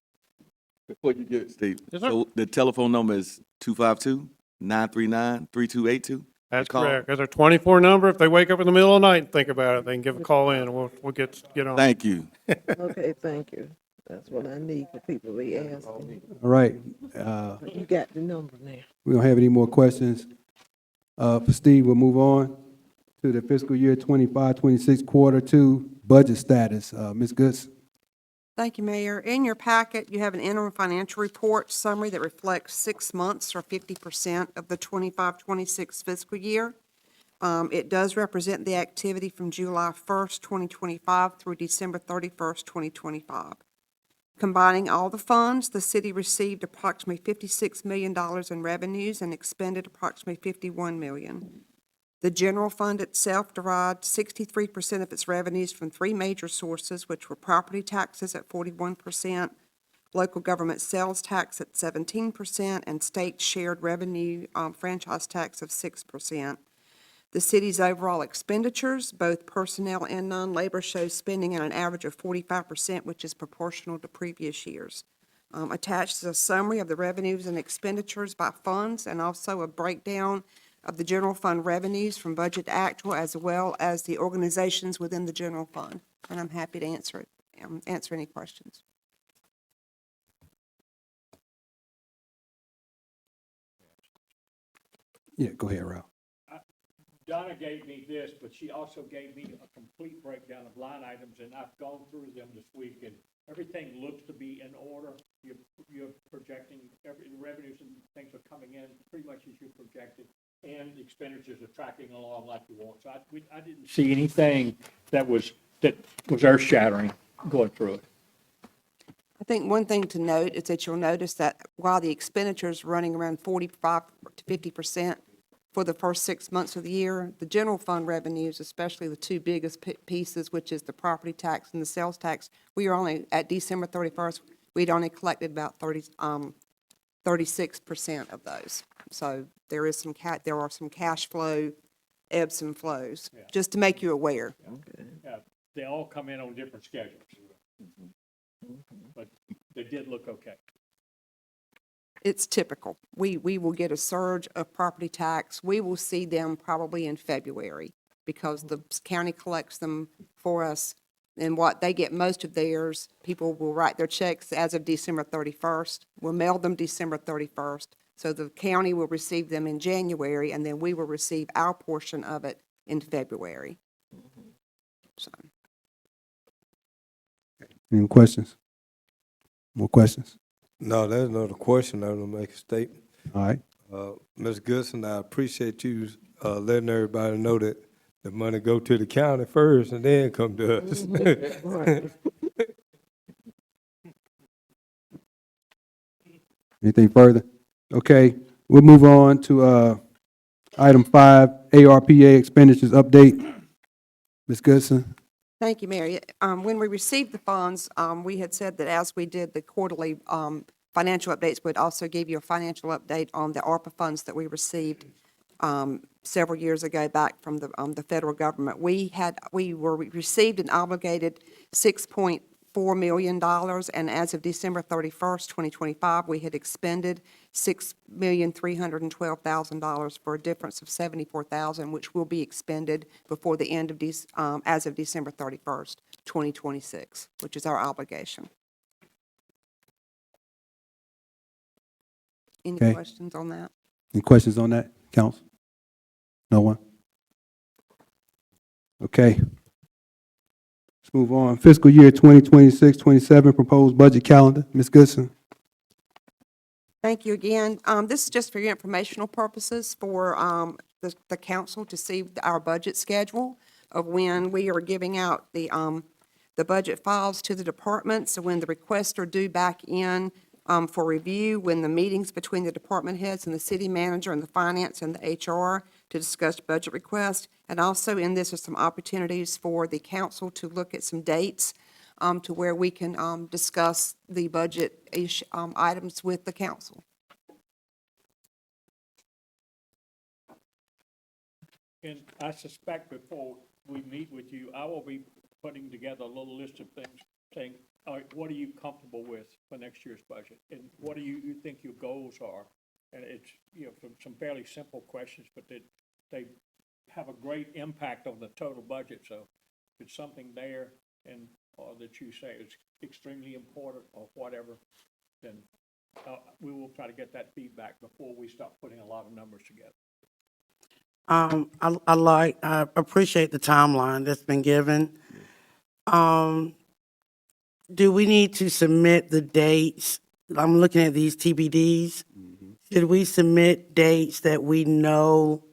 [SPEAKER 14] Before you get it, Steve.
[SPEAKER 6] Yes, sir.
[SPEAKER 14] So the telephone number is 252-939-3282?
[SPEAKER 6] That's
[SPEAKER 14] Call?
[SPEAKER 6] correct. There's a 24 number. If they wake up in the middle of the night and think about it, they can give a call in and we'll get on.
[SPEAKER 14] Thank you.
[SPEAKER 13] Okay, thank you. That's what I need for people to be asking.
[SPEAKER 1] All right.
[SPEAKER 13] You got the number now.
[SPEAKER 1] We don't have any more questions. For Steve, we'll move on to the fiscal year 25-26 quarter two budget status. Ms. Goodson.
[SPEAKER 22] Thank you, Mayor. In your packet, you have an interim financial report summary that reflects 6 months or 50% of the 25-26 fiscal year. It does represent the activity from July 1st, 2025 through December 31st, 2025. Combining all the funds, the city received approximately $56 million in revenues and expended approximately $51 million. The general fund itself derived 63% of its revenues from 3 major sources, which were property taxes at 41%, local government sales tax at 17%, and state shared revenue franchise tax of 6%. The city's overall expenditures, both personnel and non-labor, show spending at an average of 45%, which is proportional to previous years. Attached is a summary of the revenues and expenditures by funds and also a breakdown of the general fund revenues from budget to actual, as well as the organizations within the general fund. And I'm happy to answer any questions.
[SPEAKER 1] Yeah, go ahead, Ralph.
[SPEAKER 23] Donna gave me this, but she also gave me a complete breakdown of line items, and I've gone through them this week, and everything looks to be in order. You're projecting, the revenues and things are coming in pretty much as you projected, and the expenditures are tracking along like you want. So I didn't see anything that was earth-shattering going through it.
[SPEAKER 22] I think one thing to note is that you'll notice that while the expenditures are running around 45 to 50% for the first 6 months of the year, the general fund revenues, especially the 2 biggest pieces, which is the property tax and the sales tax, we are only, at December 31st, we'd only collected about 36% of those. So there are some cash flow ebbs and flows, just to make you aware.
[SPEAKER 23] Yeah, they all come in on different schedules, but they did look okay.
[SPEAKER 22] It's typical. We will get a surge of property tax. We will see them probably in February because the county collects them for us. And what they get most of theirs, people will write their checks as of December 31st. We'll mail them December 31st. So the county will receive them in January, and then we will receive our portion of it in February. So.
[SPEAKER 1] Any questions? More questions?
[SPEAKER 5] No, there's another question. I'm gonna make a statement.
[SPEAKER 1] All right.
[SPEAKER 5] Ms. Goodson, I appreciate you letting everybody know that the money go to the county first and then come to us.
[SPEAKER 1] Anything further? Okay, we'll move on to item 5, ARPA expenditures update. Ms. Goodson?
[SPEAKER 22] Thank you, Mary. When we received the funds, we had said that as we did the quarterly financial updates, we'd also give you a financial update on the ARPA funds that we received several years ago back from the federal government. We received and obligated $6.4 million, and as of December 31st, 2025, we had expended $6,312,000 for a difference of $74,000, which will be expended before the end of as of December 31st, 2026, which is our obligation. Any
[SPEAKER 1] Okay.
[SPEAKER 22] questions on that?
[SPEAKER 1] Any questions on that, council? No one? Okay. Let's move on. Fiscal year 2026-27 proposed budget calendar. Ms. Goodson?
[SPEAKER 22] Thank you again. This is just for your informational purposes for the council to see our budget schedule of when we are giving out the budget files to the departments. So when the requests are due back in for review when the meetings between the department heads and the city manager and the finance and the HR to discuss budget requests. And also in this are some opportunities for the council to look at some dates to where we can discuss the budget items with the council.
[SPEAKER 23] And I suspect before we meet with you, I will be putting together a little list of things, saying, all right, what are you comfortable with for next year's budget? And what do you think your goals are? And it's, some fairly simple questions, but they have a great impact on the total budget. So if it's something there and, or that you say is extremely important or whatever, then we will try to get that feedback before we start putting a lot of numbers together.
[SPEAKER 4] I appreciate the timeline that's been given. Do we need to submit the dates? I'm looking at these TBDs. Should we submit dates that we know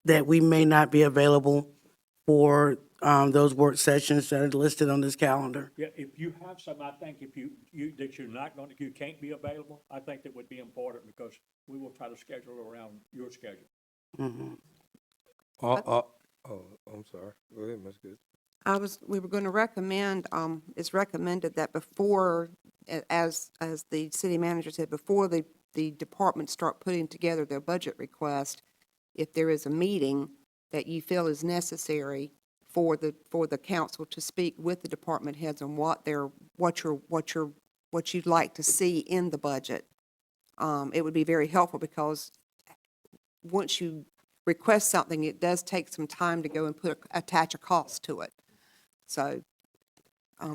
[SPEAKER 4] that we may not be available for those work sessions that are listed on this calendar?
[SPEAKER 23] Yeah, if you have some, I think if you that you're not going to, you can't be available, I think that would be important because we will try to schedule around your schedule.
[SPEAKER 5] I'm sorry. Go ahead, Ms. Good.
[SPEAKER 22] We were going to recommend, it's recommended that before, as the city manager said, before the departments start putting together their budget request, if there is a meeting that you feel is necessary for the council to speak with the department heads on what you'd like to see in the budget, it would be very helpful because once you request something, it does take some time to go and attach a cost to it. So,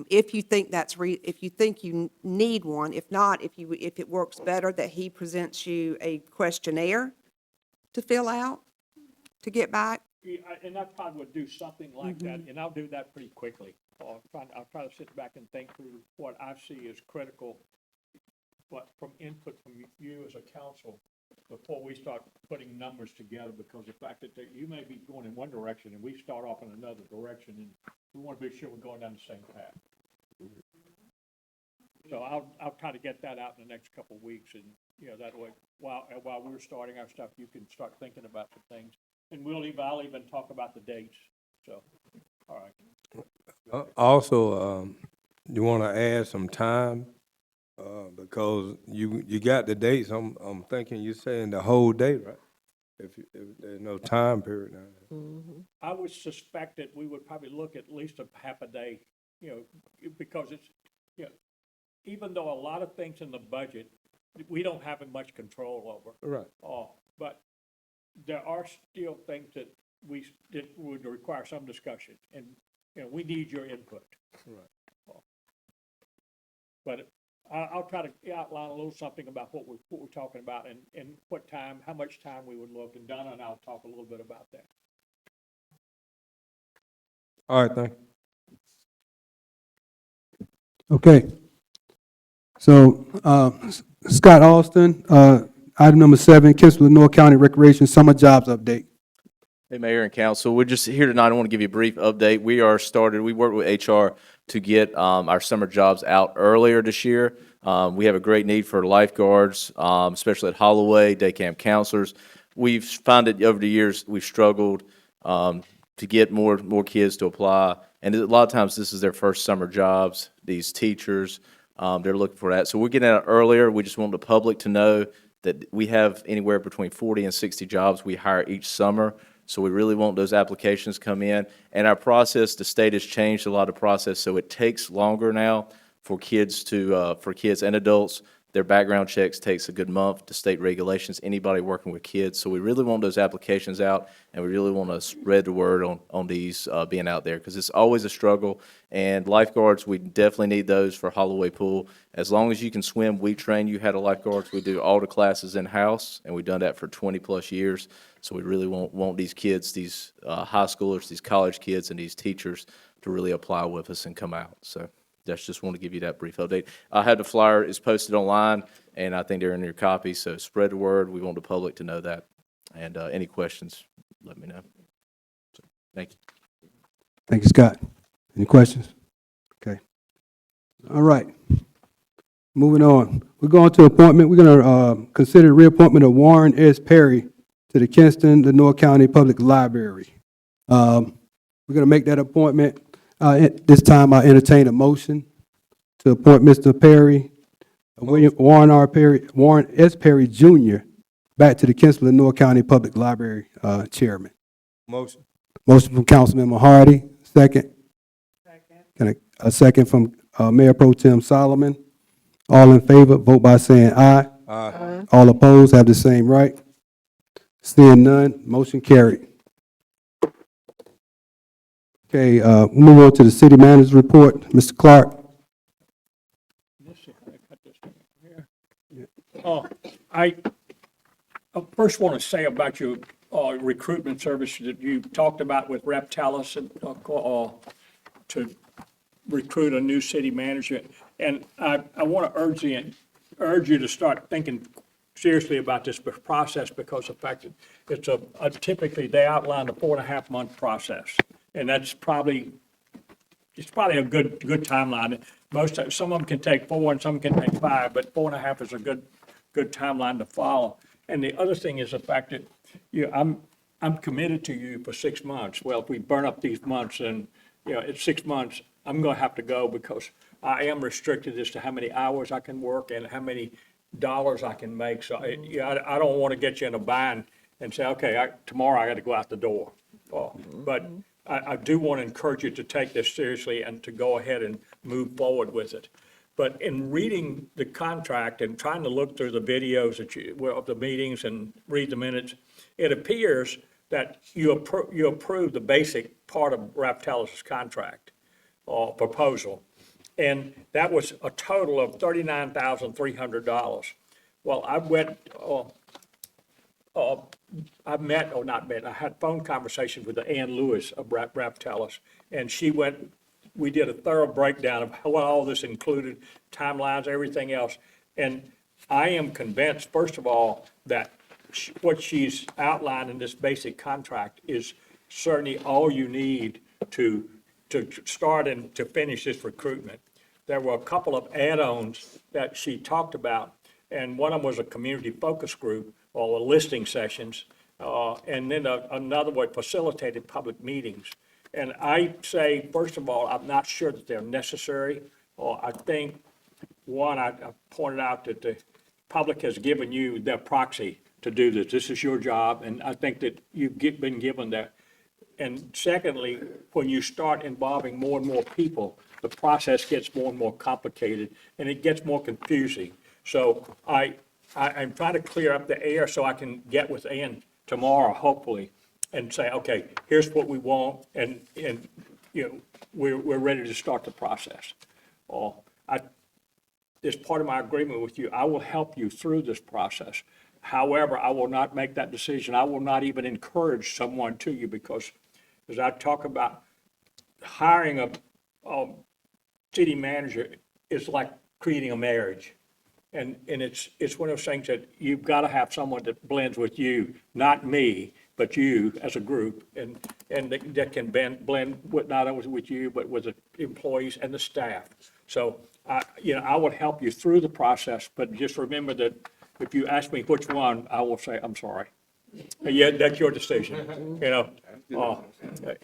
[SPEAKER 22] if you think if you think you need one, if not, if it works better that he presents you a questionnaire to fill out, to get back.
[SPEAKER 23] Yeah, and I probably would do something like that, and I'll do that pretty quickly. I'll try to sit back and think through what I see as critical, but from input from you as a council before we start putting numbers together, because the fact that you may be going in one direction and we start off in another direction, and we want to be sure we're going down the same path. So I'll try to get that out in the next couple of weeks, and that way while we're starting our stuff, you can start thinking about some things, and I'll even talk about the dates. So, all right.
[SPEAKER 5] Also, you want to add some time because you got the dates. I'm thinking you're saying the whole day, right? If there's no time period now.
[SPEAKER 23] I would suspect that we would probably look at least a half a day, because it's, even though a lot of things in the budget, we don't have much control over.
[SPEAKER 5] Right.
[SPEAKER 23] But there are still things that would require some discussion, and, we need your input.
[SPEAKER 5] Right.
[SPEAKER 23] But I'll try to outline a little something about what we're talking about and what time, how much time we would look, and Donna and I'll talk a little bit about that.
[SPEAKER 5] All right, thank you.
[SPEAKER 1] Okay. So, Scott Alston, item number 7, Kinston-Lenoir County Recreation Summer Jobs Update.
[SPEAKER 7] Hey, Mayor and Council, we're just here tonight. I want to give you a brief update. We worked with HR to get our summer jobs out earlier this year. We have a great need for lifeguards, especially at Holloway, day camp counselors. We've found that over the years, we've struggled to get more kids to apply. And a lot of times, this is their first summer jobs, these teachers, they're looking for that. So we're getting out earlier. We just want the public to know that we have anywhere between 40 and 60 jobs we hire each summer. So we really want those applications come in. And our process, the state has changed a lot of process, so it takes longer now for kids and adults. Their background checks takes a good month to state regulations, anybody working with kids. So we really want those applications out, and we really want to spread the word on these being out there, because it's always a struggle. And lifeguards, we definitely need those for Holloway Pool. As long as you can swim, we train you how to lifeguards. We do all the classes in-house, and we've done that for 20-plus years. So we really want these kids, these high schoolers, these college kids, and these teachers to really apply with us and come out. So that's just want to give you that brief update. I had the flyer is posted online, and I think they're in your copy. So spread the word. We want the public to know that. And any questions, let me know. So, thank you.
[SPEAKER 1] Thank you, Scott. Any questions? Okay. All right. Moving on. We're going to appointment, we're gonna, consider reappointment of Warren S. Perry to the Kinston-Lenoir County Public Library. We're gonna make that appointment. At this time, I entertain a motion to appoint Mr. Perry, Warren S. Perry Jr. back to the Kinston-Lenoir County Public Library, Chairman.
[SPEAKER 5] Motion.
[SPEAKER 1] Motion from Councilmember Hardy, second. A second from, Mayor Pro Tem Solomon. All in favor, vote by saying aye.
[SPEAKER 5] Aye.
[SPEAKER 1] All opposed have the same right. Seeing none, motion carried. Okay, we'll move on to the city manager's report. Mr. Clark.
[SPEAKER 23] I first want to say about your recruitment service that you talked about with Reptalis and to recruit a new city manager. And I want to urge you to start thinking seriously about this process, because of the fact that it's typically they outline a 4.5-month process, and that's probably a good timeline. Some of them can take 4 and some can take 5, but 4.5 is a good timeline to follow. And the other thing is the fact that I'm committed to you for 6 months. Well, if we burn up these months, and it's 6 months, I'm going to have to go, because I am restricted as to how many hours I can work and how many dollars I can make. So I don't want to get you in a bind and say, okay, tomorrow I got to go out the door. But I do want to encourage you to take this seriously and to go ahead and move forward with it. But in reading the contract and trying to look through the videos of the meetings and read the minutes, it appears that you approve the basic part of Reptalis' contract or proposal. And that was a total of $39,300. Well, I had phone conversations with Ann Lewis of Reptalis, and we did a thorough breakdown of what all this included, timelines, everything else. And I am convinced, first of all, that what she's outlined in this basic contract is certainly all you need to start and to finish this recruitment. There were a couple of add-ons that she talked about, and one of them was a community focus group or listing sessions, and then another one facilitated public meetings. And I say, first of all, I'm not sure that they're necessary. I think, one, I pointed out that the public has given you their proxy to do this. This is your job, and I think that you've been given that. And secondly, when you start involving more and more people, the process gets more and more complicated, and it gets more confusing. So I'm trying to clear up the air so I can get with Ann tomorrow, hopefully, and say, okay, here's what we want, and we're ready to start the process. As part of my agreement with you, I will help you through this process. However, I will not make that decision. I will not even encourage someone to you, because as I talk about hiring a city manager, is like creating a marriage. And it's one of those things that you've got to have someone that blends with you, not me, but you as a group, and that can blend with not only with you, but with the employees and the staff. So, I would help you through the process, but just remember that if you ask me which one, I will say, I'm sorry. Yeah, that's your decision,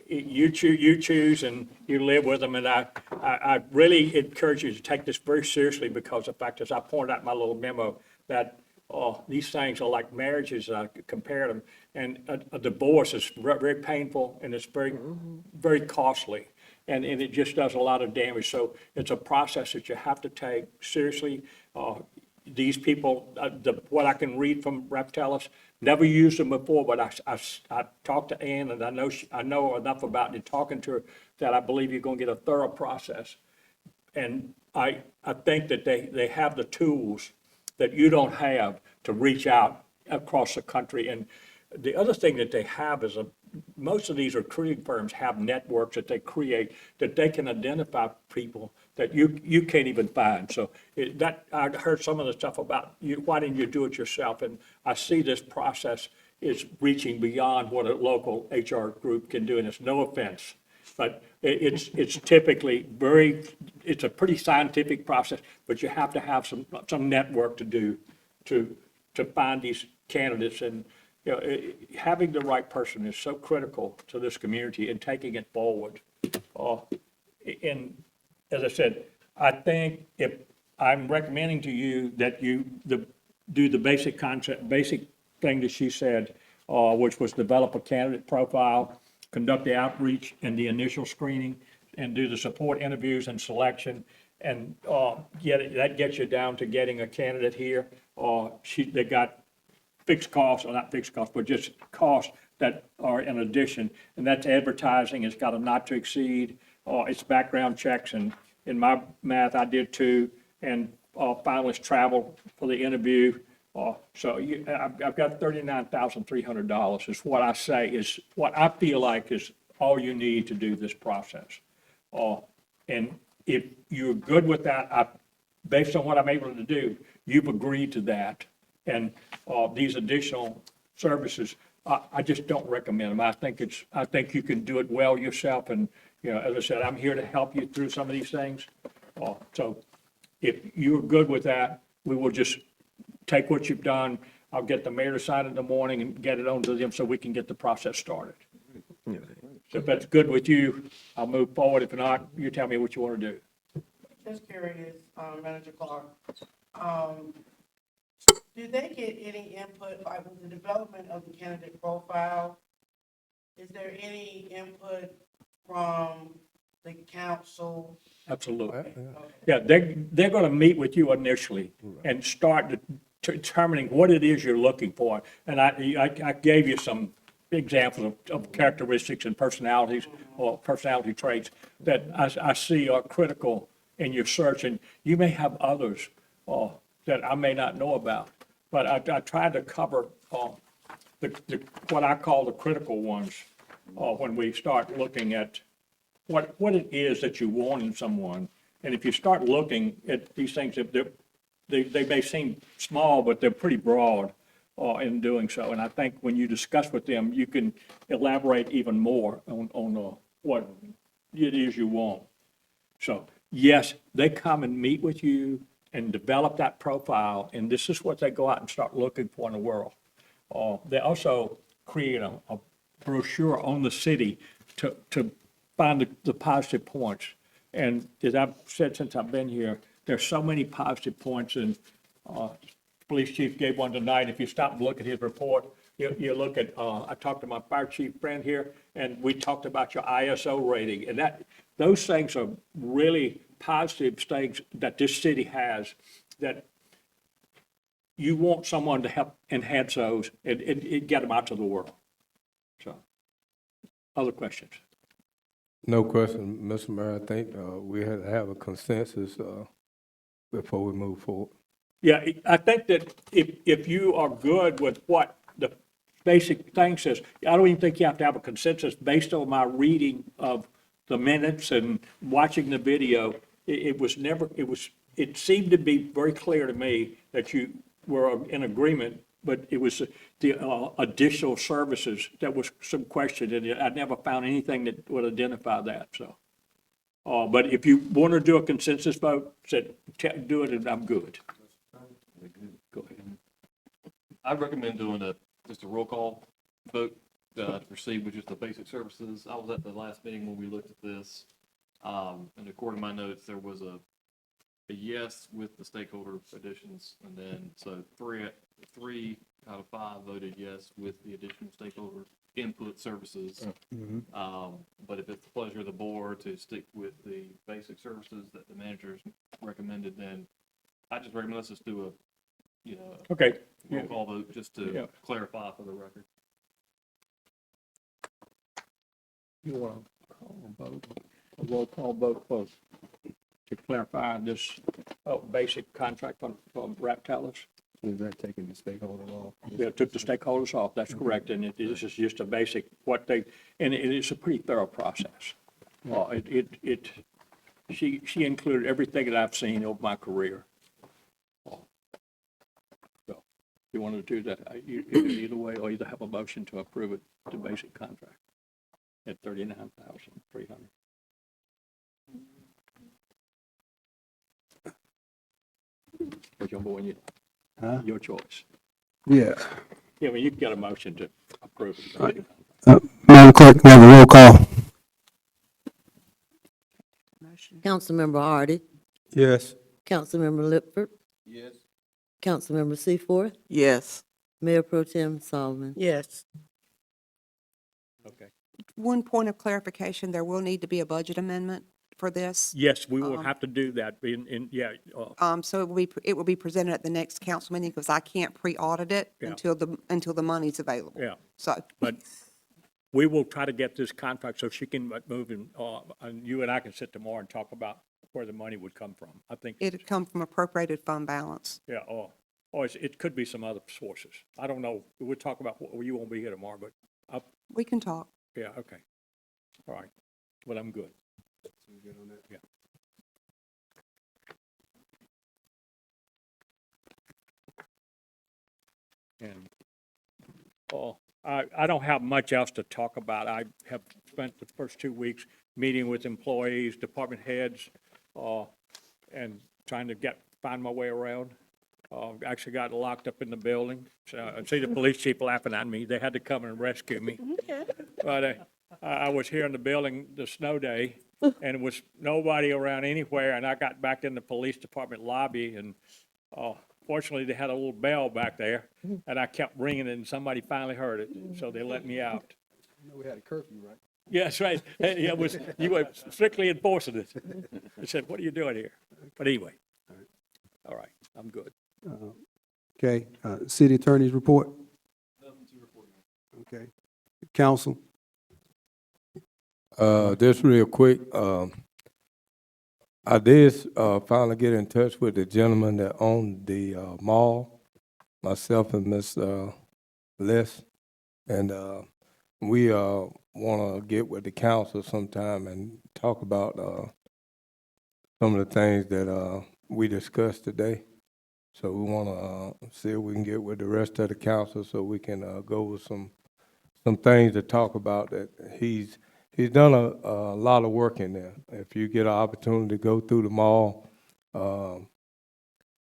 [SPEAKER 23] you choose and you live with them. And I really encourage you to take this very seriously, because the fact is, I pointed out in my little memo that these things are like marriages, and I compared them. And a divorce is very painful, and it's very, very costly. And it just does a lot of damage. So it's a process that you have to take seriously. These people, what I can read from Reptalis, never used them before, but I talked to Ann, and I know enough about it, talking to her, that I believe you're going to get a thorough process. And I think that they have the tools that you don't have to reach out across the country. And the other thing that they have is most of these recruiting firms have networks that they create, that they can identify people that you can't even find. So I heard some of the stuff about why didn't you do it yourself? And I see this process is reaching beyond what a local HR group can do, and it's no offense. But it's typically it's a pretty scientific process, but you have to have some network to do to find these candidates. And, you know, having the right person is so critical to this community and taking it forward. And as I said, I think if I'm recommending to you that you do the basic concept, basic thing that she said, which was develop a candidate profile, conduct the outreach and the initial screening, and do the support interviews and selection, and that gets you down to getting a candidate here. They got fixed costs, or not fixed costs, but just costs that are in addition, and that's advertising. It's got a not to exceed. It's background checks, and in my math, I did too, and finalists travel for the interview. So I've got $39,300 is what I say is what I feel like is all you need to do this process. And if you're good with that, based on what I'm able to do, you've agreed to that. And these additional services, I just don't recommend them. I think you can do it well yourself. And, you know, as I said, I'm here to help you through some of these things. So if you're good with that, we will just take what you've done. I'll get the mayor to sign it in the morning and get it on to them so we can get the process started. So if that's good with you, I'll move forward. If not, you tell me what you want to do.
[SPEAKER 4] Just curious, Manager Clark, do they get any input, like with the development of the candidate profile? Is there any input from the council?
[SPEAKER 23] Absolutely. Yeah, they're going to meet with you initially and start determining what it is you're looking for. And I gave you some examples of characteristics and personalities or personality traits that I see are critical in your search. And you may have others that I may not know about. But I tried to cover what I call the critical ones when we start looking at what it is that you want in someone. And if you start looking at these things, they may seem small, but they're pretty broad in doing so. And I think when you discuss with them, you can elaborate even more on what it is you want. So, yes, they come and meet with you and develop that profile, and this is what they go out and start looking for in the world. They also create a brochure on the city to find the positive points. And as I've said since I've been here, there's so many positive points, and police chief gave one tonight. If you stop and look at his report, you look at, I talked to my fire chief friend here, and we talked about your ISO rating, and those things are really positive things that this city has, that you want someone to help enhance those and get them out to the world. So, other questions?
[SPEAKER 5] No question, Mr. Mayor. I think we had to have a consensus before we move forward.
[SPEAKER 23] Yeah, I think that if you are good with what the basic thing says, I don't even think you have to have a consensus based on my reading of the minutes and watching the video. It seemed to be very clear to me that you were in agreement, but it was the additional services that was some question, and I never found anything that would identify that, so. But if you want to do a consensus vote, do it, and I'm good. Go ahead.
[SPEAKER 21] I recommend doing just a roll call vote to proceed with just the basic services. I was at the last meeting when we looked at this. And according to my notes, there was a yes with the stakeholder additions, and then so three out of 5 voted yes with the additional stakeholder input services. But if it's the pleasure of the board to stick with the basic services that the managers recommended, then I just recommend let's just do a
[SPEAKER 23] Okay.
[SPEAKER 21] roll call vote just to clarify for the record.
[SPEAKER 23] You want a roll call vote for, to clarify this basic contract from Raptalis?
[SPEAKER 5] Is that taking the stakeholders off?
[SPEAKER 23] Yeah, took the stakeholders off, that's correct, and this is just a basic, and it is a pretty thorough process. She included everything that I've seen over my career. So, you want to do that, either way, or either have a motion to approve it, the basic contract.
[SPEAKER 12] at 39,300. Which one you,
[SPEAKER 1] Huh?
[SPEAKER 12] your choice.
[SPEAKER 1] Yeah.
[SPEAKER 12] Yeah, well, you got a motion to approve it.
[SPEAKER 1] Madam Clerk, we have a roll call.
[SPEAKER 3] Councilmember Hardy,
[SPEAKER 5] Yes.
[SPEAKER 3] Councilmember Lipford,
[SPEAKER 11] Yes.
[SPEAKER 3] Councilmember Seaforth,
[SPEAKER 13] Yes.
[SPEAKER 3] Mayor Pro Tem Solomon.
[SPEAKER 4] Yes.
[SPEAKER 12] Okay.
[SPEAKER 22] One point of clarification, there will need to be a budget amendment for this.
[SPEAKER 12] Yes, we will have to do that yeah,
[SPEAKER 22] So it will be presented at the next council meeting because I can't pre-audit it
[SPEAKER 12] Yeah.
[SPEAKER 22] until the money's available.
[SPEAKER 12] yeah.
[SPEAKER 22] So,
[SPEAKER 12] But we will try to get this contract so she can move and you and I can sit tomorrow and talk about where the money would come from. I think,
[SPEAKER 22] it'd come from appropriated fund balance.
[SPEAKER 12] yeah, or it could be some other sources. I don't know. We'll talk about, you won't be here tomorrow, but
[SPEAKER 22] We can talk.
[SPEAKER 12] yeah, okay. All right. Well, I'm good. Yeah. And, I don't have much else to talk about. I have spent the first 2 weeks meeting with employees, department heads, and trying to find my way around. Actually got locked up in the building. So I see the police chief laughing at me. They had to come and rescue me. But I was here in the building the snow day, and it was nobody around anywhere, and I got back in the police department lobby, and fortunately, they had a little bell back there, and I kept ringing it, and somebody finally heard it, so they let me out.
[SPEAKER 1] I know we had a curfew, right?
[SPEAKER 12] Yes, right. You were strictly enforcing it. I said, what are you doing here? But anyway, all right, I'm good.
[SPEAKER 1] Okay, city attorney's report? Okay. Council?
[SPEAKER 5] Just real quick, I did finally get in touch with the gentleman that owned the mall, myself and Miss Les, and we want to get with the council sometime and talk about some of the things that we discussed today. So we want to see if we can get with the rest of the council so we can go with some things to talk about that he's done a lot of work in there. If you get an opportunity to go through the mall,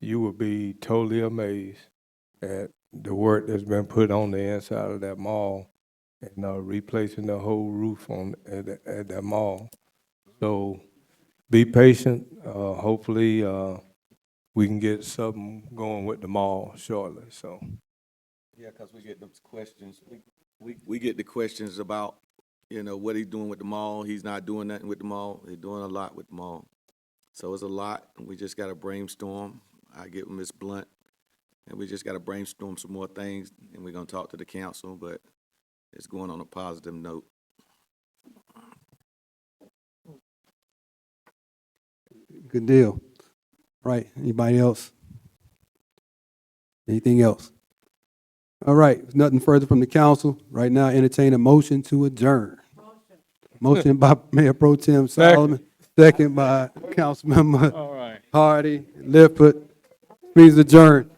[SPEAKER 5] you will be totally amazed at the work that's been put on the inside of that mall and replacing the whole roof at that mall. So be patient. Hopefully, we can get something going with the mall shortly. So.
[SPEAKER 11] Yeah, because we get those questions. We get the questions about, what he's doing with the mall. He's not doing nothing with the mall. He's doing a lot with the mall. So it's a lot, and we just got to brainstorm. I get with Ms. Blount, and we just got to brainstorm some more things, and we're going to talk to the council, but it's going on a positive note.
[SPEAKER 1] Good deal. Right, anybody else? Anything else? All right, if nothing further from the council. Right now, entertain a motion to adjourn. Motion by Mayor Pro Tem Solomon, second by Councilmember
[SPEAKER 12] All right.
[SPEAKER 1] Hardy, Lippert. Please adjourn.